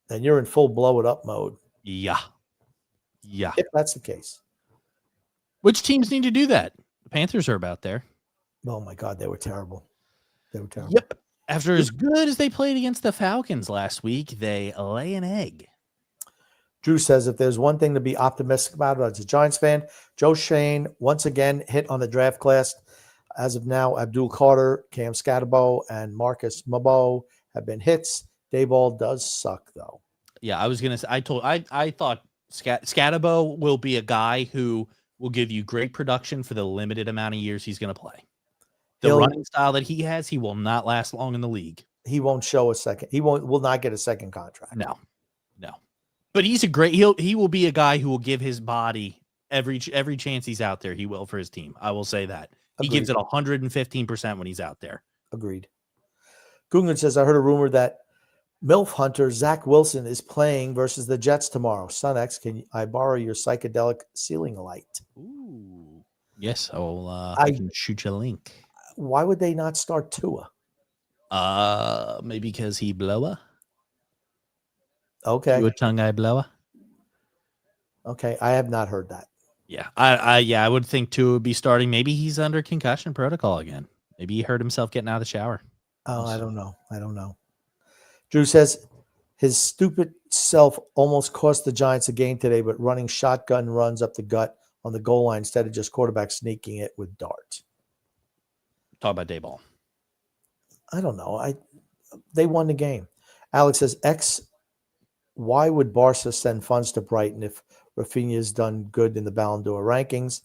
And you're in full blow it up mode. Yeah. If that's the case. Which teams need to do that? The Panthers are about there. Oh, my God. They were terrible. Yep. After as good as they played against the Falcons last week, they lay an egg. Drew says, if there's one thing to be optimistic about as a Giants fan, Joe Shane once again hit on the draft class. As of now, Abdul Carter, Cam Scatterbo, and Marcus Mabo have been hits. Dayball does suck, though. Yeah, I was going to say, I thought Scatterbo will be a guy who will give you great production for the limited amount of years he's going to play. The running style that he has, he will not last long in the league. He won't show a second. Will not get a second contract. No. But he's a great. He will be a guy who will give his body every chance he's out there. He will for his team. I will say that. He gives it 115% when he's out there. Agreed. Gungan says, I heard a rumor that MILF hunter Zach Wilson is playing versus the Jets tomorrow. Son X, can I borrow your psychedelic ceiling light? Ooh. Yes, I can shoot you a link. Why would they not start Tua? Maybe because he blower. Okay. Tua tongue-eye blower. Okay, I have not heard that. Yeah, I would think Tua would be starting. Maybe he's under concussion protocol again. Maybe he hurt himself getting out of the shower. Oh, I don't know. Drew says his stupid self almost cost the Giants a game today, but running shotgun runs up the gut on the goal line instead of just quarterback sneaking it with darts. Talk about Dayball. I don't know. They won the game. Alex says, X, why would Barca send funds to Brighton if Rafinha's done good in the Ballon d'Or rankings?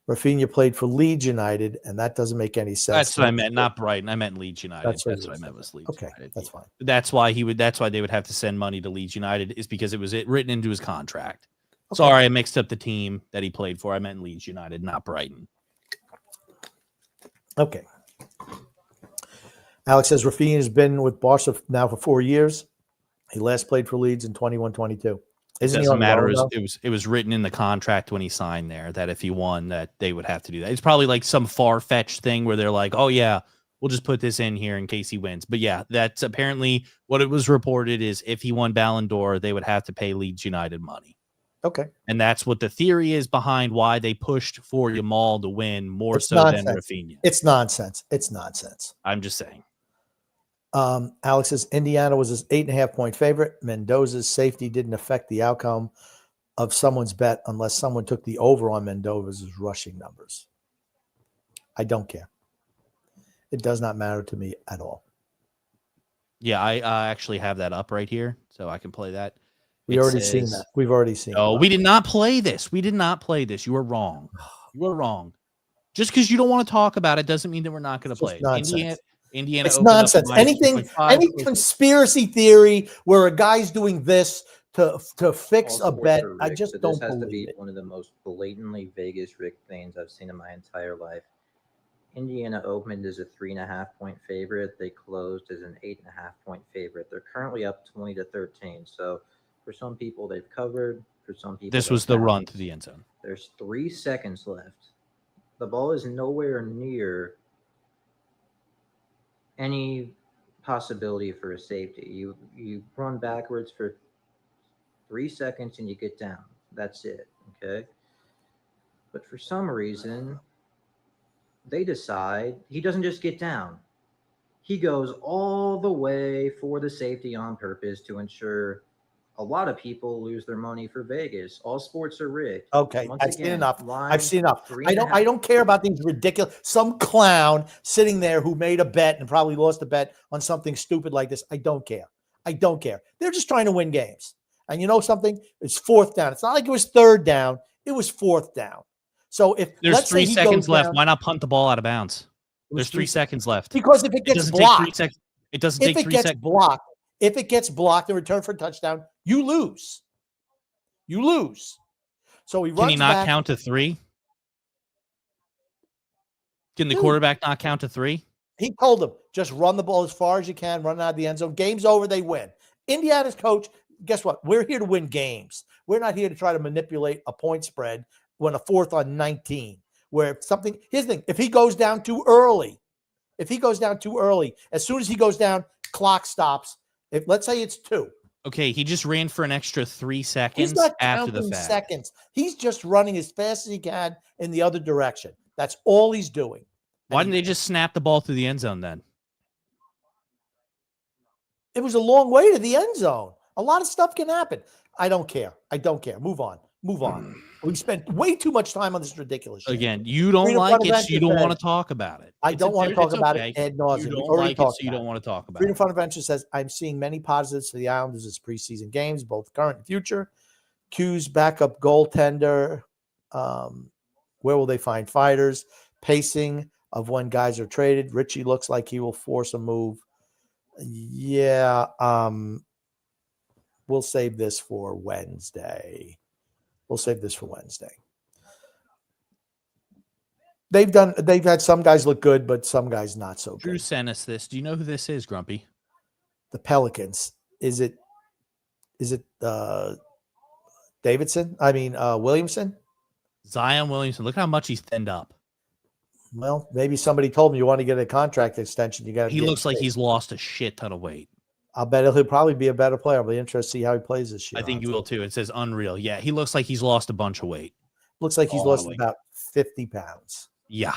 Rafinha played for Leeds United, and that doesn't make any sense. That's what I meant, not Brighton. I meant Leeds United. That's what I meant was Leeds United. Okay, that's fine. That's why they would have to send money to Leeds United, is because it was written into his contract. Okay. Sorry, I mixed up the team that he played for. I meant Leeds United, not Brighton. Okay. Alex says Rafinha has been with Barca now for 4 years. He last played for Leeds in 21-22. It doesn't matter. It was written in the contract when he signed there that if he won, that they would have to do that. It's probably like some far-fetched thing where they're like, oh, yeah, we'll just put this in here in case he wins. But, yeah, that's apparently what it was reported is if he won Ballon d'Or, they would have to pay Leeds United money. Okay. And that's what the theory is behind why they pushed for Yamal to win more than Rafinha. It's nonsense. I'm just saying. Alex says Indiana was his 8.5-point favorite. Mendoza's safety didn't affect the outcome of someone's bet unless someone took the over on Mendoza's rushing numbers. I don't care. It does not matter to me at all. Yeah, I actually have that up right here, so I can play that. We've already seen that. We've already seen it. Oh, we did not play this. We did not play this. You were wrong. You were wrong. Just because you don't want to talk about it doesn't mean that we're not going to play it. Nonsense. Indiana. It's nonsense. Anything, any conspiracy theory where a guy's doing this to fix a bet, I just don't This has to believe be it. one of the most blatantly Vegas rigged things I've seen in my entire life. Indiana opened as a 3.5-point favorite. They closed as an 8.5-point favorite. They're currently up 20-13. So for some people, they've covered. For some people, This was the run to the end zone. There's 3 seconds left. The ball is nowhere near any possibility for a safety. You run backwards for 3 seconds and you get down. That's it. Okay. But for some reason, they decide he doesn't just get down. He goes all the way for the safety on purpose to ensure a lot of people lose their money for Vegas. All sports are rigged. Okay, I've seen enough. I've seen enough. I don't care about these ridiculous. Some clown sitting there who made a bet and probably lost a bet on something stupid like this. I don't care. I don't care. They're just trying to win games. And you know something? It's 4th down. It's not like it was 3rd down. It was 4th down. So if there's 3 seconds left, why not punt the ball out of bounds? There's 3 seconds left. Because if it gets blocked, it doesn't take 3 seconds. If it gets blocked in return for a touchdown, you lose. You lose. So he runs Can he not back. count to 3? Can the quarterback not count to 3? He told him, just run the ball as far as you can, run out of the end zone. Game's over, they win. Indiana's coach, guess what? We're here to win games. We're not here to try to manipulate a point spread when a 4th on 19. Where if something, here's the thing, if he goes down too early, as soon as he goes down, clock stops. If let's say it's 2. Okay, he just ran for an extra 3 seconds He's not after the counting fact. seconds. He's just running as fast as he can in the other direction. That's all he's doing. Why didn't they just snap the ball through the end zone then? It was a long way to the end zone. A lot of stuff can happen. I don't care. Move on. We spent way too much time on this ridiculous shit. Again, you don't like it, so you don't want to talk about it. I don't want to talk about it ad nauseum. You don't like it, so you don't want to talk about Freedom it. Fund Adventure says, I'm seeing many positives for the Islanders as preseason games, both current and future. Q's backup goaltender. Where will they find fighters? Pacing of when guys are traded. Richie looks like he will force a move. Yeah. We'll save this for Wednesday. They've had some guys look good, but some guys not so good. Drew sent us this. Do you know who this is, Grumpy? The Pelicans. Is it Davidson? I mean Williamson? Zion Williamson. Look how much he's thinned up. Well, maybe somebody told him you want to get a contract extension. He looks like he's lost a shit ton of weight. I'll bet he'll probably be a better player. I'll be interested to see how he plays this year. I think you will too. It says unreal. Yeah, he looks like he's lost a bunch of weight. Looks like he's lost about 50 pounds. Yeah,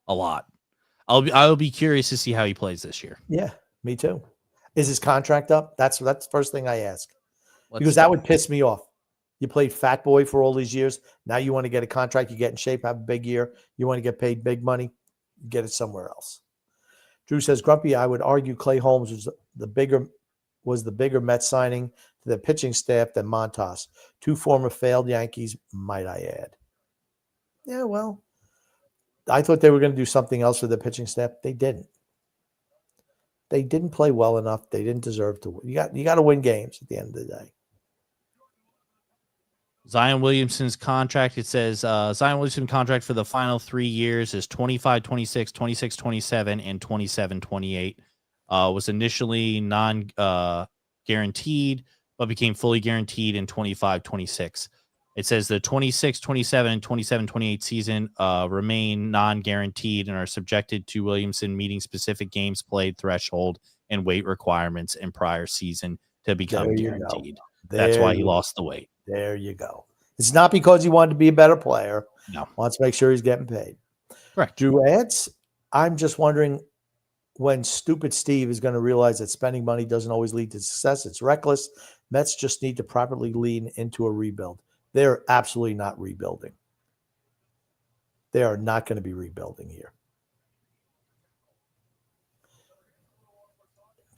a lot. I'll be curious to see how he plays this year. Yeah, me too. Is his contract up? That's the first thing I ask. Because that would piss me off. You played fat boy for all these years. Now you want to get a contract. You get in shape, have a big year. You want to get paid big money. Get it somewhere else. Drew says, Grumpy, I would argue Clay Holmes was the bigger Mets signing to the pitching staff than Montas. 2 former failed Yankees, might I add. Yeah, well, I thought they were going to do something else with the pitching staff. They didn't. They didn't play well enough. They didn't deserve to win. You got to win games at the end of the day. Zion Williamson's contract, it says Zion Williamson's contract for the final 3 years is 25-26, 26-27, and 27-28. Was initially non-guaranteed, but became fully guaranteed in 25-26. It says the 26-27 and 27-28 season remain non-guaranteed and are subjected to Williamson meeting specific games played threshold and weight requirements in prior season to become guaranteed. That's why he lost the weight. There you go. It's not because he wanted to be a better player. No. Wants to make sure he's getting paid. Correct. Drew adds, I'm just wondering when stupid Steve is going to realize that spending money doesn't always lead to success. It's reckless. Mets just need to properly lean into a rebuild. They're absolutely not rebuilding. They are not going to be rebuilding here.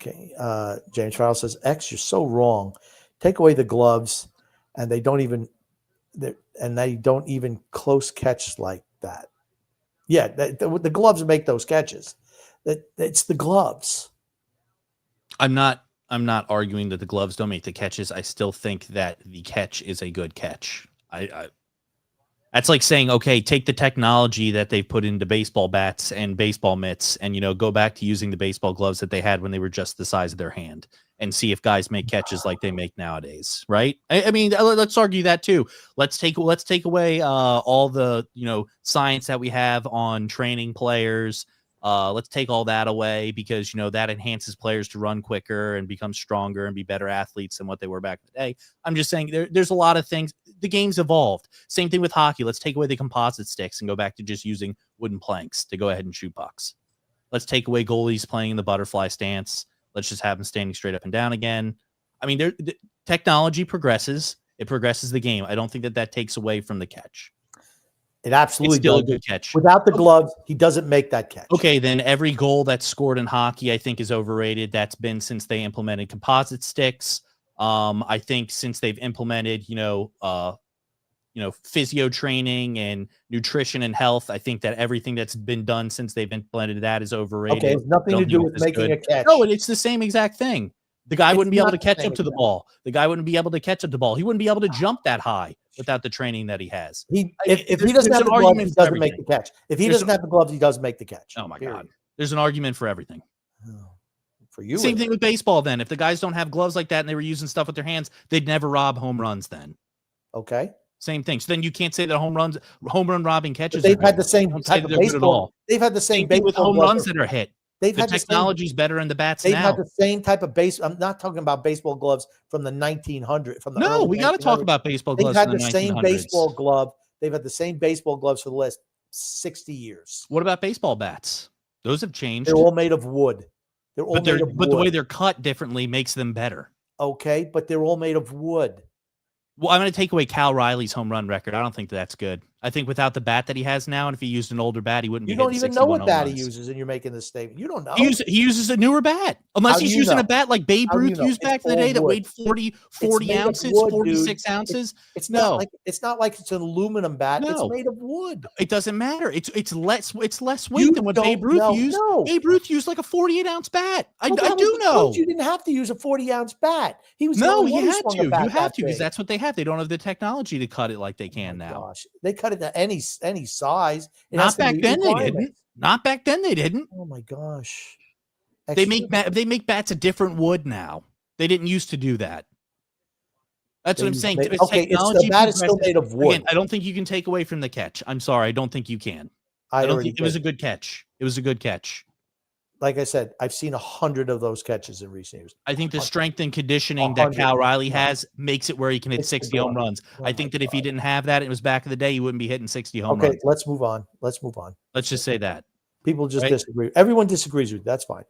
Okay. James Farrell says, X, you're so wrong. Take away the gloves, and they don't even close catch like that. Yeah, the gloves make those catches. It's the gloves. I'm not arguing that the gloves don't make the catches. I still think that the catch is a good catch. That's like saying, okay, take the technology that they put into baseball bats and baseball mitts and, go back to using the baseball gloves that they had when they were just the size of their hand and see if guys make catches like they make nowadays. Right. I mean, let's argue that too. Let's take away all the, science that we have on training players. Let's take all that away because, that enhances players to run quicker and become stronger and be better athletes than what they were back in the day. I'm just saying there's a lot of things. The game's evolved. Same thing with hockey. Let's take away the composite sticks and go back to just using wooden planks to go ahead and shoot pucks. Let's take away goalies playing the butterfly stance. Let's just have them standing straight up and down again. I mean, the technology progresses. It progresses the game. I don't think that takes away from the catch. It absolutely it's still does. A good catch. Without the gloves, he doesn't make that catch. Okay, then every goal that's scored in hockey, I think, is overrated. That's been since they implemented composite sticks. I think since they've implemented, physio training and nutrition and health, I think that everything that's been done since they've implemented that is overrated. Okay, it's nothing to do with making a catch. No, it's the same exact thing. The guy wouldn't be able to catch up to the ball. The guy wouldn't be able to catch up the ball. He wouldn't be able to jump that high without the training that he has. If he doesn't have the gloves, he doesn't make the catch. If he doesn't have the gloves, he doesn't make the catch. Oh my God. There's an argument for everything. For you. Same thing with baseball then. If the guys don't have gloves like that and they were using stuff with their hands, they'd never rob home runs then. Okay. Same thing. So then you can't say that home run robbing catches. But they've had the same type of baseball. They've had the same thing with home runs that are hit. They've the had technology's better in the bats they've now. had the same type of base. I'm not talking about baseball gloves from the 1900s. No, we got to talk about baseball gloves. They've had the same baseball glove. They've had the same baseball gloves for the last 60 years. What about baseball bats? Those have changed. They're all made of wood. But the way they're cut differently makes them better. Okay, but they're all made of wood. Well, I'm going to take away Cal Riley's home run record. I don't think that's good. I think without the bat that he has now, and if he used an older bat, he wouldn't be. You don't even know what bat he uses, and you're making this statement. You don't know. He uses a newer bat, unless he's using a bat like Babe Ruth used back in the day that weighed 40 ounces, 46 ounces. It's not like it's an aluminum bat. No. It's made of wood. It doesn't matter. It's less weight than what Babe Ruth used. No. Babe Ruth used like a 48-ounce bat. I do know. You didn't have to use a 40-ounce bat. He was no, you had to. You have to because that's what they have. They don't have the technology to cut it like they can now. Gosh, they cut it to any size. Not back then. They didn't. Not back then. They didn't. Oh my gosh. They make bats a different wood now. They didn't used to do that. That's what I'm saying. Okay, the bat is still made of wood. Again, I don't think you can take away from the catch. I'm sorry. I don't think you can. I don't think it was a good catch. It was a good catch. Like I said, I've seen 100 of those catches in recent years. I think the strength and conditioning that Cal Riley has makes it where he can hit 60 home runs. I think that if he didn't have that, it was back in the day, he wouldn't be hitting 60 home runs. Okay, let's move on. Let's just say that. People just disagree. Everyone disagrees with you. That's fine.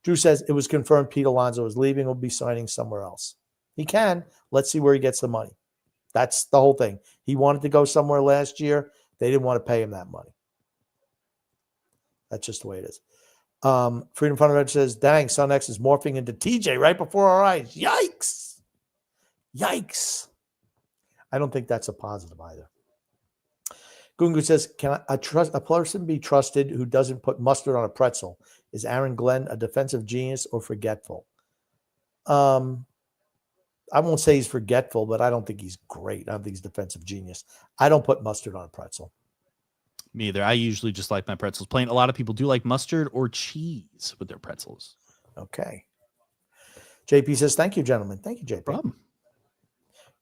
Drew says it was confirmed Pete Alonso is leaving. Will be signing somewhere else. He can. Let's see where he gets the money. That's the whole thing. He wanted to go somewhere last year. They didn't want to pay him that money. That's just the way it is. Freedom Fundamental says, dang, Son X is morphing into TJ right before our eyes. Yikes. I don't think that's a positive either. Gungu says, can a person be trusted who doesn't put mustard on a pretzel? Is Aaron Glenn a defensive genius or forgetful? I won't say he's forgetful, but I don't think he's great. I don't think he's a defensive genius. I don't put mustard on a pretzel. Me either. I usually just like my pretzels plain. A lot of people do like mustard or cheese with their pretzels. Okay. JP says, thank you, gentlemen. Thank you, JP. Problem.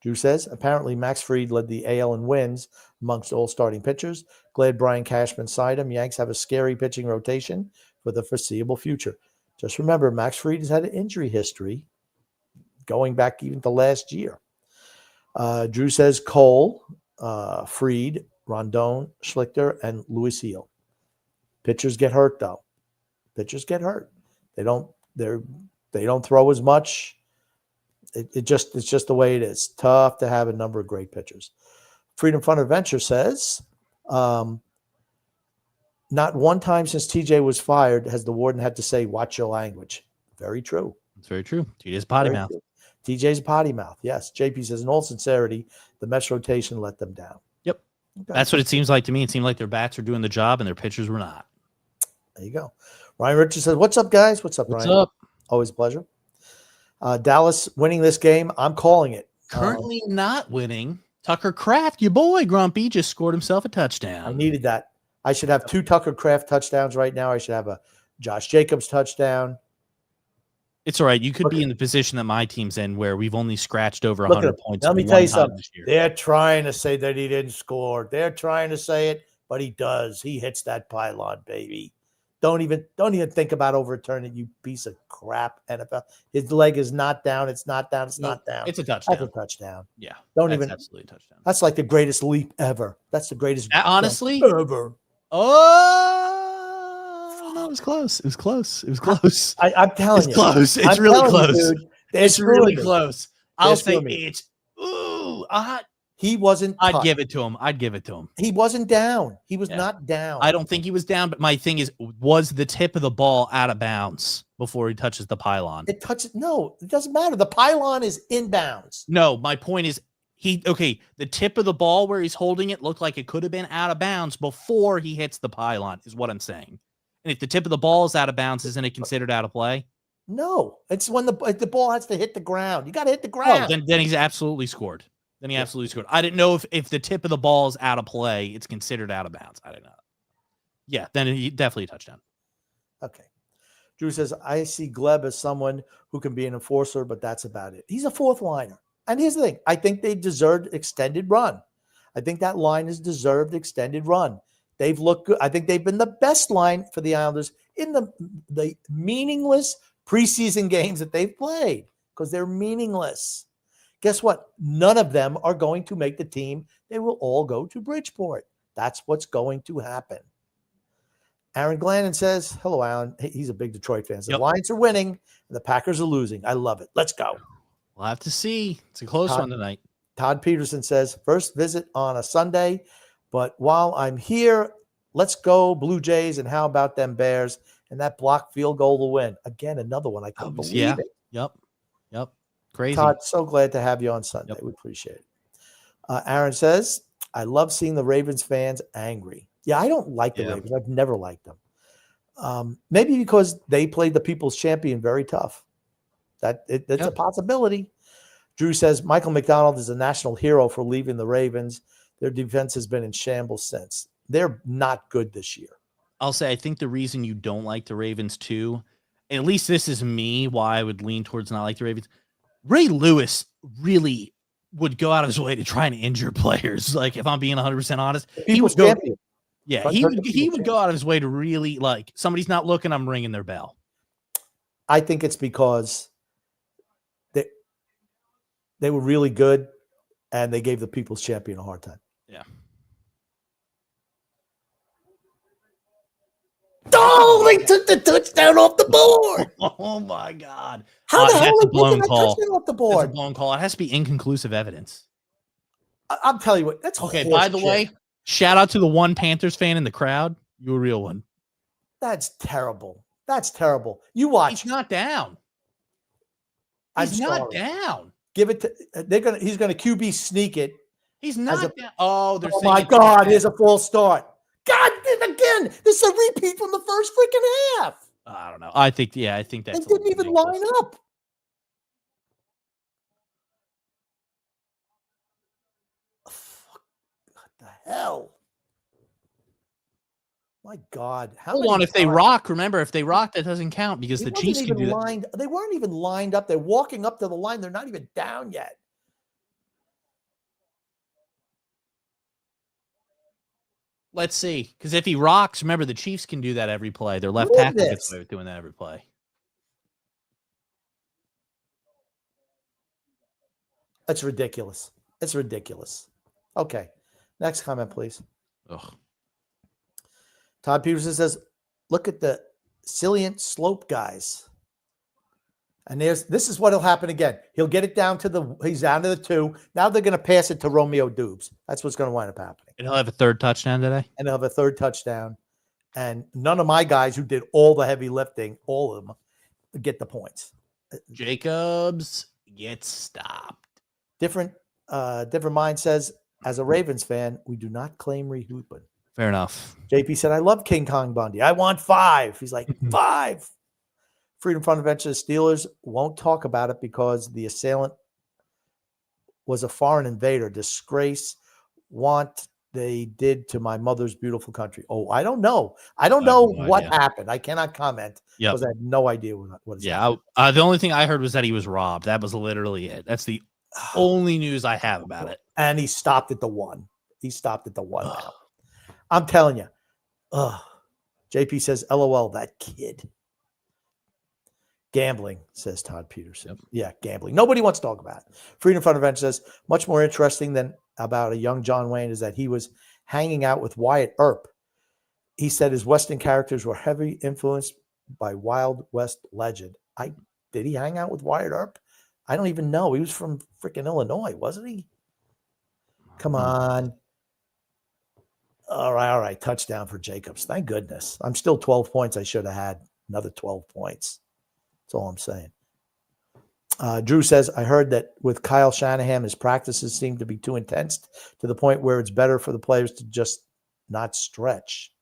Drew says, apparently Max Fried led the AL in wins amongst all starting pitchers. Glad Brian Cashman signed him. Yanks have a scary pitching rotation for the foreseeable future. Just remember, Max Fried has had an injury history going back even to last year. Drew says Cole, Fried, Rondon, Schlichter, and Luis Heel. Pitchers get hurt though. Pitchers get hurt. They don't throw as much. It's just the way it is. Tough to have a number of great pitchers. Freedom Fund Adventure says, not one time since TJ was fired has the warden had to say, watch your language. Very true. It's very true. TJ's potty Very mouth. true. TJ's potty mouth. Yes. JP says, in all sincerity, the Mets rotation let them down. Yep. Okay. That's what it seems like to me. It seemed like their bats were doing the job and their pitchers were not. There you go. Ryan Richards says, what's up, guys? What's up, What's Ryan? up? Always a pleasure. Dallas winning this game. I'm calling it. Currently not winning. Tucker Kraft, your boy Grumpy, just scored himself a touchdown. I needed that. I should have 2 Tucker Kraft touchdowns right now. I should have a Josh Jacobs touchdown. It's all right. You could be in the position that my team's in where we've only scratched over 100 points. Let me tell you something. This year. They're trying to say that he didn't score. They're trying to say it, but he does. He hits that pylon, baby. Don't even think about overturning, you piece of crap, NFL. His leg is not down. It's not down. It's not down. It's a touchdown. That's a touchdown. Yeah. Don't that's even. Absolutely a touchdown. That's like the greatest leap ever. That's the greatest. Honestly, ever. Oh, no, it was close. It was close. It was close. I'm telling you. It's close. It's I'm really telling close. You, dude, it's really close. I'll say it's. Ooh, he wasn't. I'd give it to him. I'd give it to him. He wasn't down. He was not down. I don't think he was down. But my thing is, was the tip of the ball out of bounds before he touches the pylon? It touches. No, it doesn't matter. The pylon is inbounds. No, my point is, the tip of the ball where he's holding it looked like it could have been out of bounds before he hits the pylon, is what I'm saying. And if the tip of the ball is out of bounds, isn't it considered out of play? No, it's when the ball has to hit the ground. You got to hit the ground. Oh, then he's absolutely scored. Then he absolutely scored. I didn't know if the tip of the ball is out of play, it's considered out of bounds. I didn't know. Yeah, then he definitely a touchdown. Okay. Drew says, I see Gleb as someone who can be an enforcer, but that's about it. He's a 4th liner. And here's the thing. I think they deserved extended run. I think that line has deserved extended run. They've looked good. I think they've been the best line for the Islanders in the meaningless preseason games that they've played, because they're meaningless. Guess what? None of them are going to make the team. They will all go to Bridgeport. That's what's going to happen. Aaron Glannon says, hello, Alan. He's a big Detroit fan. The Lions are winning and the Packers are losing. I love it. Let's go. We'll have to see. It's a close one tonight. Todd Peterson says, first visit on a Sunday, but while I'm here, let's go Blue Jays, and how about them Bears and that blocked field goal to win? Again, another one. I couldn't believe it. Yep. Crazy. Todd, so glad to have you on Sunday. We appreciate it. Aaron says, I love seeing the Ravens fans angry. Yeah, I don't like the Ravens. I've never liked them. Maybe because they played the people's champion very tough. That's a possibility. Drew says, Michael McDonald is a national hero for leaving the Ravens. Their defense has been in shambles since. They're not good this year. I'll say, I think the reason you don't like the Ravens too, at least this is me, why I would lean towards not like the Ravens. Ray Lewis really would go out of his way to try and injure players. Like, if I'm being 100% honest, he would go. Yeah, he would go out of his way to really, like, somebody's not looking, I'm ringing their bell. I think it's because they were really good and they gave the people's champion a hard time. Yeah. Oh, they took the touchdown off the board. Oh my God. How the hell that's a did blown they call. touchdown off the board? That's a blown call. It has to be inconclusive evidence. I'm telling you what, that's okay. By the way, shout out to the one Panthers fan in the crowd. You're a real one. That's terrible. That's terrible. You watch. He's not down. He's not down. Give it to he's gonna QB sneak it. He's not down. Oh, my God, here's a false start. God, again, this is a repeat from the first freaking half. I don't know. I think that's it didn't even line up. What the hell? My God. Hold on. If they rock, remember, if they rock, that doesn't count because the Chiefs can do that. They weren't even lined up. They're walking up to the line. They're not even down yet. Let's see. Because if he rocks, remember, the Chiefs can do that every play. Their left tackle gets away with doing that every play. That's ridiculous. It's ridiculous. Okay. Next comment, please. Ugh. Todd Peterson says, look at the salient slope guys. And this is what will happen again. He'll get it down to he's down to the 2. Now they're going to pass it to Romeo Dubes. That's what's going to wind up happening. And he'll have a third touchdown today. And he'll have a third touchdown. And none of my guys who did all the heavy lifting, all of them, get the points. Jacobs gets stopped. Different mind says, as a Ravens fan, we do not claim rehooping. Fair enough. JP said, I love King Kong Bundy. I want 5. He's like, 5. Freedom Front Adventure Steelers won't talk about it because the assailant was a foreign invader. Disgrace what they did to my mother's beautiful country. Oh, I don't know. I don't know what happened. I cannot comment because I have no idea what is happening. The only thing I heard was that he was robbed. That was literally it. That's the only news I have about it. And he stopped at the 1. He stopped at the 1 now. I'm telling you. JP says, LOL, that kid. Gambling, says Todd Peterson. Yeah, gambling. Nobody wants to talk about it. Freedom Front Adventure says, much more interesting than about a young John Wayne is that he was hanging out with Wyatt Earp. He said his Western characters were heavily influenced by Wild West legend. Did he hang out with Wyatt Earp? I don't even know. He was from freaking Illinois, wasn't he? Come on. All right. Touchdown for Jacobs. Thank goodness. I'm still 12 points. I should have had another 12 points. That's all I'm saying. Drew says, I heard that with Kyle Shanahan, his practices seem to be too intense to the point where it's better for the players to just not stretch.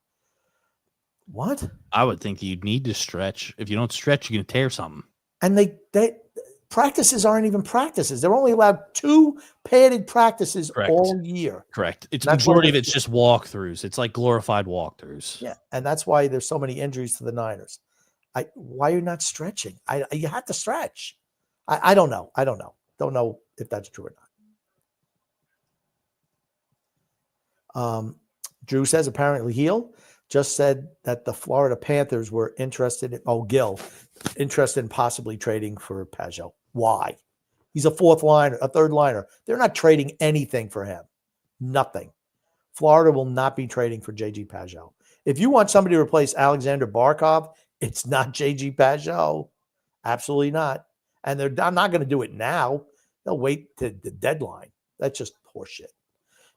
What? I would think you'd need to stretch. If you don't stretch, you're going to tear something. And they practices aren't even practices. They're only allowed 2 padded practices all year. Correct. It's majority of it's just walkthroughs. It's like glorified walkthroughs. Yeah, and that's why there's so many injuries to the Niners. Why you're not stretching? You have to stretch. I don't know. Don't know if that's true or not. Drew says apparently Heel just said that the Florida Panthers were interested in possibly trading for Pajot. Why? He's a third liner. They're not trading anything for him. Nothing. Florida will not be trading for JG Pajot. If you want somebody to replace Alexander Barkov, it's not JG Pajot. Absolutely not. And I'm not going to do it now. They'll wait to the deadline. That's just horseshit.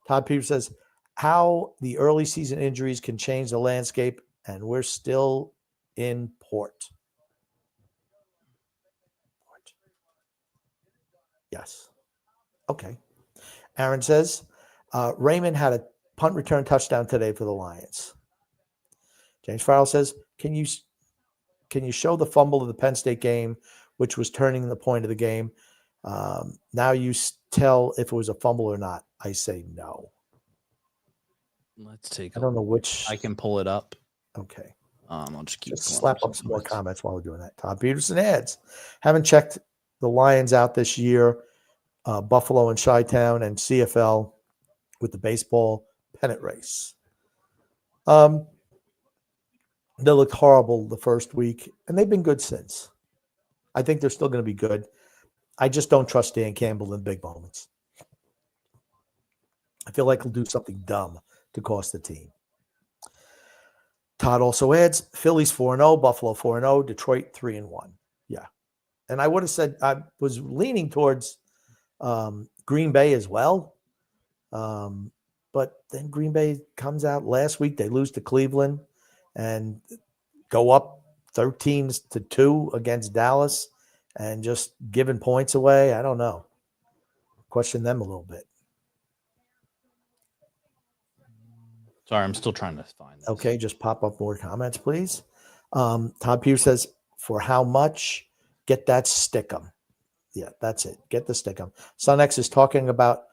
Todd Peters says, how the early season injuries can change the landscape, and we're still in port. Yes. Okay. Aaron says, Raymond had a punt return touchdown today for the Lions. James Farrell says, can you show the fumble of the Penn State game, which was turning the point of the game? Now you tell if it was a fumble or not. I say no. Let's take. I don't know which. I can pull it up. Okay. I'll just keep slap up some more comments while we're doing that. Todd Peterson adds, haven't checked the Lions out this year. Buffalo and Chi-Town and CFL with the baseball pennant race. They looked horrible the first week, and they've been good since. I think they're still going to be good. I just don't trust Dan Campbell in big moments. I feel like he'll do something dumb to cost the team. Todd also adds, Phillies 4-0, Buffalo 4-0, Detroit 3-1. Yeah. And I would have said I was leaning towards Green Bay as well. But then Green Bay comes out last week. They lose to Cleveland and go up 13-2 against Dallas and just giving points away. I don't know. Question them a little bit. Sorry, I'm still trying to find this. Okay, just pop up more comments, please. Todd Pierce says, for how much? Get that stickum. Yeah, that's it. Get the stickum. Sonex is talking about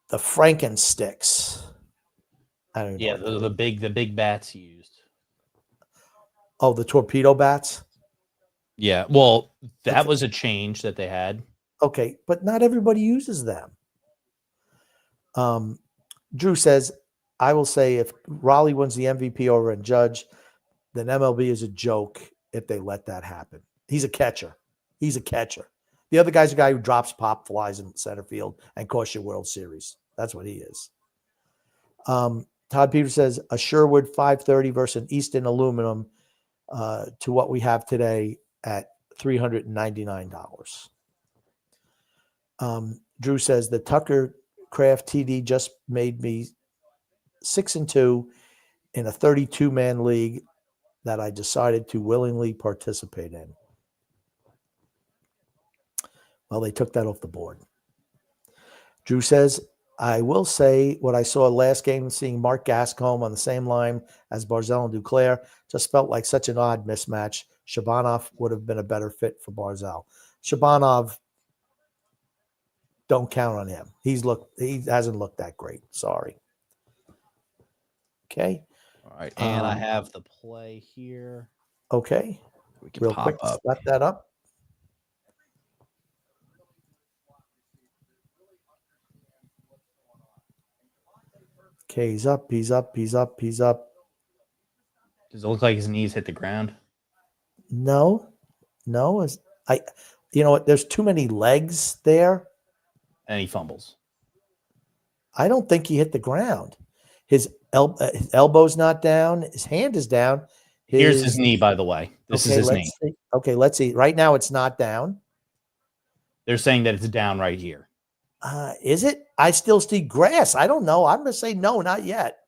the Frankensticks. I don't know. Yeah, the big bats used. Oh, the torpedo bats? Yeah, well, that was a change that they had. Okay, but not everybody uses them. Drew says, I will say if Raleigh wins the MVP over and Judge, then MLB is a joke if they let that happen. He's a catcher. The other guy's a guy who drops pop flies in center field and costs you World Series. That's what he is. Todd Peters says, a Sherwood 530 versus an Easton aluminum to what we have today at $399. Drew says, the Tucker Craft TD just made me 6-2 in a 32-man league that I decided to willingly participate in. Well, they took that off the board. Drew says, I will say what I saw last game, seeing Mark Gascombe on the same line as Barzell and Duclair, just felt like such an odd mismatch. Shabanov would have been a better fit for Barzell. Shabanov, don't count on him. He hasn't looked that great. Sorry. Okay. All right. And I have the play here. Okay. We can real pop quick, up. set that up. Okay, he's up. He's up. He's up. He's up. Does it look like his knees hit the ground? No. You know what? There's too many legs there. And he fumbles. I don't think he hit the ground. His elbow's not down. His hand is down. Here's his knee, by the way. This is his knee. See. Okay, let's see. Right now, it's not down. They're saying that it's down right here. Is it? I still see grass. I don't know. I'm going to say no, not yet.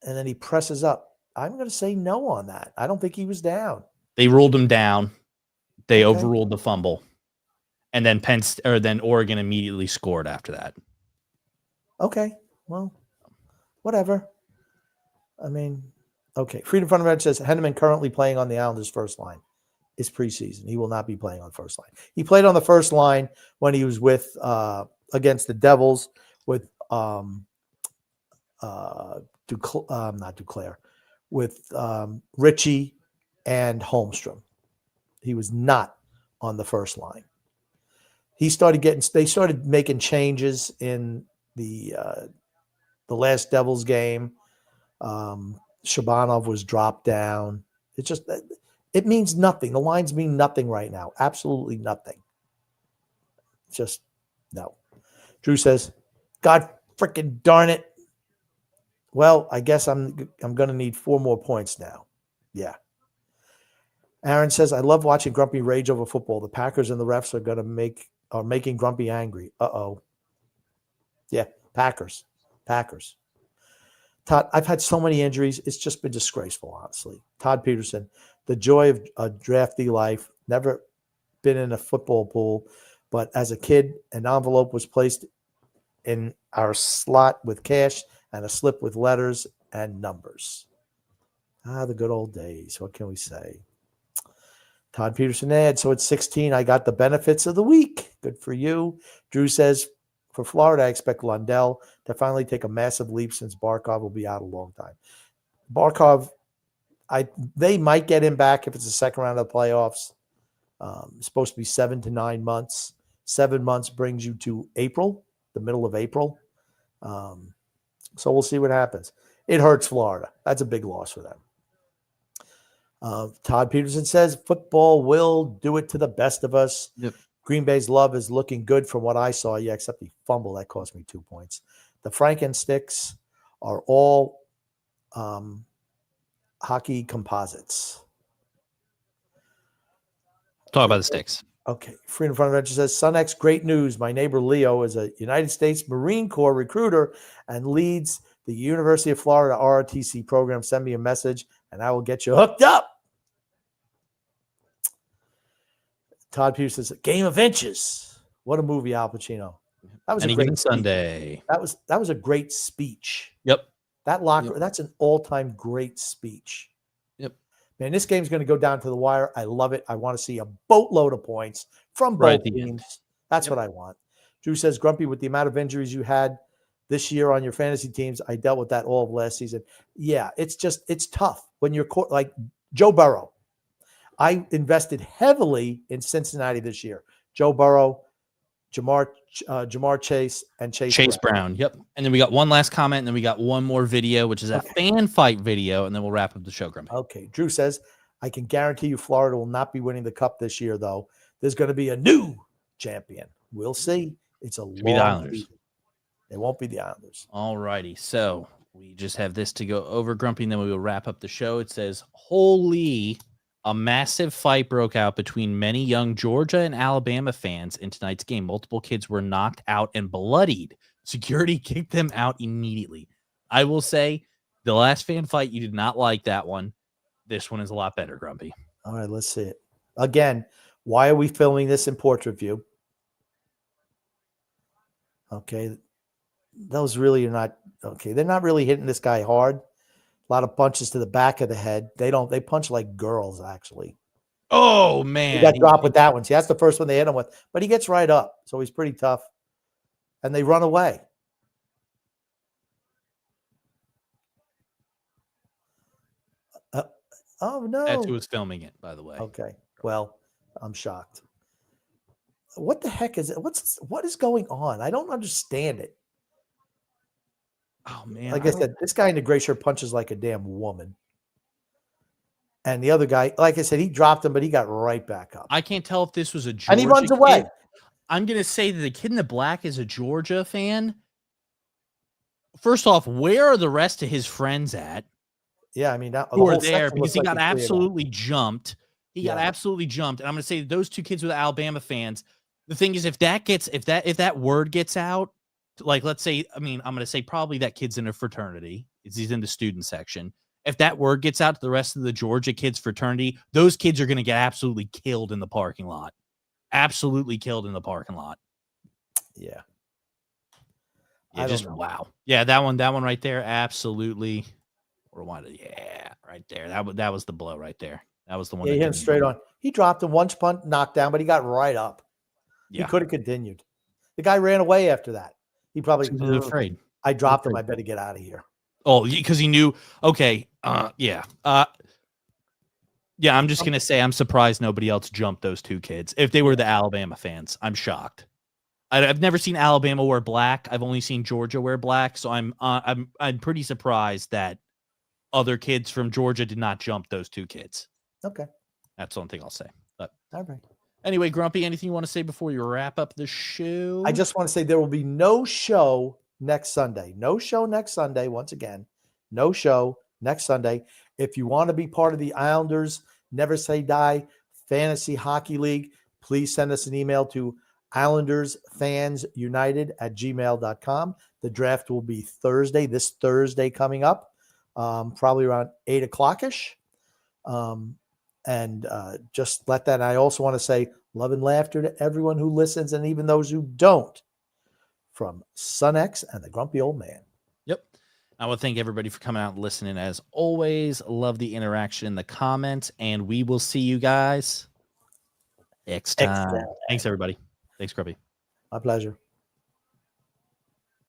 And then he presses up. I'm going to say no on that. I don't think he was down. They ruled him down. They overruled the fumble. And then then Oregon immediately scored after that. Okay. Well, whatever. I mean, okay. Freedom Fundamental says Henneman currently playing on the Islanders' first line. It's preseason. He will not be playing on first line. He played on the first line when he was with against the Devils with not Duclair, with Ritchie and Holmstrom. He was not on the first line. They started making changes in the last Devils game. Shabanov was dropped down. It means nothing. The lines mean nothing right now. Absolutely nothing. Just no. Drew says, God freaking darn it. Well, I guess I'm going to need 4 more points now. Yeah. Aaron says, I love watching Grumpy rage over football. The Packers and the refs are making Grumpy angry. Uh-oh. Yeah, Packers. Todd, I've had so many injuries. It's just been disgraceful, honestly. Todd Peterson, the joy of a draftee life. Never been in a football pool, but as a kid, an envelope was placed in our slot with cash and a slip with letters and numbers. The good old days. What can we say? Todd Peterson adds, so it's 16. I got the benefits of the week. Good for you. Drew says, for Florida, I expect Lundell to finally take a massive leap since Barkov will be out a long time. Barkov, they might get him back if it's the second round of the playoffs. It's supposed to be 7 to 9 months. 7 months brings you to April, the middle of April. So we'll see what happens. It hurts Florida. That's a big loss for them. Todd Peterson says, football will do it to the best of us. Yep. Green Bay's love is looking good from what I saw. Yeah, except the fumble. That cost me 2 points. The Frankensticks are all hockey composites. Talk about the sticks. Okay. Freedom Front Adventure says, SunX, great news. My neighbor Leo is a United States Marine Corps recruiter and leads the University of Florida ROTC program. Send me a message and I will get you hooked up. Todd Pierce says, Game of Inches. What a movie, Al Pacino. That was Any a great Given Sunday. That was a great speech. Yep. That's an all-time great speech. Yep. Man, this game's going to go down to the wire. I love it. I want to see a boatload of points from both teams. That's what I want. Drew says, Grumpy, with the amount of injuries you had this year on your fantasy teams, I dealt with that all of last season. Yeah, it's tough when you're like Joe Burrow. I invested heavily in Cincinnati this year. Joe Burrow, Jamar Chase, and Chase Brown. Yep. And then we got one last comment, and then we got one more video, which is a fan fight video, and then we'll wrap up the show, Grumpy. Okay. Drew says, I can guarantee you Florida will not be winning the cup this year, though. There's going to be a new champion. We'll see. It's a long be the Islanders. season. It won't be the Islanders. All righty. So we just have this to go over, Grumpy, and then we will wrap up the show. It says, holy... A massive fight broke out between many young Georgia and Alabama fans in tonight's game. Multiple kids were knocked out and bloodied. Security kicked them out immediately. I will say, the last fan fight, you did not like that one. This one is a lot better, Grumpy. All right, let's see it. Again, Why are we filming this in portrait view? Okay. Those really are not okay. They're not really hitting this guy hard. A lot of punches to the back of the head. They punch like girls, actually. Oh, man. He got dropped with that one. See, that's the first one they hit him with. But he gets right up. So he's pretty tough. And they run away. Oh, no. That's who was filming it, by the way. Okay. Well, I'm shocked. What the heck is it? What is going on? I don't understand it. Oh, man. Like I said, this guy in the gray shirt punches like a damn woman. And the other guy, like I said, he dropped him, but he got right back up. I can't tell if this was a Georgia and he runs away. kid. I'm going to say that the kid in the black is a Georgia fan. First off, where are the rest of his friends at? Yeah, I mean, who are there because he got absolutely jumped. He got absolutely jumped. And I'm going to say that those two kids were the Alabama fans. The thing is, if that word gets out, like, let's say, I mean, I'm going to say probably that kid's in a fraternity. He's in the student section. If that word gets out to the rest of the Georgia kids fraternity, those kids are going to get absolutely killed in the parking lot. Absolutely killed in the parking lot. Yeah. Yeah, just wow. Yeah, that one right there, absolutely. Yeah, right there. That was the blow right there. That was the one. Yeah, he hit him straight on. He dropped him one punch, knocked down, but he got right up. Yeah. He could have continued. The guy ran away after that. He probably was afraid. I dropped him. I better get out of here. Oh, because he knew. Okay. Yeah. Yeah. I'm just gonna say I'm surprised nobody else jumped those two kids. If they were the Alabama fans, I'm shocked. I've never seen Alabama wear black. I've only seen Georgia wear black. So I'm pretty surprised that other kids from Georgia did not jump those two kids. Okay. That's the only thing I'll say. But all right. Anyway, Grumpy, anything you want to say before you wrap up the show? I just want to say there will be no show next Sunday. No show next Sunday. Once again, no show next Sunday. If you want to be part of the Islanders Never Say Die Fantasy Hockey League, please send us an email to IslandersFansUnited@gmail.com. The draft will be Thursday, this Thursday coming up, probably around 8 o'clock-ish. And just let that. I also want to say love and laughter to everyone who listens and even those who don't, from Sun X and the Grumpy Old Man. Yep. I want to thank everybody for coming out and listening. As always, love the interaction in the comments, and we will see you guys next time. Thanks, everybody. Thanks, Grumpy. My pleasure.